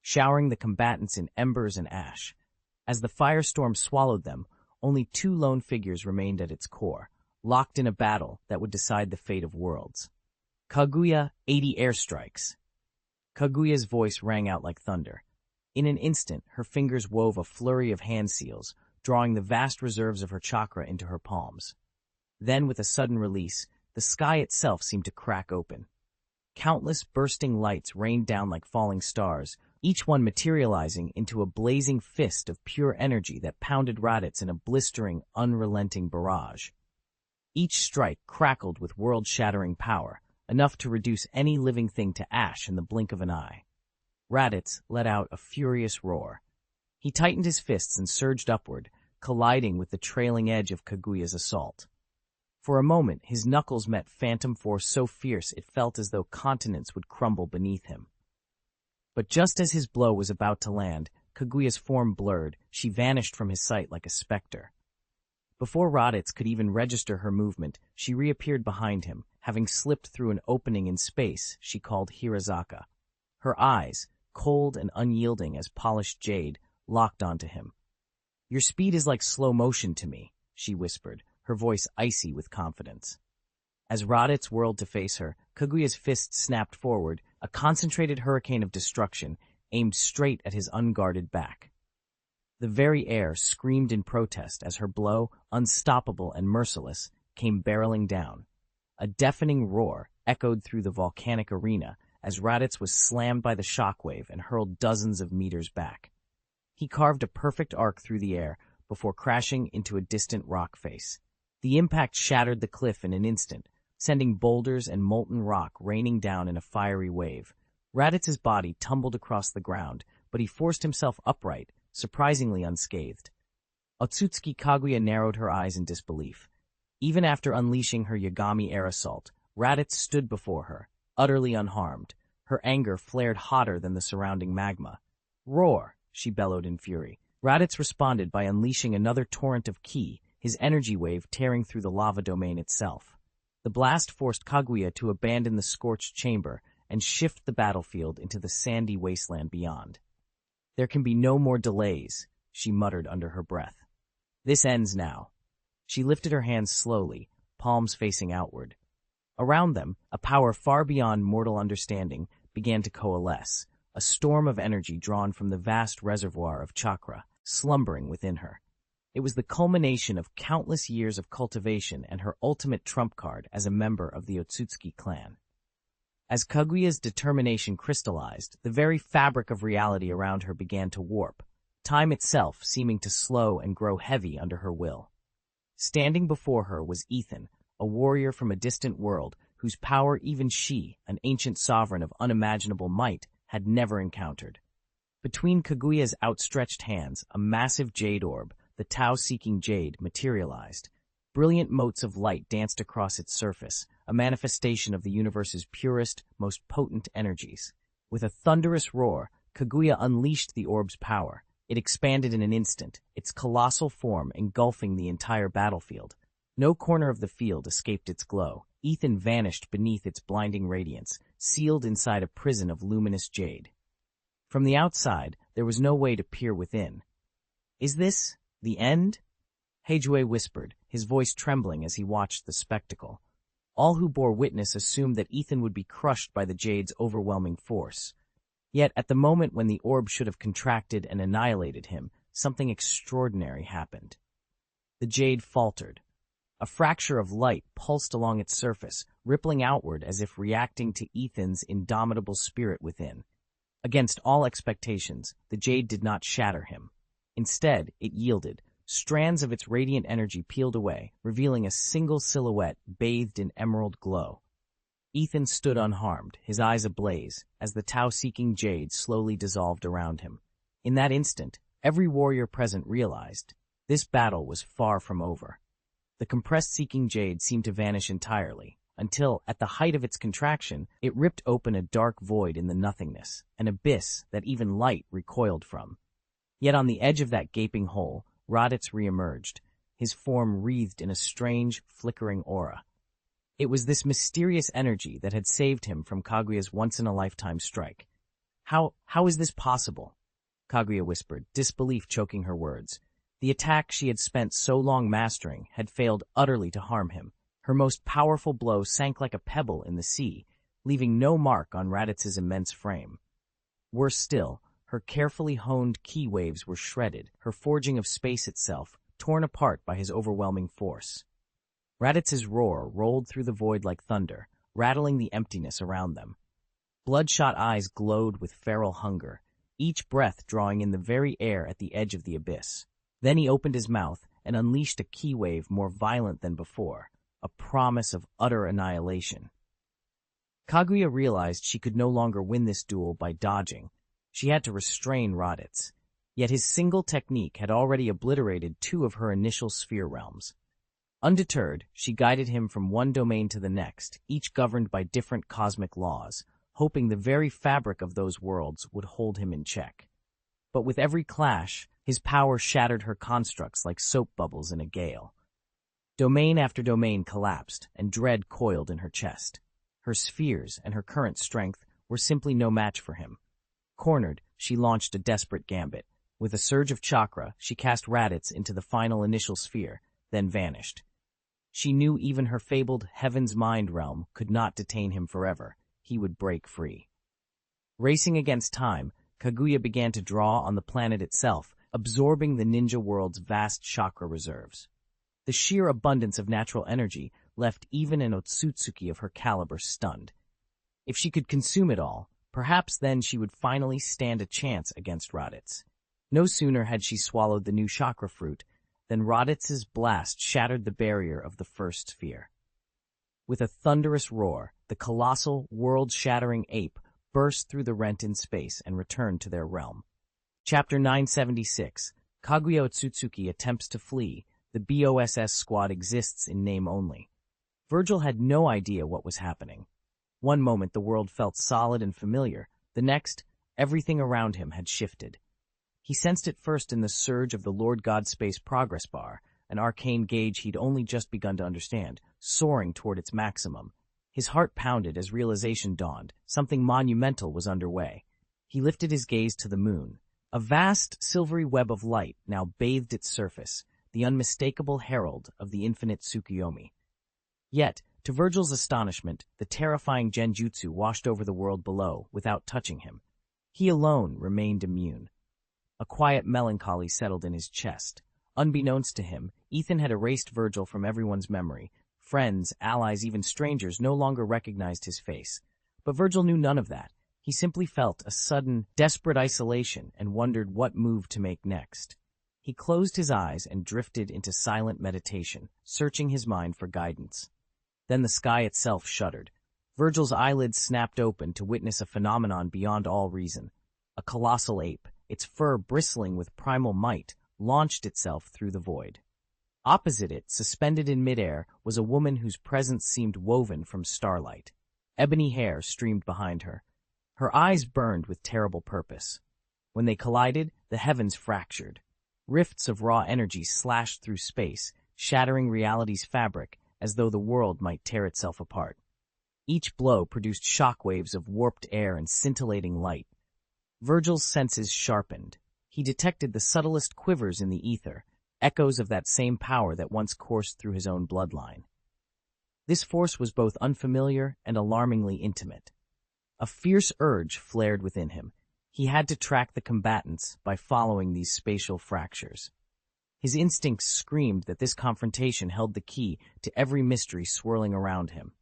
showering the combatants in embers and ash. As the firestorm swallowed them, only two lone figures remained at its core, locked in a battle that would decide the fate of worlds. "Kaguya, 80 airstrikes." Kaguya's voice rang out like thunder. In an instant, her fingers wove a flurry of hand seals, drawing the vast reserves of her chakra into her palms. Then, with a sudden release, the sky itself seemed to crack open. Countless bursting lights rained down like falling stars, each one materializing into a blazing fist of pure energy that pounded Raditz in a blistering, unrelenting barrage. Each strike crackled with world-shattering power, enough to reduce any living thing to ash in the blink of an eye. Raditz let out a furious roar. He tightened his fists and surged upward, colliding with the trailing edge of Kaguya's assault. For a moment, his knuckles met phantom force so fierce it felt as though continents would crumble beneath him. But just as his blow was about to land, Kaguya's form blurred. She vanished from his sight like a specter. Before Raditz could even register her movement, she reappeared behind him, having slipped through an opening in space she called Hirazaka. Her eyes, cold and unyielding as polished jade, locked onto him. "Your speed is like slow motion to me," she whispered, her voice icy with confidence. As Raditz whirled to face her, Kaguya's fist snapped forward, a concentrated hurricane of destruction, aimed straight at his unguarded back. The very air screamed in protest as her blow, unstoppable and merciless, came barreling down. A deafening roar echoed through the volcanic arena as Raditz was slammed by the shockwave and hurled dozens of meters back. He carved a perfect arc through the air before crashing into a distant rock face. The impact shattered the cliff in an instant, sending boulders and molten rock raining down in a fiery wave. Raditz's body tumbled across the ground, but he forced himself upright, surprisingly unscathed. Otsutsuki Kaguya narrowed her eyes in disbelief. Even after unleashing her Yagami air assault, Raditz stood before her, utterly unharmed. Her anger flared hotter than the surrounding magma. "Roar!" she bellowed in fury. Raditz responded by unleashing another torrent of ki, his energy wave tearing through the lava domain itself. The blast forced Kaguya to abandon the scorched chamber and shift the battlefield into the sandy wasteland beyond. There can be no more delays, she muttered under her breath. This ends now. She lifted her hands slowly, palms facing outward. Around them, a power far beyond mortal understanding began to coalesce, a storm of energy drawn from the vast reservoir of chakra, slumbering within her. It was the culmination of countless years of cultivation and her ultimate trump card as a member of the Otsutsuki clan. As Kaguya's determination crystallized, the very fabric of reality around her began to warp, time itself seeming to slow and grow heavy under her will. Standing before her was Ethan, a warrior from a distant world whose power even she, an ancient sovereign of unimaginable might, had never encountered. Between Kaguya's outstretched hands, a massive jade orb, the Tao-seeking jade, materialized. Brilliant motes of light danced across its surface, a manifestation of the universe's purest, most potent energies. With a thunderous roar, Kaguya unleashed the orb's power. It expanded in an instant, its colossal form engulfing the entire battlefield. No corner of the field escaped its glow. Ethan vanished beneath its blinding radiance, sealed inside a prison of luminous jade. From the outside, there was no way to peer within. Is this the end? Heijue whispered, his voice trembling as he watched the spectacle. All who bore witness assumed that Ethan would be crushed by the jade's overwhelming force. Yet, at the moment when the orb should have contracted and annihilated him, something extraordinary happened. The jade faltered. A fracture of light pulsed along its surface, rippling outward as if reacting to Ethan's indomitable spirit within. Against all expectations, the jade did not shatter him. Instead, it yielded. Strands of its radiant energy peeled away, revealing a single silhouette bathed in emerald glow. Ethan stood unharmed, his eyes ablaze, as the Tao-seeking jade slowly dissolved around him. In that instant, every warrior present realized this battle was far from over. The compressed seeking jade seemed to vanish entirely, until, at the height of its contraction, it ripped open a dark void in the nothingness, an abyss that even light recoiled from. Yet on the edge of that gaping hole, Raditz reemerged, his form wreathed in a strange, flickering aura. It was this mysterious energy that had saved him from Kaguya's once-in-a-lifetime strike. How is this possible? Kaguya whispered, disbelief choking her words. The attack she had spent so long mastering had failed utterly to harm him. Her most powerful blow sank like a pebble in the sea, leaving no mark on Raditz's immense frame. Worse still, her carefully honed ki waves were shredded, her forging of space itself torn apart by his overwhelming force. Raditz's roar rolled through the void like thunder, rattling the emptiness around them. Bloodshot eyes glowed with feral hunger, each breath drawing in the very air at the edge of the abyss. Then he opened his mouth and unleashed a ki wave more violent than before, a promise of utter annihilation. Kaguya realized she could no longer win this duel by dodging. She had to restrain Raditz. Yet his single technique had already obliterated two of her initial sphere realms. Undeterred, she guided him from one domain to the next, each governed by different cosmic laws, hoping the very fabric of those worlds would hold him in check. But with every clash, his power shattered her constructs like soap bubbles in a gale. Domain after domain collapsed, and dread coiled in her chest. Her spheres and her current strength were simply no match for him. Cornered, she launched a desperate gambit. With a surge of chakra, she cast Raditz into the final initial sphere, then vanished. She knew even her fabled Heaven's Mind realm could not detain him forever. He would break free. Racing against time, Kaguya began to draw on the planet itself, absorbing the ninja world's vast chakra reserves. The sheer abundance of natural energy left even an Otsutsuki of her caliber stunned. If she could consume it all, perhaps then she would finally stand a chance against Raditz. No sooner had she swallowed the new chakra fruit than Raditz's blast shattered the barrier of the first sphere. With a thunderous roar, the colossal, world-shattering ape burst through the rent in space and returned to their realm. Chapter 976, Kaguya Otsutsuki attempts to flee. The BOSS squad exists in name only. Virgil had no idea what was happening. One moment the world felt solid and familiar, the next, everything around him had shifted. He sensed it first in the surge of the Lord God Space progress bar, an arcane gauge he'd only just begun to understand, soaring toward its maximum. His heart pounded as realization dawned, something monumental was underway. He lifted his gaze to the moon. A vast, silvery web of light now bathed its surface, the unmistakable herald of the infinite Tsukuyomi. Yet, to Virgil's astonishment, the terrifying genjutsu washed over the world below without touching him. He alone remained immune. A quiet melancholy settled in his chest. Unbeknownst to him, Ethan had erased Virgil from everyone's memory. Friends, allies, even strangers no longer recognized his face. But Virgil knew none of that. He simply felt a sudden, desperate isolation and wondered what move to make next. He closed his eyes and drifted into silent meditation, searching his mind for guidance. Then the sky itself shuddered. Virgil's eyelids snapped open to witness a phenomenon beyond all reason. A colossal ape, its fur bristling with primal might, launched itself through the void. Opposite it, suspended in midair, was a woman whose presence seemed woven from starlight. Ebony hair streamed behind her. Her eyes burned with terrible purpose. When they collided, the heavens fractured. Rifts of raw energy slashed through space, shattering reality's fabric as though the world might tear itself apart. Each blow produced shockwaves of warped air and scintillating light. Virgil's senses sharpened. He detected the subtlest quivers in the ether, echoes of that same power that once coursed through his own bloodline. This force was both unfamiliar and alarmingly intimate. A fierce urge flared within him. He had to track the combatants by following these spatial fractures. His instincts screamed that this confrontation held the key to every mystery swirling around him.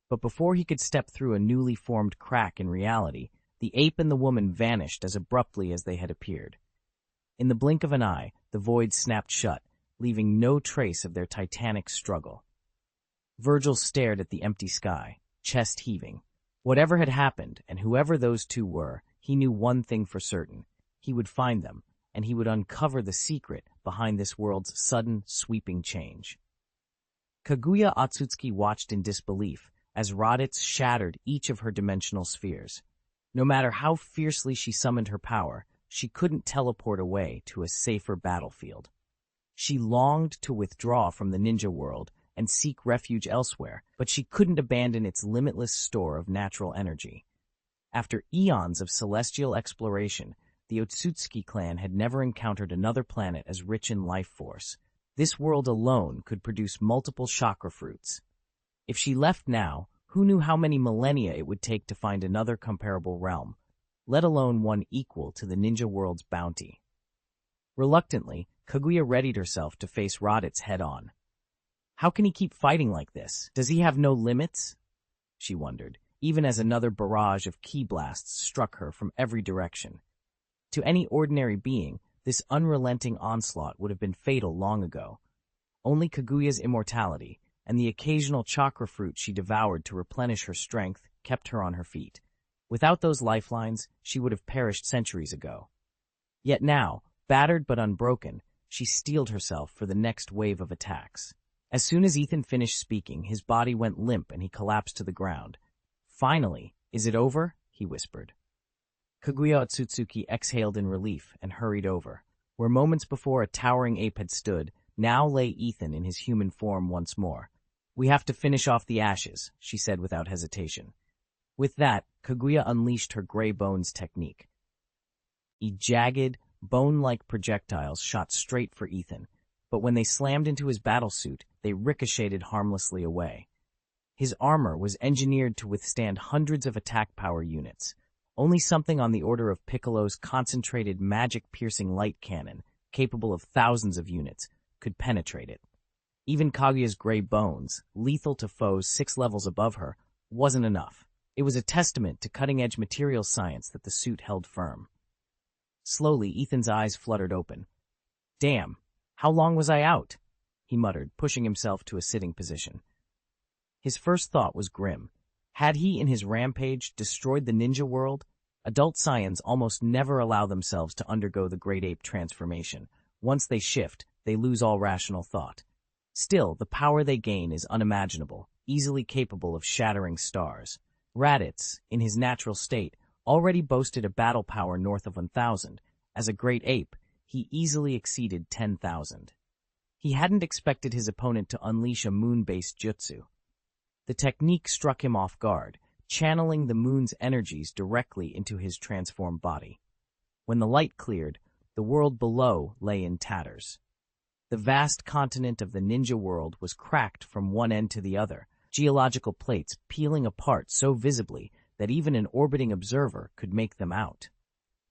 But before he could step through a newly formed crack in reality, the ape and the woman vanished as abruptly as they had appeared. In the blink of an eye, the void snapped shut, leaving no trace of their titanic struggle. Virgil stared at the empty sky, chest heaving. Whatever had happened, and whoever those two were, he knew one thing for certain. He would find them, and he would uncover the secret behind this world's sudden, sweeping change. Kaguya Otsutsuki watched in disbelief as Raditz shattered each of her dimensional spheres. No matter how fiercely she summoned her power, she couldn't teleport away to a safer battlefield. She longed to withdraw from the ninja world and seek refuge elsewhere, but she couldn't abandon its limitless store of natural energy. After eons of celestial exploration, the Otsutsuki clan had never encountered another planet as rich in life force. This world alone could produce multiple chakra fruits. If she left now, who knew how many millennia it would take to find another comparable realm, let alone one equal to the ninja world's bounty. Reluctantly, Kaguya readied herself to face Raditz head-on. How can he keep fighting like this? Does he have no limits? She wondered, even as another barrage of ki blasts struck her from every direction. To any ordinary being, this unrelenting onslaught would have been fatal long ago. Only Kaguya's immortality, and the occasional chakra fruit she devoured to replenish her strength, kept her on her feet. Without those lifelines, she would have perished centuries ago. Yet now, battered but unbroken, she steeled herself for the next wave of attacks. As soon as Ethan finished speaking, his body went limp and he collapsed to the ground. Finally, is it over? He whispered. Kaguya Otsutsuki exhaled in relief and hurried over. Where moments before a towering ape had stood, now lay Ethan in his human form once more. We have to finish off the ashes, she said without hesitation. With that, Kaguya unleashed her gray bones technique. Jagged, bone-like projectiles shot straight for Ethan, but when they slammed into his battlesuit, they ricocheted harmlessly away. His armor was engineered to withstand hundreds of attack power units. Only something on the order of Piccolo's concentrated magic-piercing light cannon, capable of thousands of units, could penetrate it. Even Kaguya's gray bones, lethal to foes 6 levels above her, wasn't enough. It was a testament to cutting-edge material science that the suit held firm. Slowly, Ethan's eyes fluttered open. Damn, how long was I out? He muttered, pushing himself to a sitting position. His first thought was grim. Had he, in his rampage, destroyed the ninja world? Adult Saiyans almost never allow themselves to undergo the great ape transformation. Once they shift, they lose all rational thought. Still, the power they gain is unimaginable, easily capable of shattering stars. Raditz, in his natural state, already boasted a battle power north of 1,000. As a great ape, he easily exceeded 10,000. He hadn't expected his opponent to unleash a moon-based jutsu. The technique struck him off guard, channeling the moon's energies directly into his transformed body. When the light cleared, the world below lay in tatters. The vast continent of the ninja world was cracked from one end to the other, geological plates peeling apart so visibly that even an orbiting observer could make them out.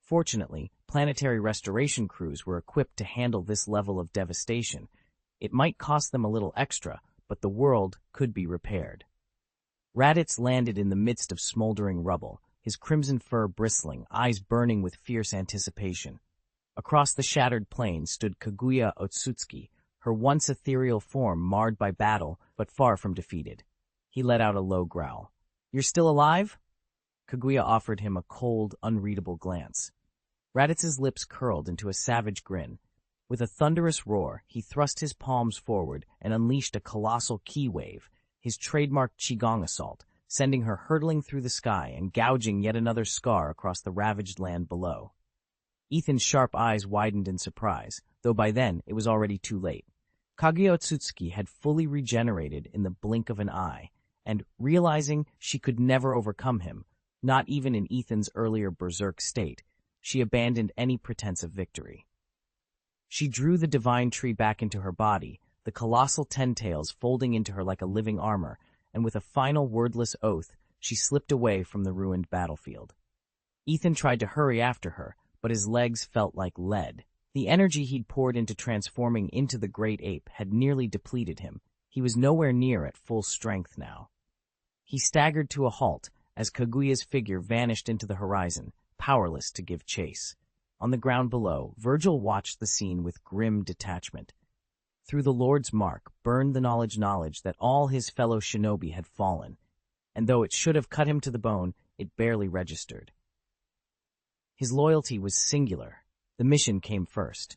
Fortunately, planetary restoration crews were equipped to handle this level of devastation. It might cost them a little extra, but the world could be repaired. Raditz landed in the midst of smoldering rubble, his crimson fur bristling, eyes burning with fierce anticipation. Across the shattered plain stood Kaguya Otsutsuki, her once ethereal form marred by battle but far from defeated. He let out a low growl. "You're still alive?" Kaguya offered him a cold, unreadable glance. Raditz's lips curled into a savage grin. With a thunderous roar, he thrust his palms forward and unleashed a colossal ki wave, his trademark Qigong assault, sending her hurtling through the sky and gouging yet another scar across the ravaged land below. Ethan's sharp eyes widened in surprise, though by then it was already too late. Kaguya Otsutsuki had fully regenerated in the blink of an eye, and, realizing she could never overcome him, not even in Ethan's earlier berserk state, she abandoned any pretense of victory. She drew the divine tree back into her body, the colossal tentails folding into her like a living armor, and with a final wordless oath, she slipped away from the ruined battlefield. Ethan tried to hurry after her, but his legs felt like lead. The energy he'd poured into transforming into the great ape had nearly depleted him. He was nowhere near at full strength now. He staggered to a halt as Kaguya's figure vanished into the horizon, powerless to give chase. On the ground below, Virgil watched the scene with grim detachment. Through the Lord's mark burned the knowledge that all his fellow shinobi had fallen, and though it should have cut him to the bone, it barely registered. His loyalty was singular. The mission came first.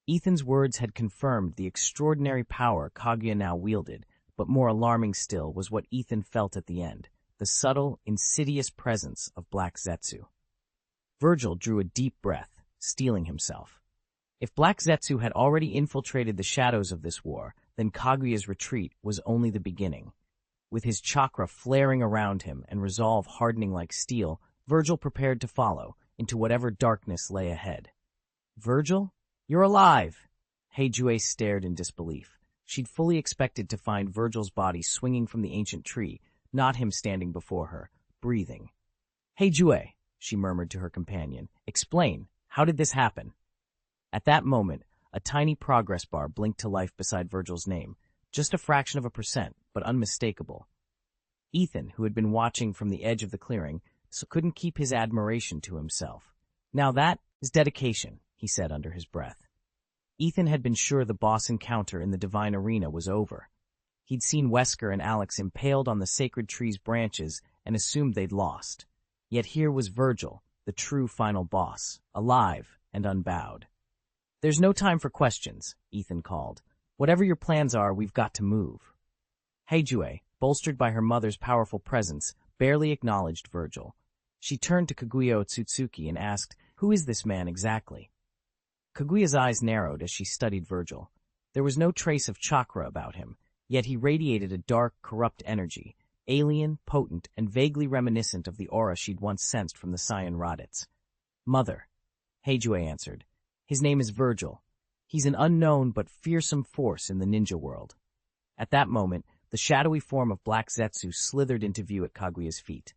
Ethan's words had confirmed the extraordinary power Kaguya now wielded, but more alarming still was what Ethan felt at the end, the subtle, insidious presence of Black Zetsu. Virgil drew a deep breath, steeling himself. If Black Zetsu had already infiltrated the shadows of this war, then Kaguya's retreat was only the beginning. With his chakra flaring around him and resolve hardening like steel, Virgil prepared to follow into whatever darkness lay ahead. "Virgil? You're alive!" Heijue stared in disbelief. She'd fully expected to find Virgil's body swinging from the ancient tree, not him standing before her, breathing. "Heijue," she murmured to her companion, "explain. How did this happen?" At that moment, a tiny progress bar blinked to life beside Virgil's name, just a fraction of a percent, but unmistakable. Ethan, who had been watching from the edge of the clearing, couldn't keep his admiration to himself. "Now that is dedication," he said under his breath. Ethan had been sure the boss encounter in the divine arena was over. He'd seen Wesker and Alex impaled on the sacred tree's branches and assumed they'd lost. Yet here was Virgil, the true final boss, alive and unbowed. "There's no time for questions," Ethan called. "Whatever your plans are, we've got to move." Heijue, bolstered by her mother's powerful presence, barely acknowledged Virgil. She turned to Kaguya Otsutsuki and asked, "Who is this man exactly?" Kaguya's eyes narrowed as she studied Virgil. There was no trace of chakra about him, yet he radiated a dark, corrupt energy, alien, potent, and vaguely reminiscent of the aura she'd once sensed from the Saiyan Raditz. "Mother," Heijue answered. "His name is Virgil. He's an unknown but fearsome force in the ninja world." At that moment, the shadowy form of Black Zetsu slithered into view at Kaguya's feet.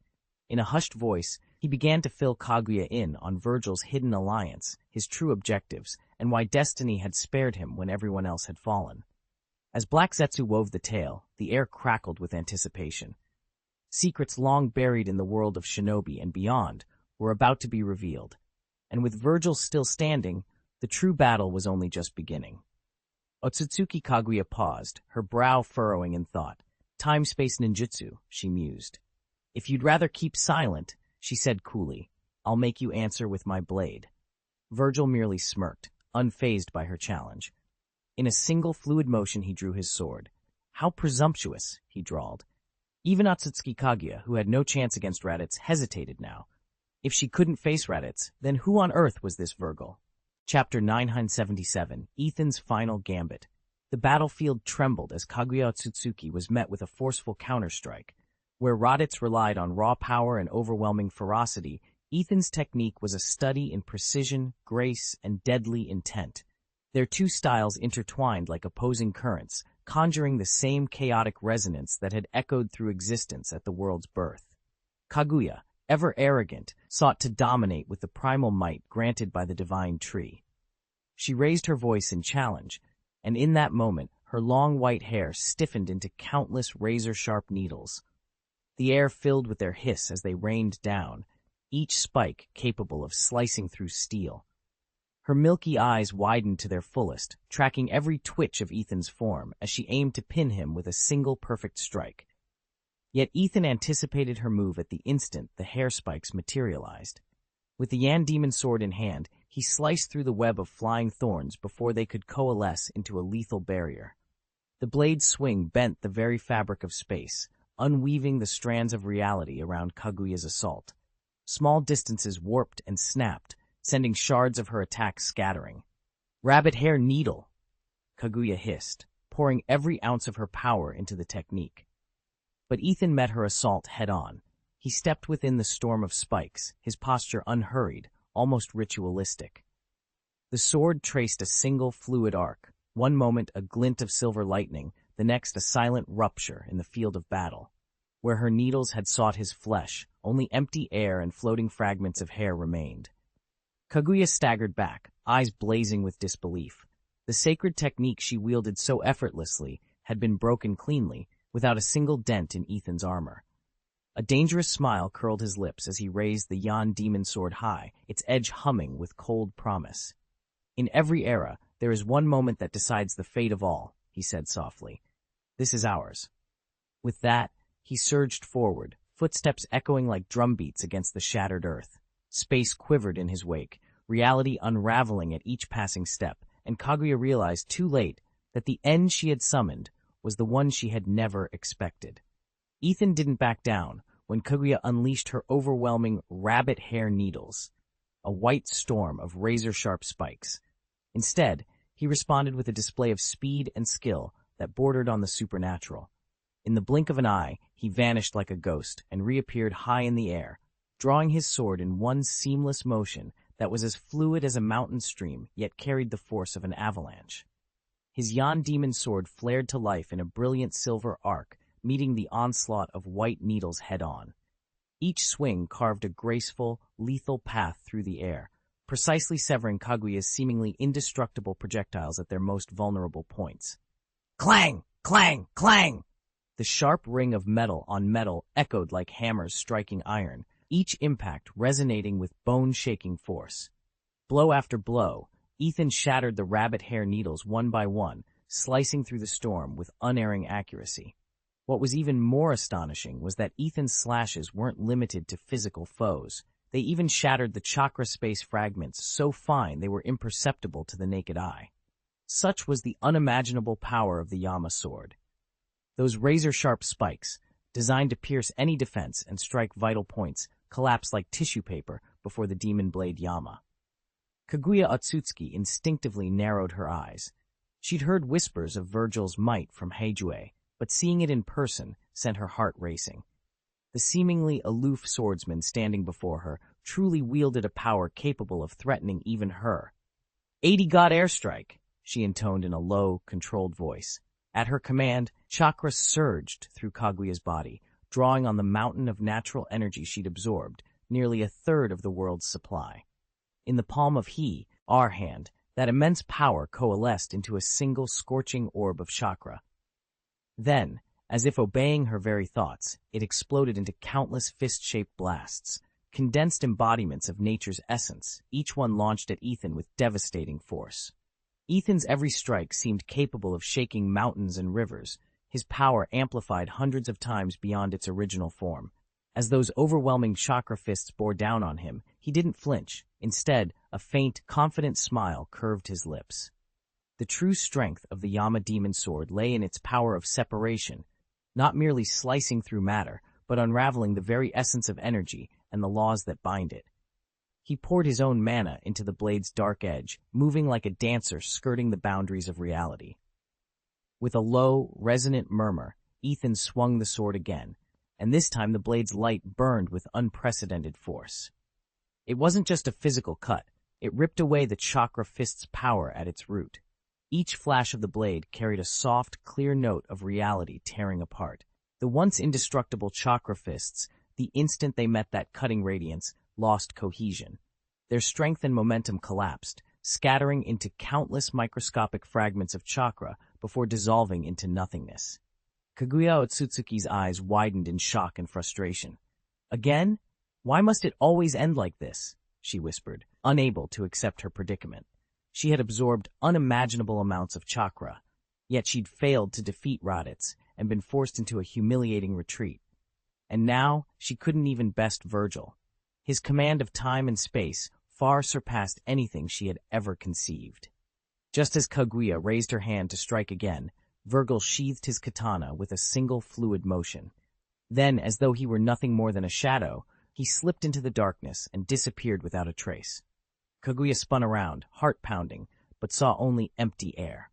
In a hushed voice, he began to fill Kaguya in on Virgil's hidden alliance, his true objectives, and why destiny had spared him when everyone else had fallen. As Black Zetsu wove the tale, the air crackled with anticipation. Secrets long buried in the world of shinobi and beyond were about to be revealed, and with Virgil still standing, the true battle was only just beginning. Otsutsuki Kaguya paused, her brow furrowing in thought. "Time-space ninjutsu," she mused. "If you'd rather keep silent," she said coolly, "I'll make you answer with my blade." Virgil merely smirked, unfazed by her challenge. In a single fluid motion he drew his sword. "How presumptuous," he drawled. Even Otsutsuki Kaguya, who had no chance against Raditz, hesitated now. If she couldn't face Raditz, then who on earth was this Virgil? Chapter 977, Ethan's Final Gambit. The battlefield trembled as Kaguya Otsutsuki was met with a forceful counterstrike. Where Raditz relied on raw power and overwhelming ferocity, Ethan's technique was a study in precision, grace, and deadly intent. Their two styles intertwined like opposing currents, conjuring the same chaotic resonance that had echoed through existence at the world's birth. Kaguya, ever arrogant, sought to dominate with the primal might granted by the divine tree. She raised her voice in challenge, and in that moment, her long white hair stiffened into countless razor-sharp needles. The air filled with their hiss as they rained down, each spike capable of slicing through steel. Her milky eyes widened to their fullest, tracking every twitch of Ethan's form as she aimed to pin him with a single perfect strike. Yet Ethan anticipated her move at the instant the hair spikes materialized. With the Yan Demon sword in hand, he sliced through the web of flying thorns before they could coalesce into a lethal barrier. The blade's swing bent the very fabric of space, unweaving the strands of reality around Kaguya's assault. Small distances warped and snapped, sending shards of her attack scattering. "Rabbit hair needle," Kaguya hissed, pouring every ounce of her power into the technique. But Ethan met her assault head-on. He stepped within the storm of spikes, his posture unhurried, almost ritualistic. The sword traced a single fluid arc, one moment a glint of silver lightning, the next a silent rupture in the field of battle. Where her needles had sought his flesh, only empty air and floating fragments of hair remained. Kaguya staggered back, eyes blazing with disbelief. The sacred technique she wielded so effortlessly had been broken cleanly, without a single dent in Ethan's armor. A dangerous smile curled his lips as he raised the Yan Demon sword high, its edge humming with cold promise. "In every era, there is one moment that decides the fate of all," he said softly. "This is ours." With that, he surged forward, footsteps echoing like drumbeats against the shattered earth. Space quivered in his wake, reality unraveling at each passing step, and Kaguya realized too late that the end she had summoned was the one she had never expected. Ethan didn't back down when Kaguya unleashed her overwhelming rabbit hair needles, a white storm of razor-sharp spikes. Instead, he responded with a display of speed and skill that bordered on the supernatural. In the blink of an eye, he vanished like a ghost and reappeared high in the air, drawing his sword in one seamless motion that was as fluid as a mountain stream, yet carried the force of an avalanche. His Yan Demon sword flared to life in a brilliant silver arc, meeting the onslaught of white needles head-on. Each swing carved a graceful, lethal path through the air, precisely severing Kaguya's seemingly indestructible projectiles at their most vulnerable points. Clang! Clang! Clang! The sharp ring of metal on metal echoed like hammers striking iron, each impact resonating with bone-shaking force. Blow after blow, Ethan shattered the rabbit hair needles one by one, slicing through the storm with unerring accuracy. What was even more astonishing was that Ethan's slashes weren't limited to physical foes. They even shattered the chakra space fragments so fine they were imperceptible to the naked eye. Such was the unimaginable power of the Yama sword. Those razor-sharp spikes, designed to pierce any defense and strike vital points, collapsed like tissue paper before the demon blade Yama. Kaguya Otsutsuki instinctively narrowed her eyes. She'd heard whispers of Virgil's might from Heijue, but seeing it in person sent her heart racing. The seemingly aloof swordsman standing before her truly wielded a power capable of threatening even her. 80 God airstrike, she intoned in a low, controlled voice. At her command, chakra surged through Kaguya's body, drawing on the mountain of natural energy she'd absorbed, nearly a third of the world's supply. In the palm of our hand, that immense power coalesced into a single scorching orb of chakra. Then, as if obeying her very thoughts, it exploded into countless fist-shaped blasts, condensed embodiments of nature's essence, each one launched at Ethan with devastating force. Ethan's every strike seemed capable of shaking mountains and rivers, his power amplified hundreds of times beyond its original form. As those overwhelming chakra fists bore down on him, he didn't flinch. Instead, a faint, confident smile curved his lips. The true strength of the Yama demon sword lay in its power of separation, not merely slicing through matter, but unraveling the very essence of energy and the laws that bind it. He poured his own mana into the blade's dark edge, moving like a dancer skirting the boundaries of reality. With a low, resonant murmur, Ethan swung the sword again, and this time the blade's light burned with unprecedented force. It wasn't just a physical cut. It ripped away the chakra fist's power at its root. Each flash of the blade carried a soft, clear note of reality tearing apart. The once indestructible chakra fists, the instant they met that cutting radiance, lost cohesion. Their strength and momentum collapsed, scattering into countless microscopic fragments of chakra before dissolving into nothingness. Kaguya Otsutsuki's eyes widened in shock and frustration. Again? Why must it always end like this? She whispered, unable to accept her predicament. She had absorbed unimaginable amounts of chakra, yet she'd failed to defeat Raditz and been forced into a humiliating retreat. And now she couldn't even best Virgil. His command of time and space far surpassed anything she had ever conceived. Just as Kaguya raised her hand to strike again, Virgil sheathed his katana with a single fluid motion. Then, as though he were nothing more than a shadow, he slipped into the darkness and disappeared without a trace. Kaguya spun around, heart pounding, but saw only empty air.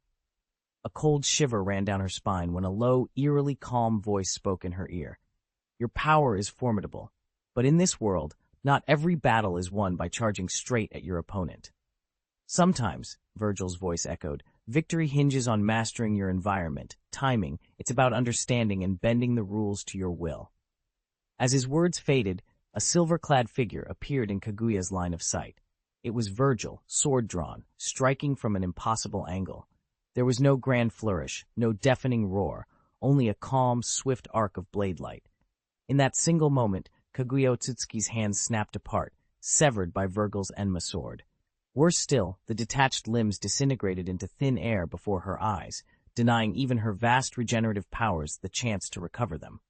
A cold shiver ran down her spine when a low, eerily calm voice spoke in her ear. Your power is formidable, but in this world, not every battle is won by charging straight at your opponent. Sometimes, Virgil's voice echoed, victory hinges on mastering your environment, timing, it's about understanding and bending the rules to your will. As his words faded, a silver-clad figure appeared in Kaguya's line of sight. It was Virgil, sword drawn, striking from an impossible angle. There was no grand flourish, no deafening roar, only a calm, swift arc of blade light. In that single moment, Kaguya Otsutsuki's hands snapped apart, severed by Virgil's Enma sword. Worse still, the detached limbs disintegrated into thin air before her eyes, denying even her vast regenerative powers the chance to recover them.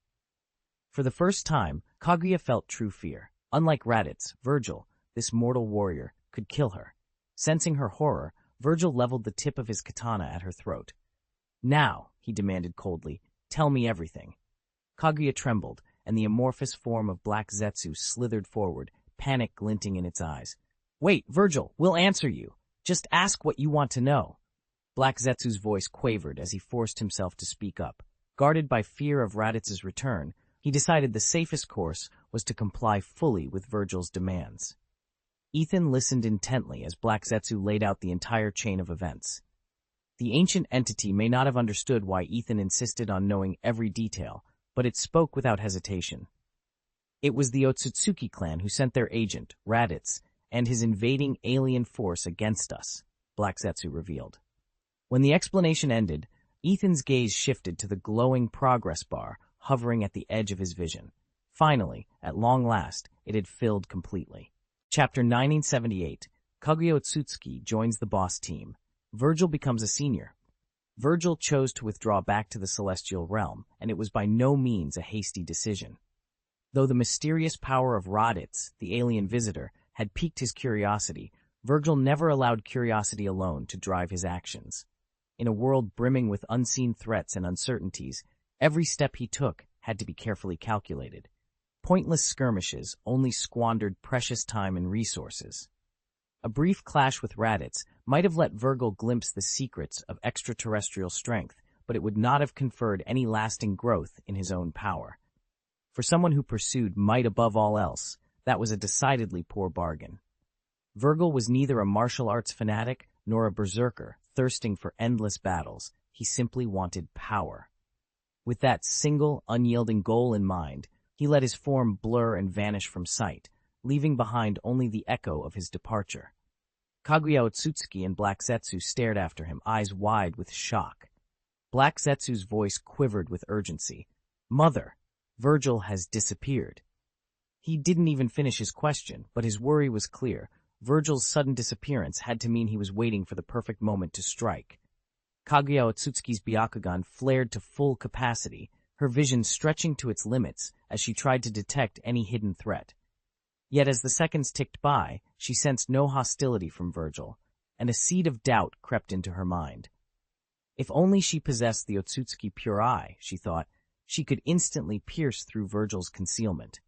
For the first time, Kaguya felt true fear. Unlike Raditz, Virgil, this mortal warrior, could kill her. Sensing her horror, Virgil leveled the tip of his katana at her throat. Now, he demanded coldly, tell me everything. Kaguya trembled, and the amorphous form of Black Zetsu slithered forward, panic glinting in its eyes. Wait, Virgil, we'll answer you. Just ask what you want to know. Black Zetsu's voice quavered as he forced himself to speak up. Guarded by fear of Raditz's return, he decided the safest course was to comply fully with Virgil's demands. Ethan listened intently as Black Zetsu laid out the entire chain of events. The ancient entity may not have understood why Ethan insisted on knowing every detail, but it spoke without hesitation. It was the Otsutsuki clan who sent their agent, Raditz, and his invading alien force against us, Black Zetsu revealed. When the explanation ended, Ethan's gaze shifted to the glowing progress bar hovering at the edge of his vision. Finally, at long last, it had filled completely. Chapter 1978, Kaguya Otsutsuki joins the boss team. Virgil becomes a senior. Virgil chose to withdraw back to the celestial realm, and it was by no means a hasty decision. Though the mysterious power of Raditz, the alien visitor, had piqued his curiosity, Virgil never allowed curiosity alone to drive his actions. In a world brimming with unseen threats and uncertainties, every step he took had to be carefully calculated. Pointless skirmishes only squandered precious time and resources. A brief clash with Raditz might have let Virgil glimpse the secrets of extraterrestrial strength, but it would not have conferred any lasting growth in his own power. For someone who pursued might above all else, that was a decidedly poor bargain. Virgil was neither a martial arts fanatic nor a berserker thirsting for endless battles. He simply wanted power. With that single, unyielding goal in mind, he let his form blur and vanish from sight, leaving behind only the echo of his departure. Kaguya Otsutsuki and Black Zetsu stared after him, eyes wide with shock. Black Zetsu's voice quivered with urgency. Mother, Virgil has disappeared. He didn't even finish his question, but his worry was clear. Virgil's sudden disappearance had to mean he was waiting for the perfect moment to strike. Kaguya Otsutsuki's Byakugan flared to full capacity, her vision stretching to its limits as she tried to detect any hidden threat. Yet as the seconds ticked by, she sensed no hostility from Virgil, and a seed of doubt crept into her mind. If only she possessed the Otsutsuki Pure Eye, she thought, she could instantly pierce through Virgil's concealment.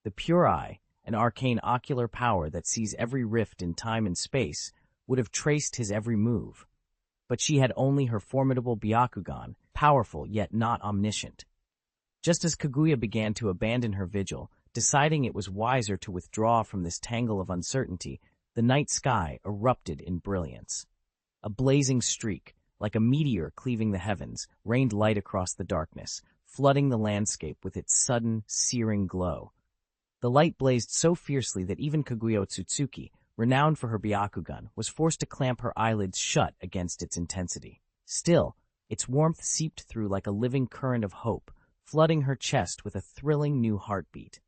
The Pure Eye, an arcane ocular power that sees every rift in time and space, would have traced his every move. But she had only her formidable Byakugan, powerful yet not omniscient. Just as Kaguya began to abandon her vigil, deciding it was wiser to withdraw from this tangle of uncertainty, the night sky erupted in brilliance. A blazing streak, like a meteor cleaving the heavens, rained light across the darkness, flooding the landscape with its sudden, searing glow. The light blazed so fiercely that even Kaguya Otsutsuki, renowned for her Byakugan, was forced to clamp her eyelids shut against its intensity. Still, its warmth seeped through like a living current of hope, flooding her chest with a thrilling new heartbeat.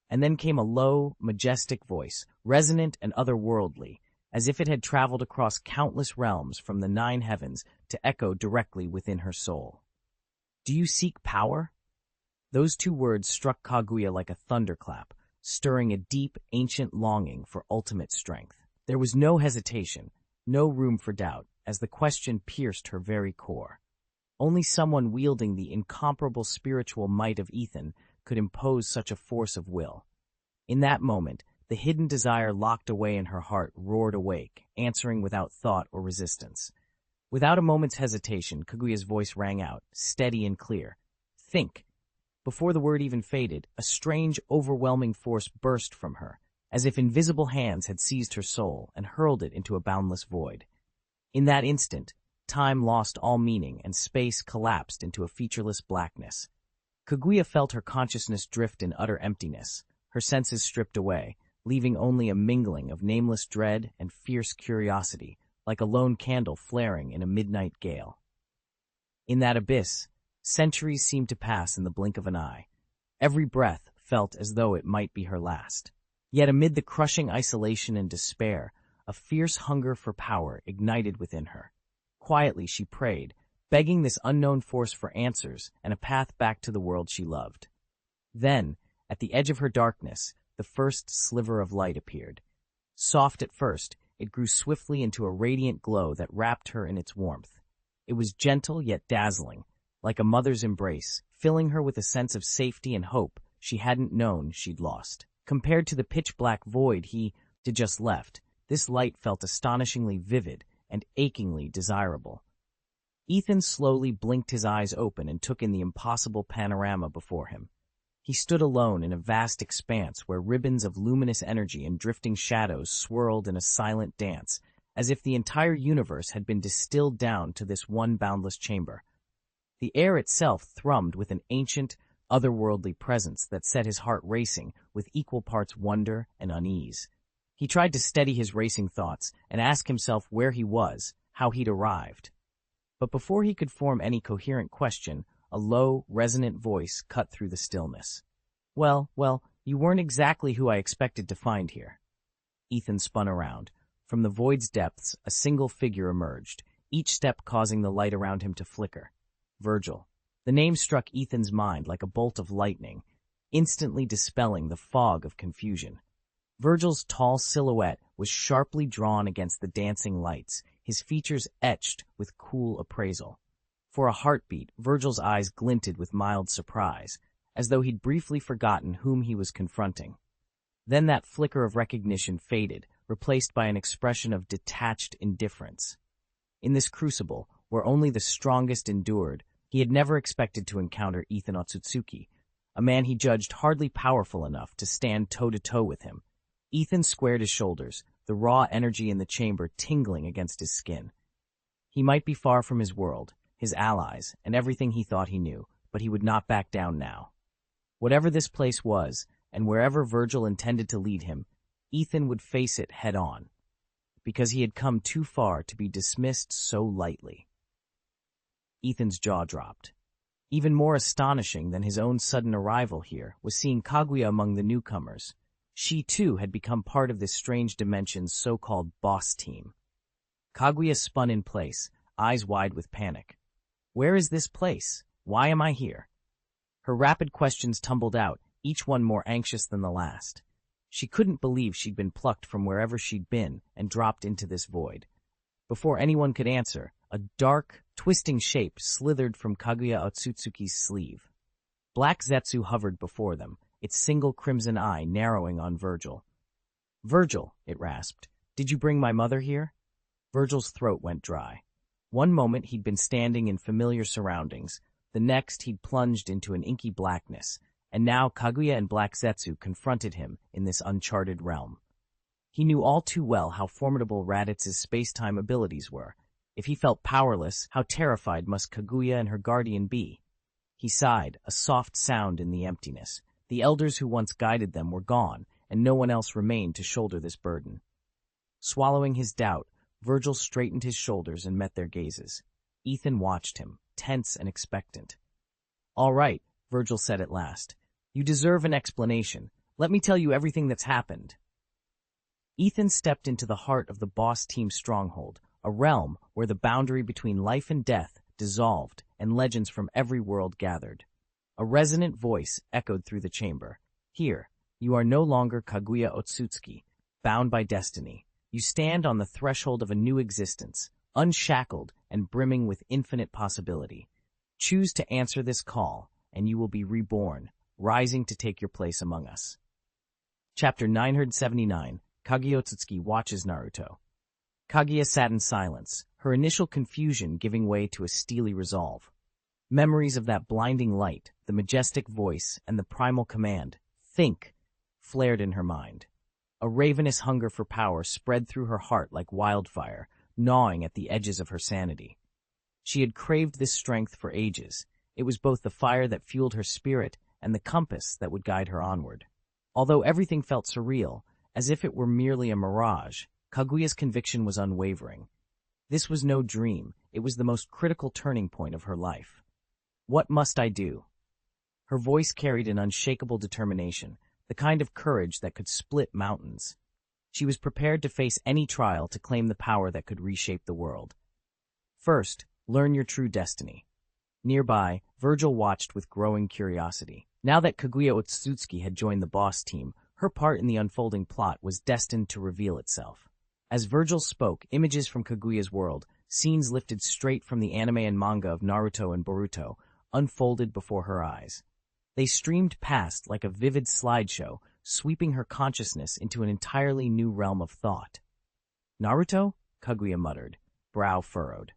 And then came a low, majestic voice, resonant and otherworldly, as if it had traveled across countless realms from the 9 heavens to echo directly within her soul. "Do you seek power?" Those 2 words struck Kaguya like a thunderclap, stirring a deep, ancient longing for ultimate strength. There was no hesitation, no room for doubt, as the question pierced her very core. Only someone wielding the incomparable spiritual might of Ethan could impose such a force of will. In that moment, the hidden desire locked away in her heart roared awake, answering without thought or resistance. Without a moment's hesitation, Kaguya's voice rang out, steady and clear. "Think." Before the word even faded, a strange, overwhelming force burst from her, as if invisible hands had seized her soul and hurled it into a boundless void. In that instant, time lost all meaning and space collapsed into a featureless blackness. Kaguya felt her consciousness drift in utter emptiness, her senses stripped away, leaving only a mingling of nameless dread and fierce curiosity, like a lone candle flaring in a midnight gale. In that abyss, centuries seemed to pass in the blink of an eye. Every breath felt as though it might be her last. Yet amid the crushing isolation and despair, a fierce hunger for power ignited within her. Quietly she prayed, begging this unknown force for answers and a path back to the world she loved. Then, at the edge of her darkness, the first sliver of light appeared. Soft at first, it grew swiftly into a radiant glow that wrapped her in its warmth. It was gentle yet dazzling, like a mother's embrace, filling her with a sense of safety and hope she hadn't known she'd lost. Compared to the pitch-black void he had just left, this light felt astonishingly vivid and achingly desirable. Ethan slowly blinked his eyes open and took in the impossible panorama before him. He stood alone in a vast expanse where ribbons of luminous energy and drifting shadows swirled in a silent dance, as if the entire universe had been distilled down to this one boundless chamber. The air itself thrummed with an ancient, otherworldly presence that set his heart racing with equal parts wonder and unease. He tried to steady his racing thoughts and ask himself where he was, how he'd arrived. But before he could form any coherent question, a low, resonant voice cut through the stillness. Well, you weren't exactly who I expected to find here." Ethan spun around. From the void's depths, a single figure emerged, each step causing the light around him to flicker. Virgil. The name struck Ethan's mind like a bolt of lightning, instantly dispelling the fog of confusion. Virgil's tall silhouette was sharply drawn against the dancing lights, his features etched with cool appraisal. For a heartbeat, Virgil's eyes glinted with mild surprise, as though he'd briefly forgotten whom he was confronting. Then that flicker of recognition faded, replaced by an expression of detached indifference. In this crucible, where only the strongest endured, he had never expected to encounter Ethan Otsutsuki, a man he judged hardly powerful enough to stand toe-to-toe with him. Ethan squared his shoulders, the raw energy in the chamber tingling against his skin. He might be far from his world, his allies, and everything he thought he knew, but he would not back down now. Whatever this place was, and wherever Virgil intended to lead him, Ethan would face it head-on, because he had come too far to be dismissed so lightly. Ethan's jaw dropped. Even more astonishing than his own sudden arrival here was seeing Kaguya among the newcomers. She, too, had become part of this strange dimension's so-called boss team. Kaguya spun in place, eyes wide with panic. Where is this place? Why am I here? Her rapid questions tumbled out, each one more anxious than the last. She couldn't believe she'd been plucked from wherever she'd been and dropped into this void. Before anyone could answer, a dark, twisting shape slithered from Kaguya Otsutsuki's sleeve. Black Zetsu hovered before them, its single crimson eye narrowing on Virgil. "Virgil," it rasped, "did you bring my mother here?" Virgil's throat went dry. One moment he'd been standing in familiar surroundings, the next he'd plunged into an inky blackness, and now Kaguya and Black Zetsu confronted him in this uncharted realm. He knew all too well how formidable Raditz's space-time abilities were. If he felt powerless, how terrified must Kaguya and her guardian be? He sighed, a soft sound in the emptiness. The elders who once guided them were gone, and no one else remained to shoulder this burden. Swallowing his doubt, Virgil straightened his shoulders and met their gazes. Ethan watched him, tense and expectant. "All right," Virgil said at last. "You deserve an explanation. Let me tell you everything that's happened." Ethan stepped into the heart of the boss team's stronghold, a realm where the boundary between life and death dissolved and legends from every world gathered. A resonant voice echoed through the chamber. "Here, you are no longer Kaguya Otsutsuki, bound by destiny. You stand on the threshold of a new existence, unshackled and brimming with infinite possibility. Choose to answer this call, and you will be reborn, rising to take your place among us." Chapter 979, Kaguya Otsutsuki watches Naruto. Kaguya sat in silence, her initial confusion giving way to a steely resolve. Memories of that blinding light, the majestic voice, and the primal command, "Think," flared in her mind. A ravenous hunger for power spread through her heart like wildfire, gnawing at the edges of her sanity. She had craved this strength for ages. It was both the fire that fueled her spirit and the compass that would guide her onward. Although everything felt surreal, as if it were merely a mirage, Kaguya's conviction was unwavering. This was no dream, it was the most critical turning point of her life. "What must I do?" Her voice carried an unshakable determination, the kind of courage that could split mountains. She was prepared to face any trial to claim the power that could reshape the world. "First, learn your true destiny." Nearby, Virgil watched with growing curiosity. Now that Kaguya Otsutsuki had joined the boss team, her part in the unfolding plot was destined to reveal itself. As Virgil spoke, images from Kaguya's world, scenes lifted straight from the anime and manga of Naruto and Boruto, unfolded before her eyes. They streamed past like a vivid slideshow, sweeping her consciousness into an entirely new realm of thought. "Naruto?" Kaguya muttered, brow furrowed.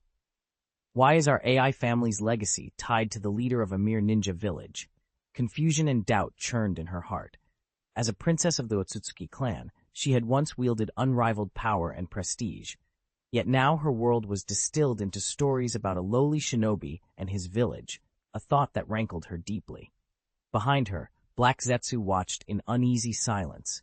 "Why is our AI family's legacy tied to the leader of a mere ninja village?" Confusion and doubt churned in her heart. As a princess of the Otsutsuki clan, she had once wielded unrivaled power and prestige. Yet now her world was distilled into stories about a lowly shinobi and his village, a thought that rankled her deeply. Behind her, Black Zetsu watched in uneasy silence.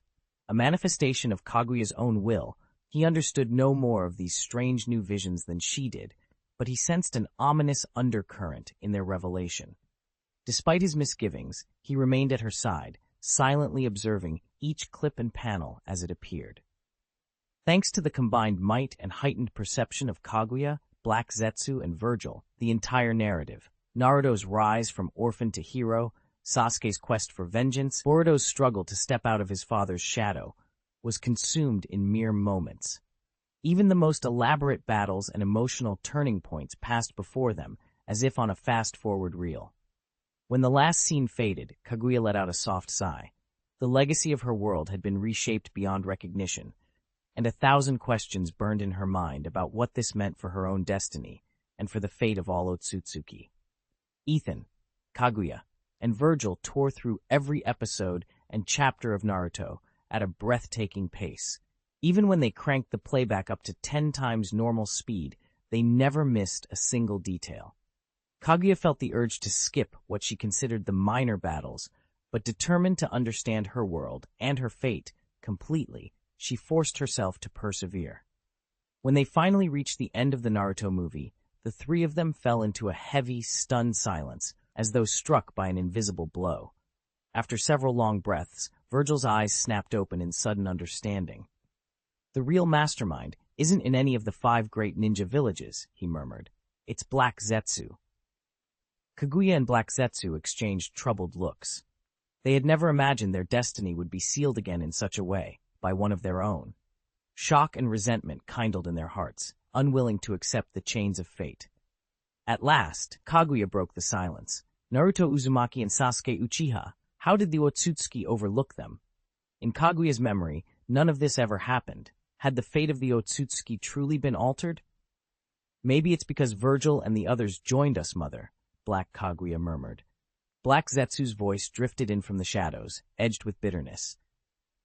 A manifestation of Kaguya's own will, he understood no more of these strange new visions than she did, but he sensed an ominous undercurrent in their revelation. Despite his misgivings, he remained at her side, silently observing each clip and panel as it appeared. Thanks to the combined might and heightened perception of Kaguya, Black Zetsu, and Virgil, the entire narrative, Naruto's rise from orphan to hero, Sasuke's quest for vengeance, Boruto's struggle to step out of his father's shadow, was consumed in mere moments. Even the most elaborate battles and emotional turning points passed before them, as if on a fast-forward reel. When the last scene faded, Kaguya let out a soft sigh. The legacy of her world had been reshaped beyond recognition, and 1,000 questions burned in her mind about what this meant for her own destiny and for the fate of all Otsutsuki. Ethan, Kaguya, and Virgil tore through every episode and chapter of Naruto at a breathtaking pace. Even when they cranked the playback up to 10 times normal speed, they never missed a single detail. Kaguya felt the urge to skip what she considered the minor battles, but determined to understand her world and her fate completely, she forced herself to persevere. When they finally reached the end of the Naruto movie, the three of them fell into a heavy, stunned silence, as though struck by an invisible blow. After several long breaths, Virgil's eyes snapped open in sudden understanding. "The real mastermind isn't in any of the 5 great ninja villages," he murmured. "It's Black Zetsu." Kaguya and Black Zetsu exchanged troubled looks. They had never imagined their destiny would be sealed again in such a way, by one of their own. Shock and resentment kindled in their hearts, unwilling to accept the chains of fate. At last, Kaguya broke the silence. "Naruto Uzumaki and Sasuke Uchiha, how did the Otsutsuki overlook them?" In Kaguya's memory, none of this ever happened. Had the fate of the Otsutsuki truly been altered? "Maybe it's because Virgil and the others joined us, Mother," Black Kaguya murmured. Black Zetsu's voice drifted in from the shadows, edged with bitterness.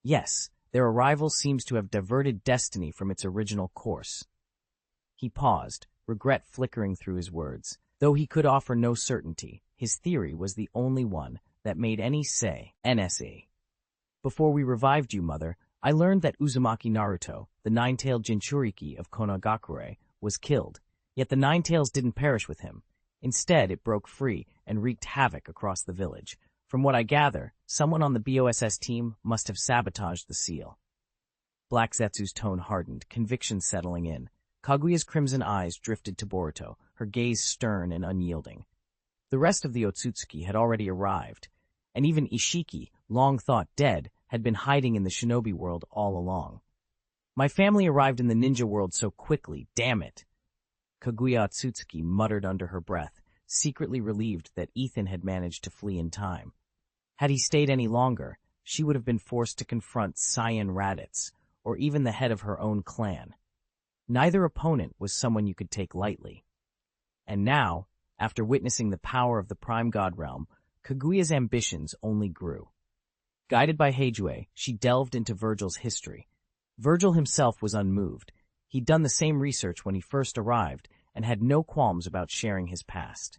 Yes, their arrival seems to have diverted destiny from its original course. He paused, regret flickering through his words. Though he could offer no certainty, his theory was the only one that made any say. NSA. Before we revived you, Mother, I learned that Uzumaki Naruto, the nine-tailed Jinchuriki of Konogakure, was killed. Yet the Nine Tails didn't perish with him. Instead, it broke free and wreaked havoc across the village. From what I gather, someone on the BOSS team must have sabotaged the seal. Black Zetsu's tone hardened, conviction settling in. Kaguya's crimson eyes drifted to Boruto, her gaze stern and unyielding. The rest of the Otsutsuki had already arrived, and even Ishiki, long thought dead, had been hiding in the shinobi world all along. My family arrived in the ninja world so quickly, damn it! Kaguya Otsutsuki muttered under her breath, secretly relieved that Ethan had managed to flee in time. Had he stayed any longer, she would have been forced to confront Cyan Raditz, or even the head of her own clan. Neither opponent was someone you could take lightly. And now, after witnessing the power of the Prime God Realm, Kaguya's ambitions only grew. Guided by Heijue, she delved into Virgil's history. Virgil himself was unmoved. He'd done the same research when he first arrived and had no qualms about sharing his past.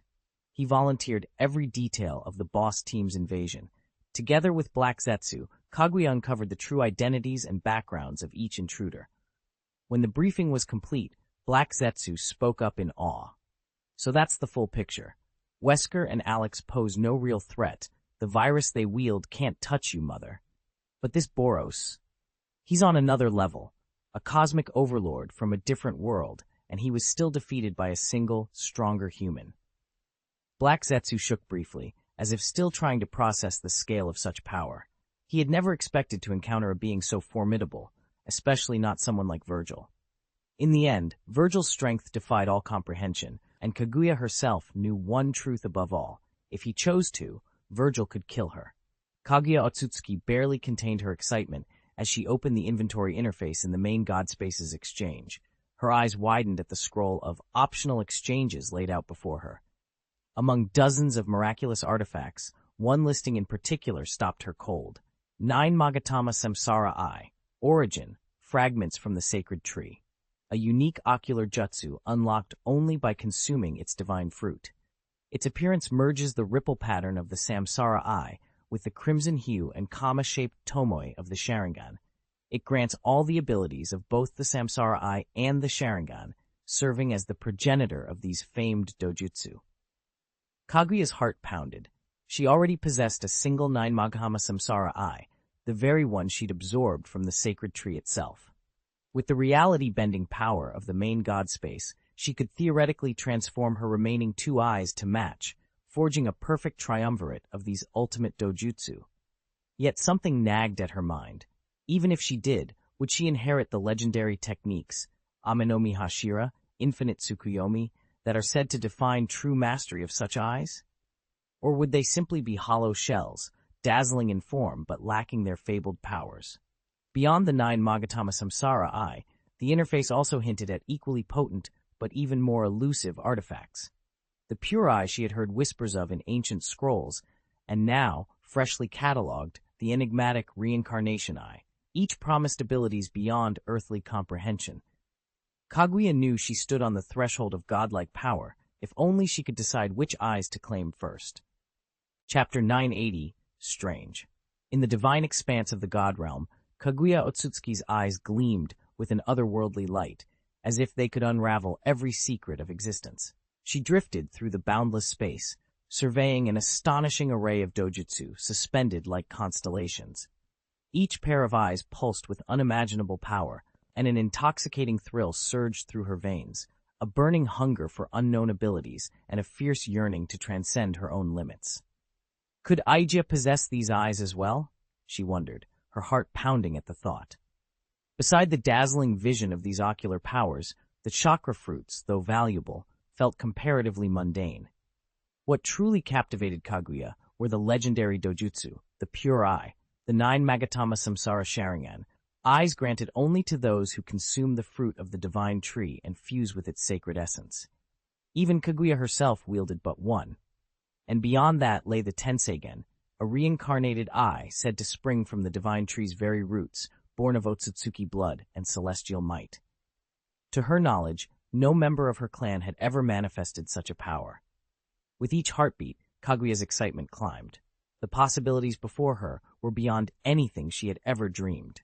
He volunteered every detail of the boss team's invasion. Together with Black Zetsu, Kaguya uncovered the true identities and backgrounds of each intruder. When the briefing was complete, Black Zetsu spoke up in awe. So that's the full picture. Wesker and Alex pose no real threat. The virus they wield can't touch you, Mother. But this Boros, he's on another level. A cosmic overlord from a different world, and he was still defeated by a single, stronger human. Black Zetsu shook briefly, as if still trying to process the scale of such power. He had never expected to encounter a being so formidable, especially not someone like Virgil. In the end, Virgil's strength defied all comprehension, and Kaguya herself knew one truth above all. If he chose to, Virgil could kill her. Kaguya Otsutsuki barely contained her excitement as she opened the inventory interface in the main Godspace's exchange. Her eyes widened at the scroll of optional exchanges laid out before her. Among dozens of miraculous artifacts, one listing in particular stopped her cold. 9 Magatama Samsara Eye. Origin, fragments from the sacred tree. A unique ocular jutsu unlocked only by consuming its divine fruit. Its appearance merges the ripple pattern of the Samsara Eye with the crimson hue and comma-shaped tomoi of the Sharingan. It grants all the abilities of both the Samsara Eye and the Sharingan, serving as the progenitor of these famed dojutsu. Kaguya's heart pounded. She already possessed a single 9 Magatama Samsara Eye, the very one she'd absorbed from the sacred tree itself. With the reality-bending power of the main god space, she could theoretically transform her remaining 2 eyes to match, forging a perfect triumvirate of these ultimate dojutsu. Yet something nagged at her mind. Even if she did, would she inherit the legendary techniques, Amenomi Hashira, Infinite Tsukuyomi, that are said to define true mastery of such eyes? Or would they simply be hollow shells, dazzling in form but lacking their fabled powers? Beyond the 9 Magatama Samsara Eye, the interface also hinted at equally potent but even more elusive artifacts. The Pure Eye she had heard whispers of in ancient scrolls, and now, freshly catalogued, the enigmatic Reincarnation Eye. Each promised abilities beyond earthly comprehension. Kaguya knew she stood on the threshold of godlike power, if only she could decide which eyes to claim first. Chapter 980, Strange. In the divine expanse of the God Realm, Kaguya Otsutsuki's eyes gleamed with an otherworldly light, as if they could unravel every secret of existence. She drifted through the boundless space, surveying an astonishing array of dojutsu suspended like constellations. Each pair of eyes pulsed with unimaginable power, and an intoxicating thrill surged through her veins, a burning hunger for unknown abilities and a fierce yearning to transcend her own limits. Could Aija possess these eyes as well? She wondered, her heart pounding at the thought. Beside the dazzling vision of these ocular powers, the chakra fruits, though valuable, felt comparatively mundane. What truly captivated Kaguya were the legendary dojutsu, the Pure Eye, the 9 Magatama Samsara Sharingan, eyes granted only to those who consume the fruit of the divine tree and fuse with its sacred essence. Even Kaguya herself wielded but one. and beyond that lay the Tenseigen, a reincarnated eye said to spring from the divine tree's very roots, born of Otsutsuki blood and celestial might. To her knowledge, no member of her clan had ever manifested such a power. With each heartbeat, Kaguya's excitement climbed. The possibilities before her were beyond anything she had ever dreamed.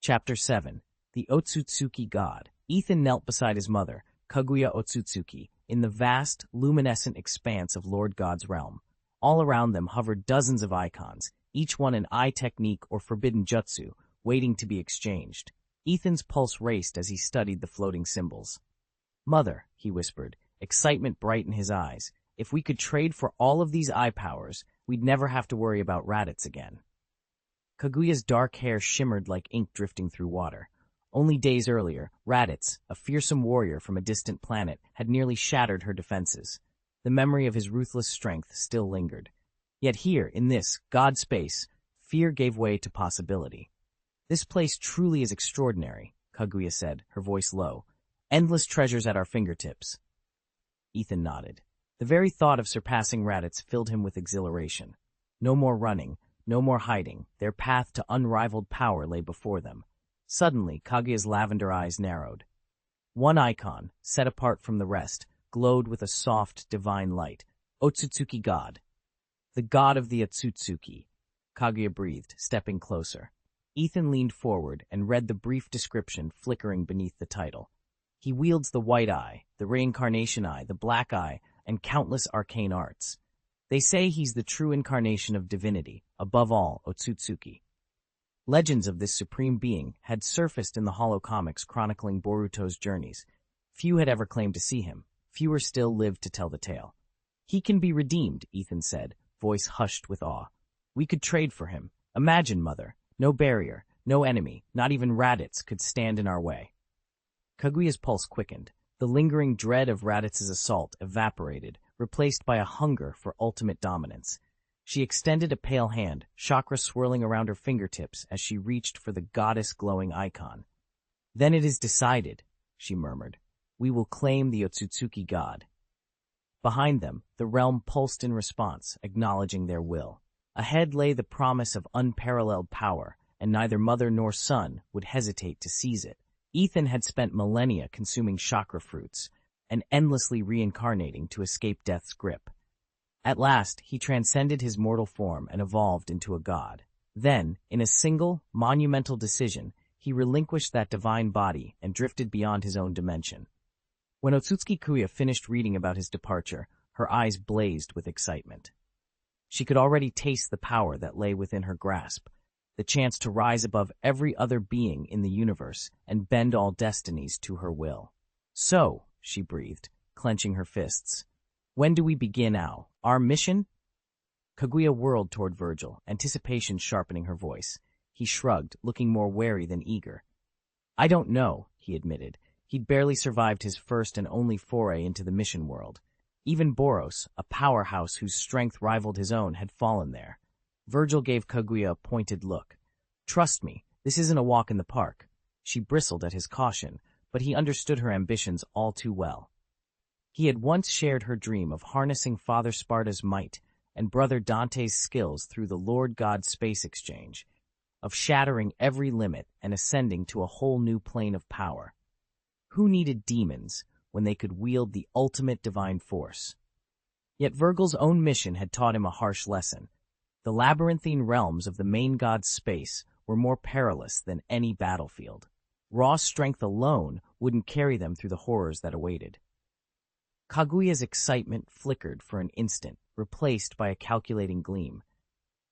Chapter 7. The Otsutsuki God. Ethan knelt beside his mother, Kaguya Otsutsuki, in the vast, luminescent expanse of Lord God's realm. All around them hovered dozens of icons, each one an eye technique or forbidden jutsu, waiting to be exchanged. Ethan's pulse raced as he studied the floating symbols. "Mother," he whispered, excitement bright in his eyes, "if we could trade for all of these eye powers, we'd never have to worry about Raditz again." Kaguya's dark hair shimmered like ink drifting through water. Only days earlier, Raditz, a fearsome warrior from a distant planet, had nearly shattered her defenses. The memory of his ruthless strength still lingered. Yet here, in this God space, fear gave way to possibility. "This place truly is extraordinary," Kaguya said, her voice low. "Endless treasures at our fingertips." Ethan nodded. The very thought of surpassing Raditz filled him with exhilaration. No more running, no more hiding. Their path to unrivaled power lay before them. Suddenly, Kaguya's lavender eyes narrowed. One icon, set apart from the rest, glowed with a soft, divine light. Otsutsuki God. "The God of the Otsutsuki," Kaguya breathed, stepping closer. Ethan leaned forward and read the brief description flickering beneath the title. "He wields the white eye, the reincarnation eye, the black eye, and countless arcane arts. They say he's the true incarnation of divinity, above all, Otsutsuki." Legends of this supreme being had surfaced in the hollow comics chronicling Boruto's journeys. Few had ever claimed to see him. Fewer still lived to tell the tale. "He can be redeemed," Ethan said, voice hushed with awe. "We could trade for him. Imagine, Mother. No barrier, no enemy, not even Raditz could stand in our way." Kaguya's pulse quickened. The lingering dread of Raditz's assault evaporated, replaced by a hunger for ultimate dominance. She extended a pale hand, chakra swirling around her fingertips as she reached for the goddess-glowing icon. "Then it is decided," she murmured. "We will claim the Otsutsuki God." Behind them, the realm pulsed in response, acknowledging their will. Ahead lay the promise of unparalleled power, and neither mother nor son would hesitate to seize it. Ethan had spent millennia consuming chakra fruits and endlessly reincarnating to escape death's grip. At last, he transcended his mortal form and evolved into a god. Then, in a single, monumental decision, he relinquished that divine body and drifted beyond his own dimension. When Otsutsuki Kuya finished reading about his departure, her eyes blazed with excitement. She could already taste the power that lay within her grasp, the chance to rise above every other being in the universe and bend all destinies to her will. "So," she breathed, clenching her fists, "when do we begin our mission?" Kaguya whirled toward Virgil, anticipation sharpening her voice. He shrugged, looking more wary than eager. "I don't know," he admitted. He'd barely survived his first and only foray into the mission world. Even Boros, a powerhouse whose strength rivaled his own, had fallen there. Virgil gave Kaguya a pointed look. "Trust me, this isn't a walk in the park." She bristled at his caution, but he understood her ambitions all too well. He had once shared her dream of harnessing Father Sparta's might and Brother Dante's skills through the Lord God space exchange, of shattering every limit and ascending to a whole new plane of power. Who needed demons when they could wield the ultimate divine force? Yet Virgil's own mission had taught him a harsh lesson. The labyrinthine realms of the main god's space were more perilous than any battlefield. Raw strength alone wouldn't carry them through the horrors that awaited. Kaguya's excitement flickered for an instant, replaced by a calculating gleam.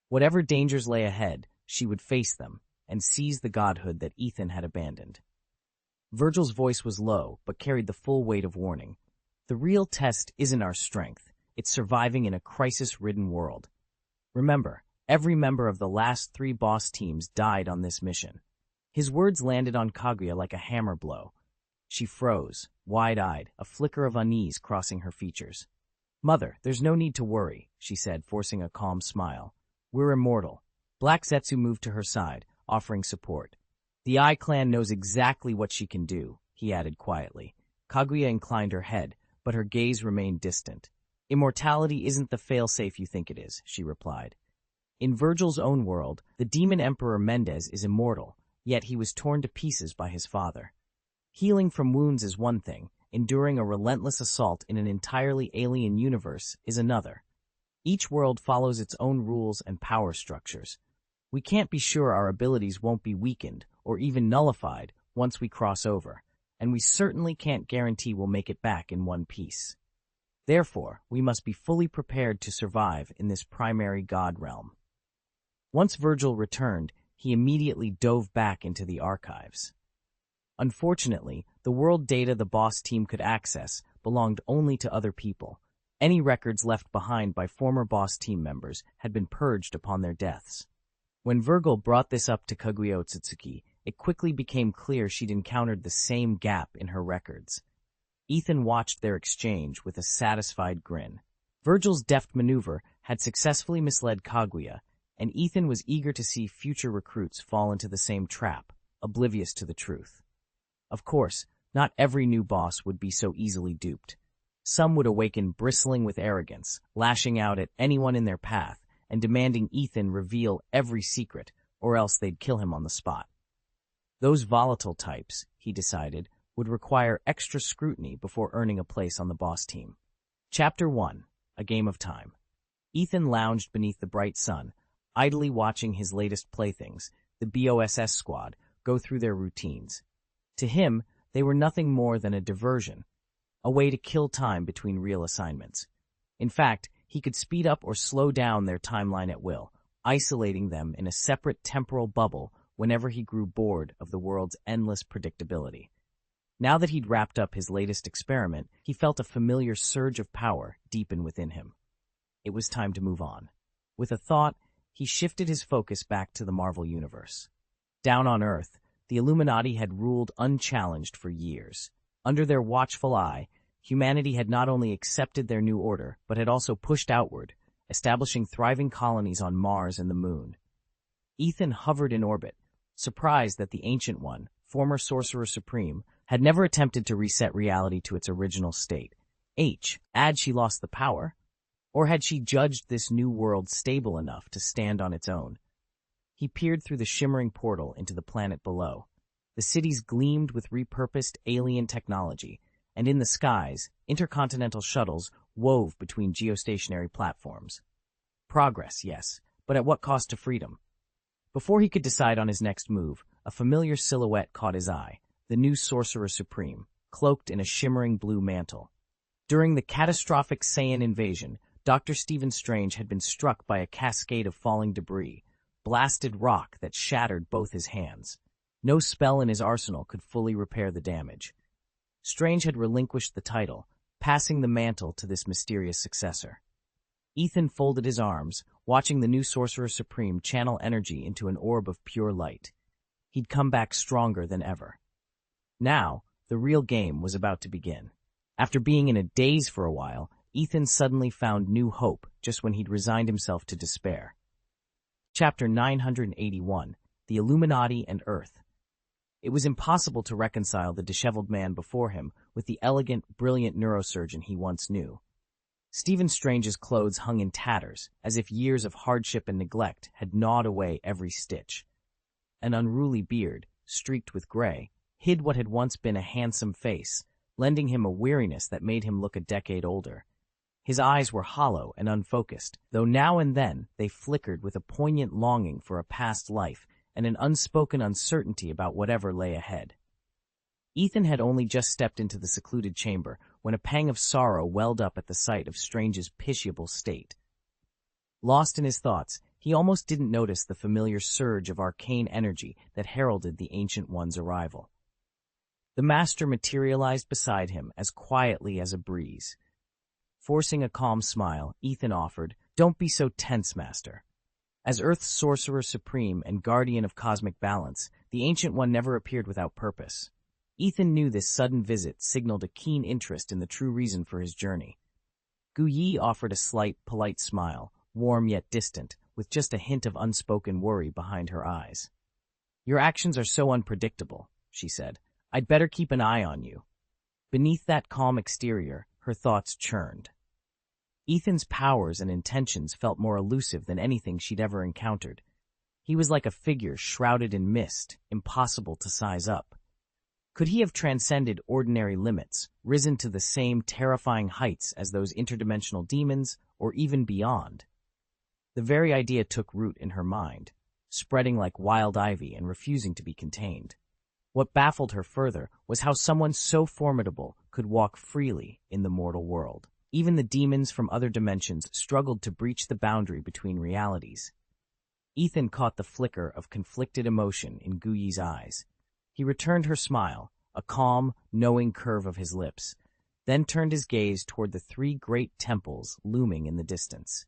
Whatever dangers lay ahead, she would face them and seize the godhood that Ethan had abandoned. Virgil's voice was low, but carried the full weight of warning. "The real test isn't our strength. It's surviving in a crisis-ridden world. Remember, every member of the last 3 boss teams died on this mission." His words landed on Kaguya like a hammer blow. She froze, wide-eyed, a flicker of unease crossing her features. "Mother, there's no need to worry," she said, forcing a calm smile. "We're immortal." Black Zetsu moved to her side, offering support. "The Eye Clan knows exactly what she can do," he added quietly. Kaguya inclined her head, but her gaze remained distant. Immortality isn't the failsafe you think it is, she replied. In Virgil's own world, the demon emperor Mendes is immortal, yet he was torn to pieces by his father. Healing from wounds is one thing, enduring a relentless assault in an entirely alien universe is another. Each world follows its own rules and power structures. We can't be sure our abilities won't be weakened or even nullified once we cross over, and we certainly can't guarantee we'll make it back in one piece. Therefore, we must be fully prepared to survive in this primary god realm. Once Virgil returned, he immediately dove back into the archives. Unfortunately, the world data the boss team could access belonged only to other people. Any records left behind by former boss team members had been purged upon their deaths. When Virgil brought this up to Kaguya Otsutsuki, it quickly became clear she'd encountered the same gap in her records. Ethan watched their exchange with a satisfied grin. Virgil's deft maneuver had successfully misled Kaguya, and Ethan was eager to see future recruits fall into the same trap, oblivious to the truth. Of course, not every new boss would be so easily duped. Some would awaken bristling with arrogance, lashing out at anyone in their path, and demanding Ethan reveal every secret, or else they'd kill him on the spot. Those volatile types, he decided, would require extra scrutiny before earning a place on the boss team. Chapter 1. A Game of Time. Ethan lounged beneath the bright sun, idly watching his latest playthings, the BOSS squad, go through their routines. To him, they were nothing more than a diversion, a way to kill time between real assignments. In fact, he could speed up or slow down their timeline at will, isolating them in a separate temporal bubble whenever he grew bored of the world's endless predictability. Now that he'd wrapped up his latest experiment, he felt a familiar surge of power deepen within him. It was time to move on. With a thought, he shifted his focus back to the Marvel Universe. Down on Earth, the Illuminati had ruled unchallenged for years. Under their watchful eye, humanity had not only accepted their new order, but had also pushed outward, establishing thriving colonies on Mars and the Moon. Ethan hovered in orbit, surprised that the Ancient One, former Sorcerer Supreme, had never attempted to reset reality to its original state. Had she lost the power? Or had she judged this new world stable enough to stand on its own? He peered through the shimmering portal into the planet below. The cities gleamed with repurposed alien technology, and in the skies, intercontinental shuttles wove between geostationary platforms. Progress, yes, but at what cost to freedom? Before he could decide on his next move, a familiar silhouette caught his eye, the new Sorcerer Supreme, cloaked in a shimmering blue mantle. During the catastrophic Saiyan invasion, Dr. Stephen Strange had been struck by a cascade of falling debris, blasted rock that shattered both his hands. No spell in his arsenal could fully repair the damage. Strange had relinquished the title, passing the mantle to this mysterious successor. Ethan folded his arms, watching the new Sorcerer Supreme channel energy into an orb of pure light. He'd come back stronger than ever. Now, the real game was about to begin. After being in a daze for a while, Ethan suddenly found new hope just when he'd resigned himself to despair. Chapter 981. The Illuminati and Earth. It was impossible to reconcile the disheveled man before him with the elegant, brilliant neurosurgeon he once knew. Stephen Strange's clothes hung in tatters, as if years of hardship and neglect had gnawed away every stitch. An unruly beard, streaked with gray, hid what had once been a handsome face, lending him a weariness that made him look a decade older. His eyes were hollow and unfocused, though now and then they flickered with a poignant longing for a past life and an unspoken uncertainty about whatever lay ahead. Ethan had only just stepped into the secluded chamber when a pang of sorrow welled up at the sight of Strange's pitiable state. Lost in his thoughts, he almost didn't notice the familiar surge of arcane energy that heralded the Ancient One's arrival. The Master materialized beside him as quietly as a breeze. Forcing a calm smile, Ethan offered, "Don't be so tense, Master." As Earth's Sorcerer Supreme and Guardian of Cosmic Balance, the Ancient One never appeared without purpose. Ethan knew this sudden visit signaled a keen interest in the true reason for his journey. Gu Yi offered a slight, polite smile, warm yet distant, with just a hint of unspoken worry behind her eyes. "Your actions are so unpredictable," she said. "I'd better keep an eye on you." Beneath that calm exterior, her thoughts churned. Ethan's powers and intentions felt more elusive than anything she'd ever encountered. He was like a figure shrouded in mist, impossible to size up. Could he have transcended ordinary limits, risen to the same terrifying heights as those interdimensional demons, or even beyond? The very idea took root in her mind, spreading like wild ivy and refusing to be contained. What baffled her further was how someone so formidable could walk freely in the mortal world. Even the demons from other dimensions struggled to breach the boundary between realities. Ethan caught the flicker of conflicted emotion in Guyi's eyes. He returned her smile, a calm, knowing curve of his lips, then turned his gaze toward the three great temples looming in the distance.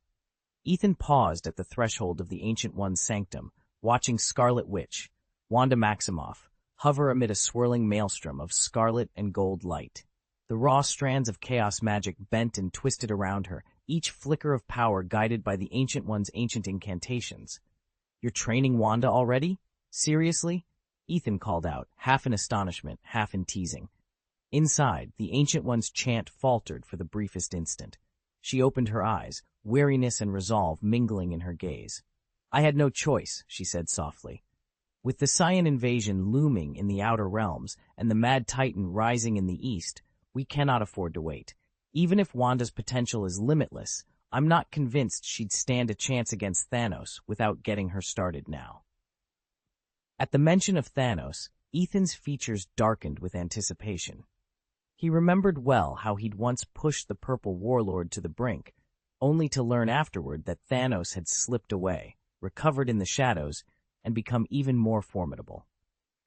Ethan paused at the threshold of the Ancient One's sanctum, watching Scarlet Witch, Wanda Maximoff, hover amid a swirling maelstrom of scarlet and gold light. The raw strands of chaos magic bent and twisted around her, each flicker of power guided by the Ancient One's ancient incantations. "You're training Wanda already? Seriously?" Ethan called out, half in astonishment, half in teasing. Inside, the Ancient One's chant faltered for the briefest instant. She opened her eyes, weariness and resolve mingling in her gaze. "I had no choice," she said softly. "With the Saiyan invasion looming in the outer realms and the Mad Titan rising in the east, we cannot afford to wait. Even if Wanda's potential is limitless, I'm not convinced she'd stand a chance against Thanos without getting her started now." At the mention of Thanos, Ethan's features darkened with anticipation. He remembered well how he'd once pushed the Purple Warlord to the brink, only to learn afterward that Thanos had slipped away, recovered in the shadows, and become even more formidable.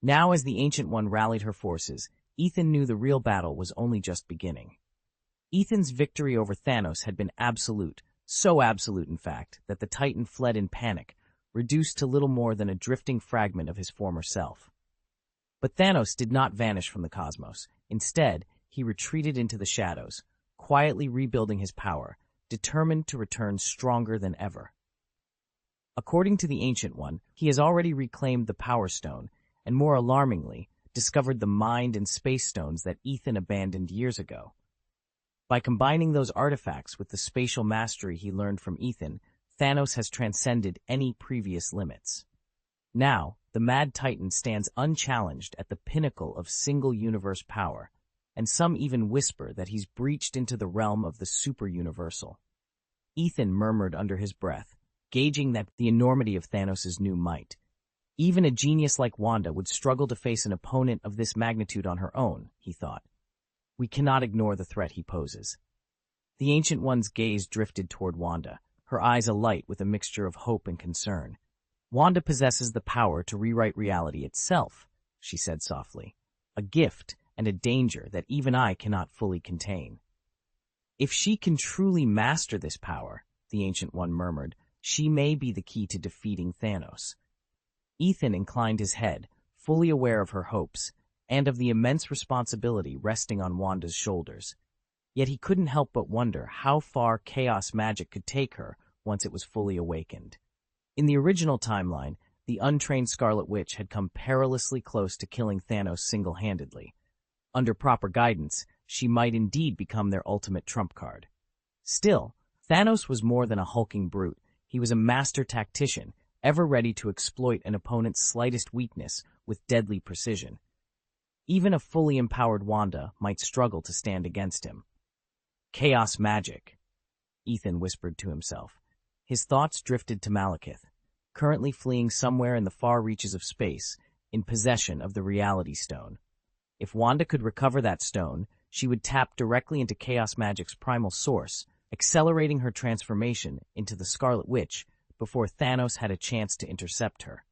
Now, as the Ancient One rallied her forces, Ethan knew the real battle was only just beginning. Ethan's victory over Thanos had been absolute, so absolute in fact, that the Titan fled in panic, reduced to little more than a drifting fragment of his former self. But Thanos did not vanish from the cosmos. Instead, he retreated into the shadows, quietly rebuilding his power, determined to return stronger than ever. According to the Ancient One, he has already reclaimed the Power Stone, and more alarmingly, discovered the Mind and Space Stones that Ethan abandoned years ago. By combining those artifacts with the spatial mastery he learned from Ethan, Thanos has transcended any previous limits. Now, the Mad Titan stands unchallenged at the pinnacle of single-universe power, and some even whisper that he's breached into the realm of the super-universal. Ethan murmured under his breath, gauging the enormity of Thanos' new might. Even a genius like Wanda would struggle to face an opponent of this magnitude on her own, he thought. We cannot ignore the threat he poses. The Ancient One's gaze drifted toward Wanda, her eyes alight with a mixture of hope and concern. "Wanda possesses the power to rewrite reality itself," she said softly. "A gift and a danger that even I cannot fully contain." "If she can truly master this power," the Ancient One murmured, "she may be the key to defeating Thanos." Ethan inclined his head, fully aware of her hopes, and of the immense responsibility resting on Wanda's shoulders. Yet he couldn't help but wonder how far chaos magic could take her once it was fully awakened. In the original timeline, the untrained Scarlet Witch had come perilously close to killing Thanos single-handedly. Under proper guidance, she might indeed become their ultimate trump card. Still, Thanos was more than a hulking brute. He was a master tactician, ever ready to exploit an opponent's slightest weakness with deadly precision. Even a fully empowered Wanda might struggle to stand against him. "Chaos magic," Ethan whispered to himself. His thoughts drifted to Malekith, currently fleeing somewhere in the far reaches of space, in possession of the Reality Stone. If Wanda could recover that stone, she would tap directly into chaos magic's primal source, accelerating her transformation into the Scarlet Witch before Thanos had a chance to intercept her.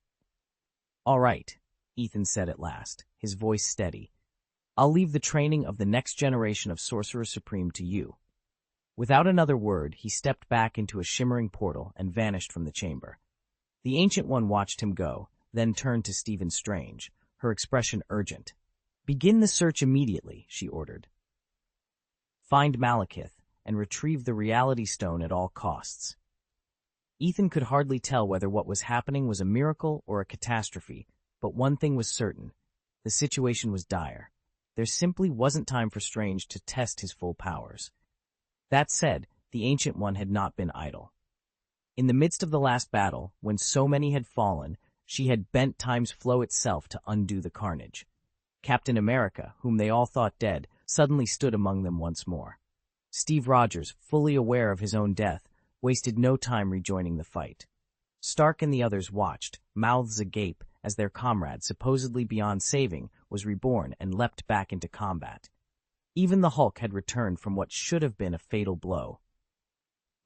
"All right," Ethan said at last, his voice steady. "I'll leave the training of the next generation of Sorcerer Supreme to you." Without another word, he stepped back into a shimmering portal and vanished from the chamber. The Ancient One watched him go, then turned to Stephen Strange, her expression urgent. "Begin the search immediately," she ordered. "Find Malekith and retrieve the Reality Stone at all costs." Ethan could hardly tell whether what was happening was a miracle or a catastrophe, but one thing was certain. The situation was dire. There simply wasn't time for Strange to test his full powers. That said, the Ancient One had not been idle. In the midst of the last battle, when so many had fallen, she had bent time's flow itself to undo the carnage. Captain America, whom they all thought dead, suddenly stood among them once more. Steve Rogers, fully aware of his own death, wasted no time rejoining the fight. Stark and the others watched, mouths agape, as their comrade, supposedly beyond saving, was reborn and leapt back into combat. Even the Hulk had returned from what should have been a fatal blow.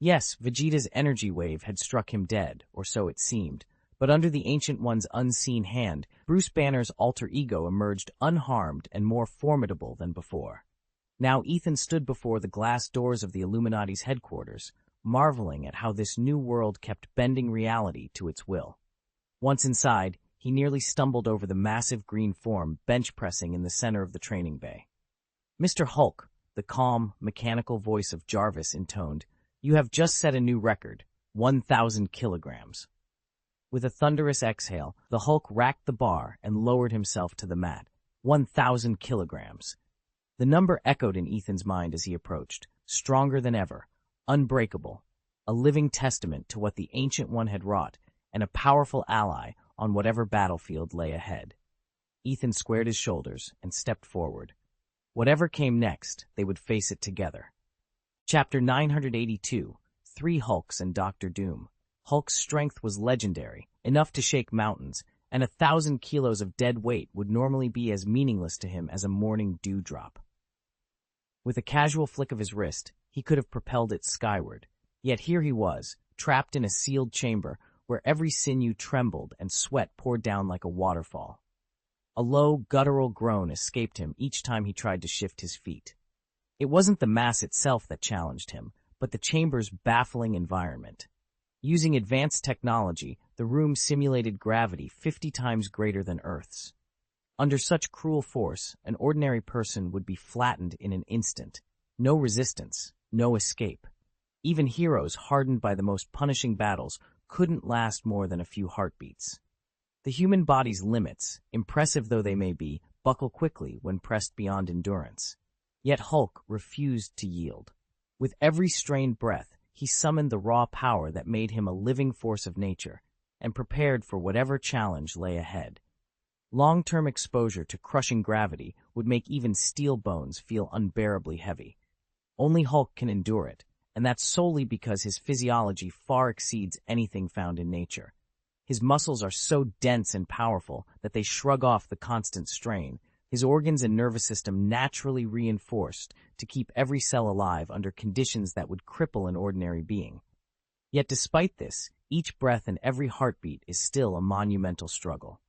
Yes, Vegeta's energy wave had struck him dead, or so it seemed, but under the Ancient One's unseen hand, Bruce Banner's alter ego emerged unharmed and more formidable than before. Now Ethan stood before the glass doors of the Illuminati's headquarters, marveling at how this new world kept bending reality to its will. Once inside, he nearly stumbled over the massive green form bench-pressing in the center of the training bay. "Mr. Hulk," the calm, mechanical voice of Jarvis intoned, "you have just set a new record, 1,000 kilograms." With a thunderous exhale, the Hulk racked the bar and lowered himself to the mat. 1,000 kilograms. The number echoed in Ethan's mind as he approached, stronger than ever, unbreakable, a living testament to what the Ancient One had wrought, and a powerful ally on whatever battlefield lay ahead. Ethan squared his shoulders and stepped forward. Whatever came next, they would face it together. Chapter 982, 3 Hulks and Dr. Doom. Hulk's strength was legendary, enough to shake mountains, and 1,000 kilos of dead weight would normally be as meaningless to him as a morning dewdrop. With a casual flick of his wrist, he could have propelled it skyward. Yet here he was, trapped in a sealed chamber where every sinew trembled and sweat poured down like a waterfall. A low, guttural groan escaped him each time he tried to shift his feet. It wasn't the mass itself that challenged him, but the chamber's baffling environment. Using advanced technology, the room simulated gravity 50 times greater than Earth's. Under such cruel force, an ordinary person would be flattened in an instant. No resistance, no escape. Even heroes hardened by the most punishing battles couldn't last more than a few heartbeats. The human body's limits, impressive though they may be, buckle quickly when pressed beyond endurance. Yet Hulk refused to yield. With every strained breath, he summoned the raw power that made him a living force of nature, and prepared for whatever challenge lay ahead. Long-term exposure to crushing gravity would make even steel bones feel unbearably heavy. Only Hulk can endure it, and that's solely because his physiology far exceeds anything found in nature. His muscles are so dense and powerful that they shrug off the constant strain, his organs and nervous system naturally reinforced to keep every cell alive under conditions that would cripple an ordinary being. Yet despite this, each breath and every heartbeat is still a monumental struggle.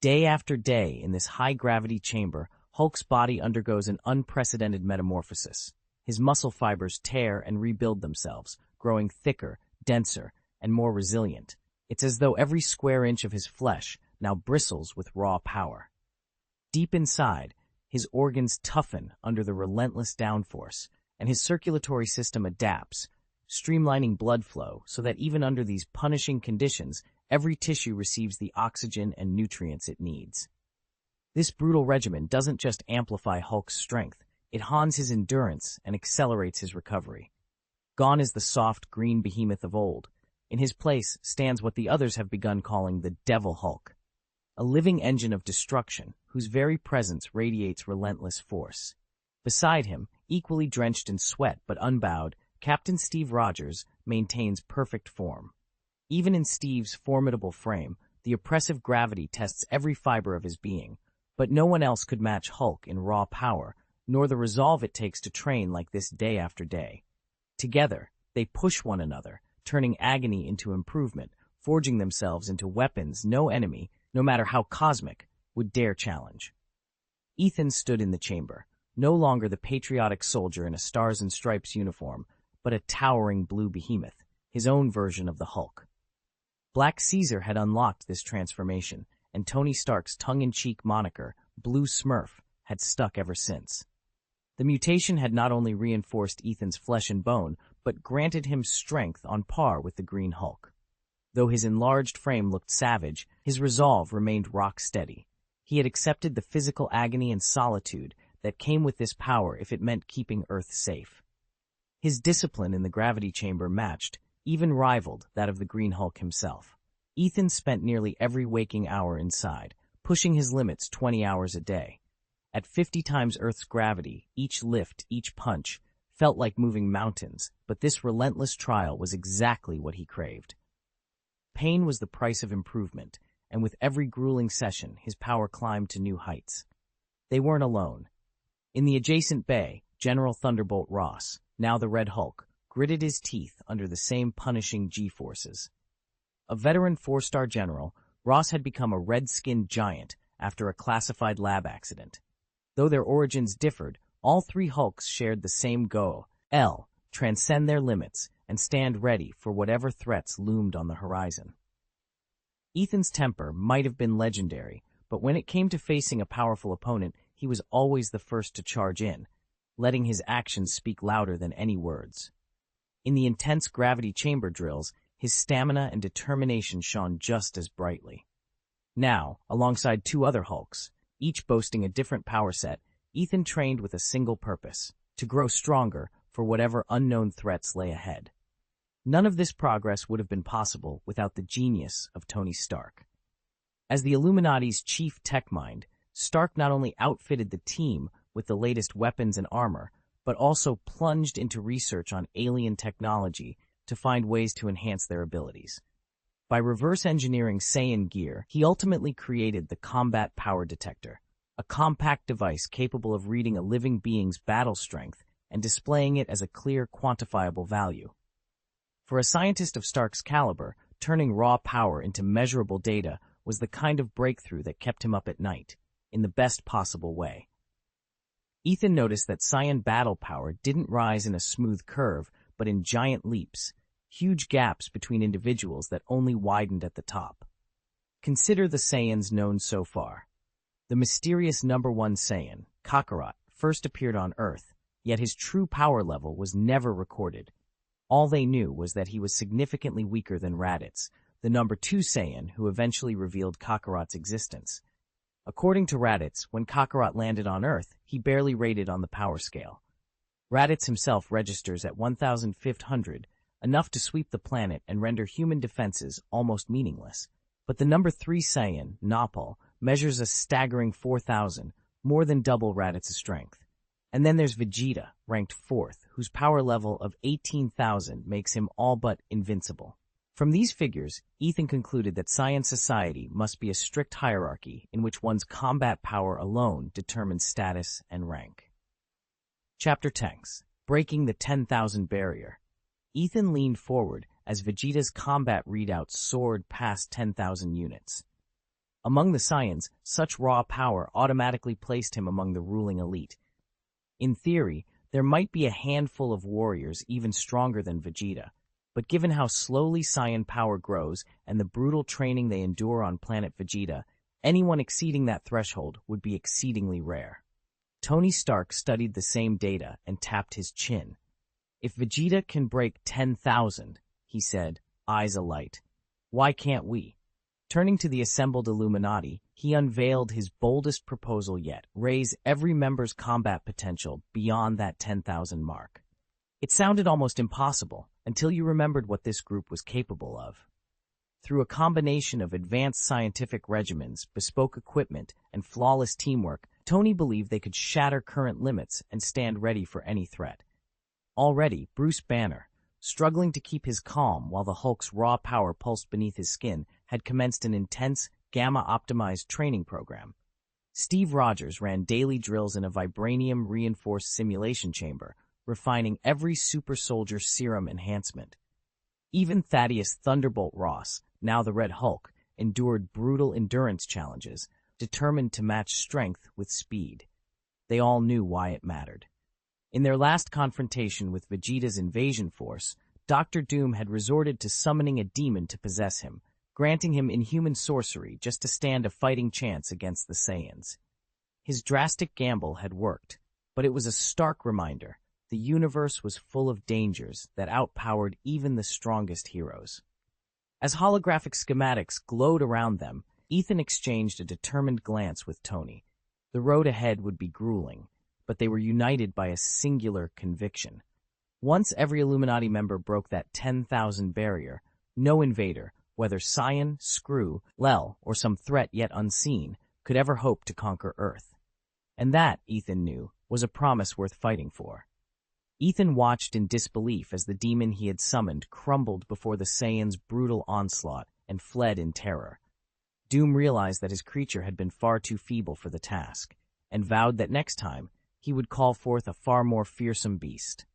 Day after day in this high-gravity chamber, Hulk's body undergoes an unprecedented metamorphosis. His muscle fibers tear and rebuild themselves, growing thicker, denser, and more resilient. It's as though every square inch of his flesh now bristles with raw power. Deep inside, his organs toughen under the relentless downforce, and his circulatory system adapts, streamlining blood flow so that even under these punishing conditions, every tissue receives the oxygen and nutrients it needs. This brutal regimen doesn't just amplify Hulk's strength, it hones his endurance and accelerates his recovery. Gone is the soft, green behemoth of old. In his place stands what the others have begun calling the Devil Hulk, a living engine of destruction whose very presence radiates relentless force. Beside him, equally drenched in sweat but unbowed, Captain Steve Rogers maintains perfect form. Even in Steve's formidable frame, the oppressive gravity tests every fiber of his being, but no one else could match Hulk in raw power, nor the resolve it takes to train like this day after day. Together, they push one another, turning agony into improvement, forging themselves into weapons no enemy, no matter how cosmic, would dare challenge. Ethan stood in the chamber, no longer the patriotic soldier in a Stars and Stripes uniform, but a towering blue behemoth, his own version of the Hulk. Black Caesar had unlocked this transformation, and Tony Stark's tongue-in-cheek moniker, Blue Smurf, had stuck ever since. The mutation had not only reinforced Ethan's flesh and bone, but granted him strength on par with the Green Hulk. Though his enlarged frame looked savage, his resolve remained rock steady. He had accepted the physical agony and solitude that came with this power if it meant keeping Earth safe. His discipline in the gravity chamber matched, even rivaled, that of the Green Hulk himself. Ethan spent nearly every waking hour inside, pushing his limits 20 hours a day. At 50 times Earth's gravity, each lift, each punch, felt like moving mountains, but this relentless trial was exactly what he craved. Pain was the price of improvement, and with every grueling session, his power climbed to new heights. They weren't alone. In the adjacent bay, General Thunderbolt Ross, now the Red Hulk, gritted his teeth under the same punishing G-forces. A veteran 4-star general, Ross had become a red-skinned giant after a classified lab accident. Though their origins differed, all three Hulks shared the same goal: transcend their limits and stand ready for whatever threats loomed on the horizon. Ethan's temper might have been legendary, but when it came to facing a powerful opponent, he was always the first to charge in, letting his actions speak louder than any words. In the intense gravity chamber drills, his stamina and determination shone just as brightly. Now, alongside two other Hulks, each boasting a different power set, Ethan trained with a single purpose: to grow stronger for whatever unknown threats lay ahead. None of this progress would have been possible without the genius of Tony Stark. As the Illuminati's chief tech mind, Stark not only outfitted the team with the latest weapons and armor, but also plunged into research on alien technology to find ways to enhance their abilities. By reverse engineering Saiyan gear, he ultimately created the Combat Power Detector, a compact device capable of reading a living being's battle strength and displaying it as a clear, quantifiable value. For a scientist of Stark's caliber, turning raw power into measurable data was the kind of breakthrough that kept him up at night, in the best possible way. Ethan noticed that Saiyan battle power didn't rise in a smooth curve, but in giant leaps, huge gaps between individuals that only widened at the top. Consider the Saiyans known so far. The mysterious number 1 Saiyan, Kakarot, first appeared on Earth, yet his true power level was never recorded. All they knew was that he was significantly weaker than Raditz, the number 2 Saiyan who eventually revealed Kakarot's existence. According to Raditz, when Kakarot landed on Earth, he barely rated on the power scale. Raditz himself registers at 1,500, enough to sweep the planet and render human defenses almost meaningless. But the number 3 Saiyan, Napal, measures a staggering 4,000, more than double Raditz's strength. And then there's Vegeta, ranked 4th, whose power level of 18,000 makes him all but invincible. From these figures, Ethan concluded that Saiyan society must be a strict hierarchy in which one's combat power alone determines status and rank. Chapter 10: Breaking the 10,000 Barrier. Ethan leaned forward as Vegeta's combat readout soared past 10,000 units. Among the Saiyans, such raw power automatically placed him among the ruling elite. In theory, there might be a handful of warriors even stronger than Vegeta, but given how slowly Saiyan power grows and the brutal training they endure on planet Vegeta, anyone exceeding that threshold would be exceedingly rare. Tony Stark studied the same data and tapped his chin. If Vegeta can break 10,000, he said, eyes alight, why can't we? Turning to the assembled Illuminati, he unveiled his boldest proposal yet: raise every member's combat potential beyond that 10,000 mark. It sounded almost impossible until you remembered what this group was capable of. Through a combination of advanced scientific regimens, bespoke equipment, and flawless teamwork, Tony believed they could shatter current limits and stand ready for any threat. Already, Bruce Banner, struggling to keep his calm while the Hulk's raw power pulsed beneath his skin, had commenced an intense, gamma-optimized training program. Steve Rogers ran daily drills in a vibranium-reinforced simulation chamber, refining every super soldier serum enhancement. Even Thaddeus Thunderbolt Ross, now the Red Hulk, endured brutal endurance challenges, determined to match strength with speed. They all knew why it mattered. In their last confrontation with Vegeta's invasion force, Dr. Doom had resorted to summoning a demon to possess him, granting him inhuman sorcery just to stand a fighting chance against the Saiyans. His drastic gamble had worked, but it was a stark reminder: the universe was full of dangers that outpowered even the strongest heroes. As holographic schematics glowed around them, Ethan exchanged a determined glance with Tony. The road ahead would be grueling, but they were united by a singular conviction. Once every Illuminati member broke that 10,000 barrier, no invader, whether Scion, Screw, Lel, or some threat yet unseen, could ever hope to conquer Earth. And that, Ethan knew, was a promise worth fighting for. Ethan watched in disbelief as the demon he had summoned crumbled before the Saiyans' brutal onslaught and fled in terror. Doom realized that his creature had been far too feeble for the task, and vowed that next time he would call forth a far more fearsome beast.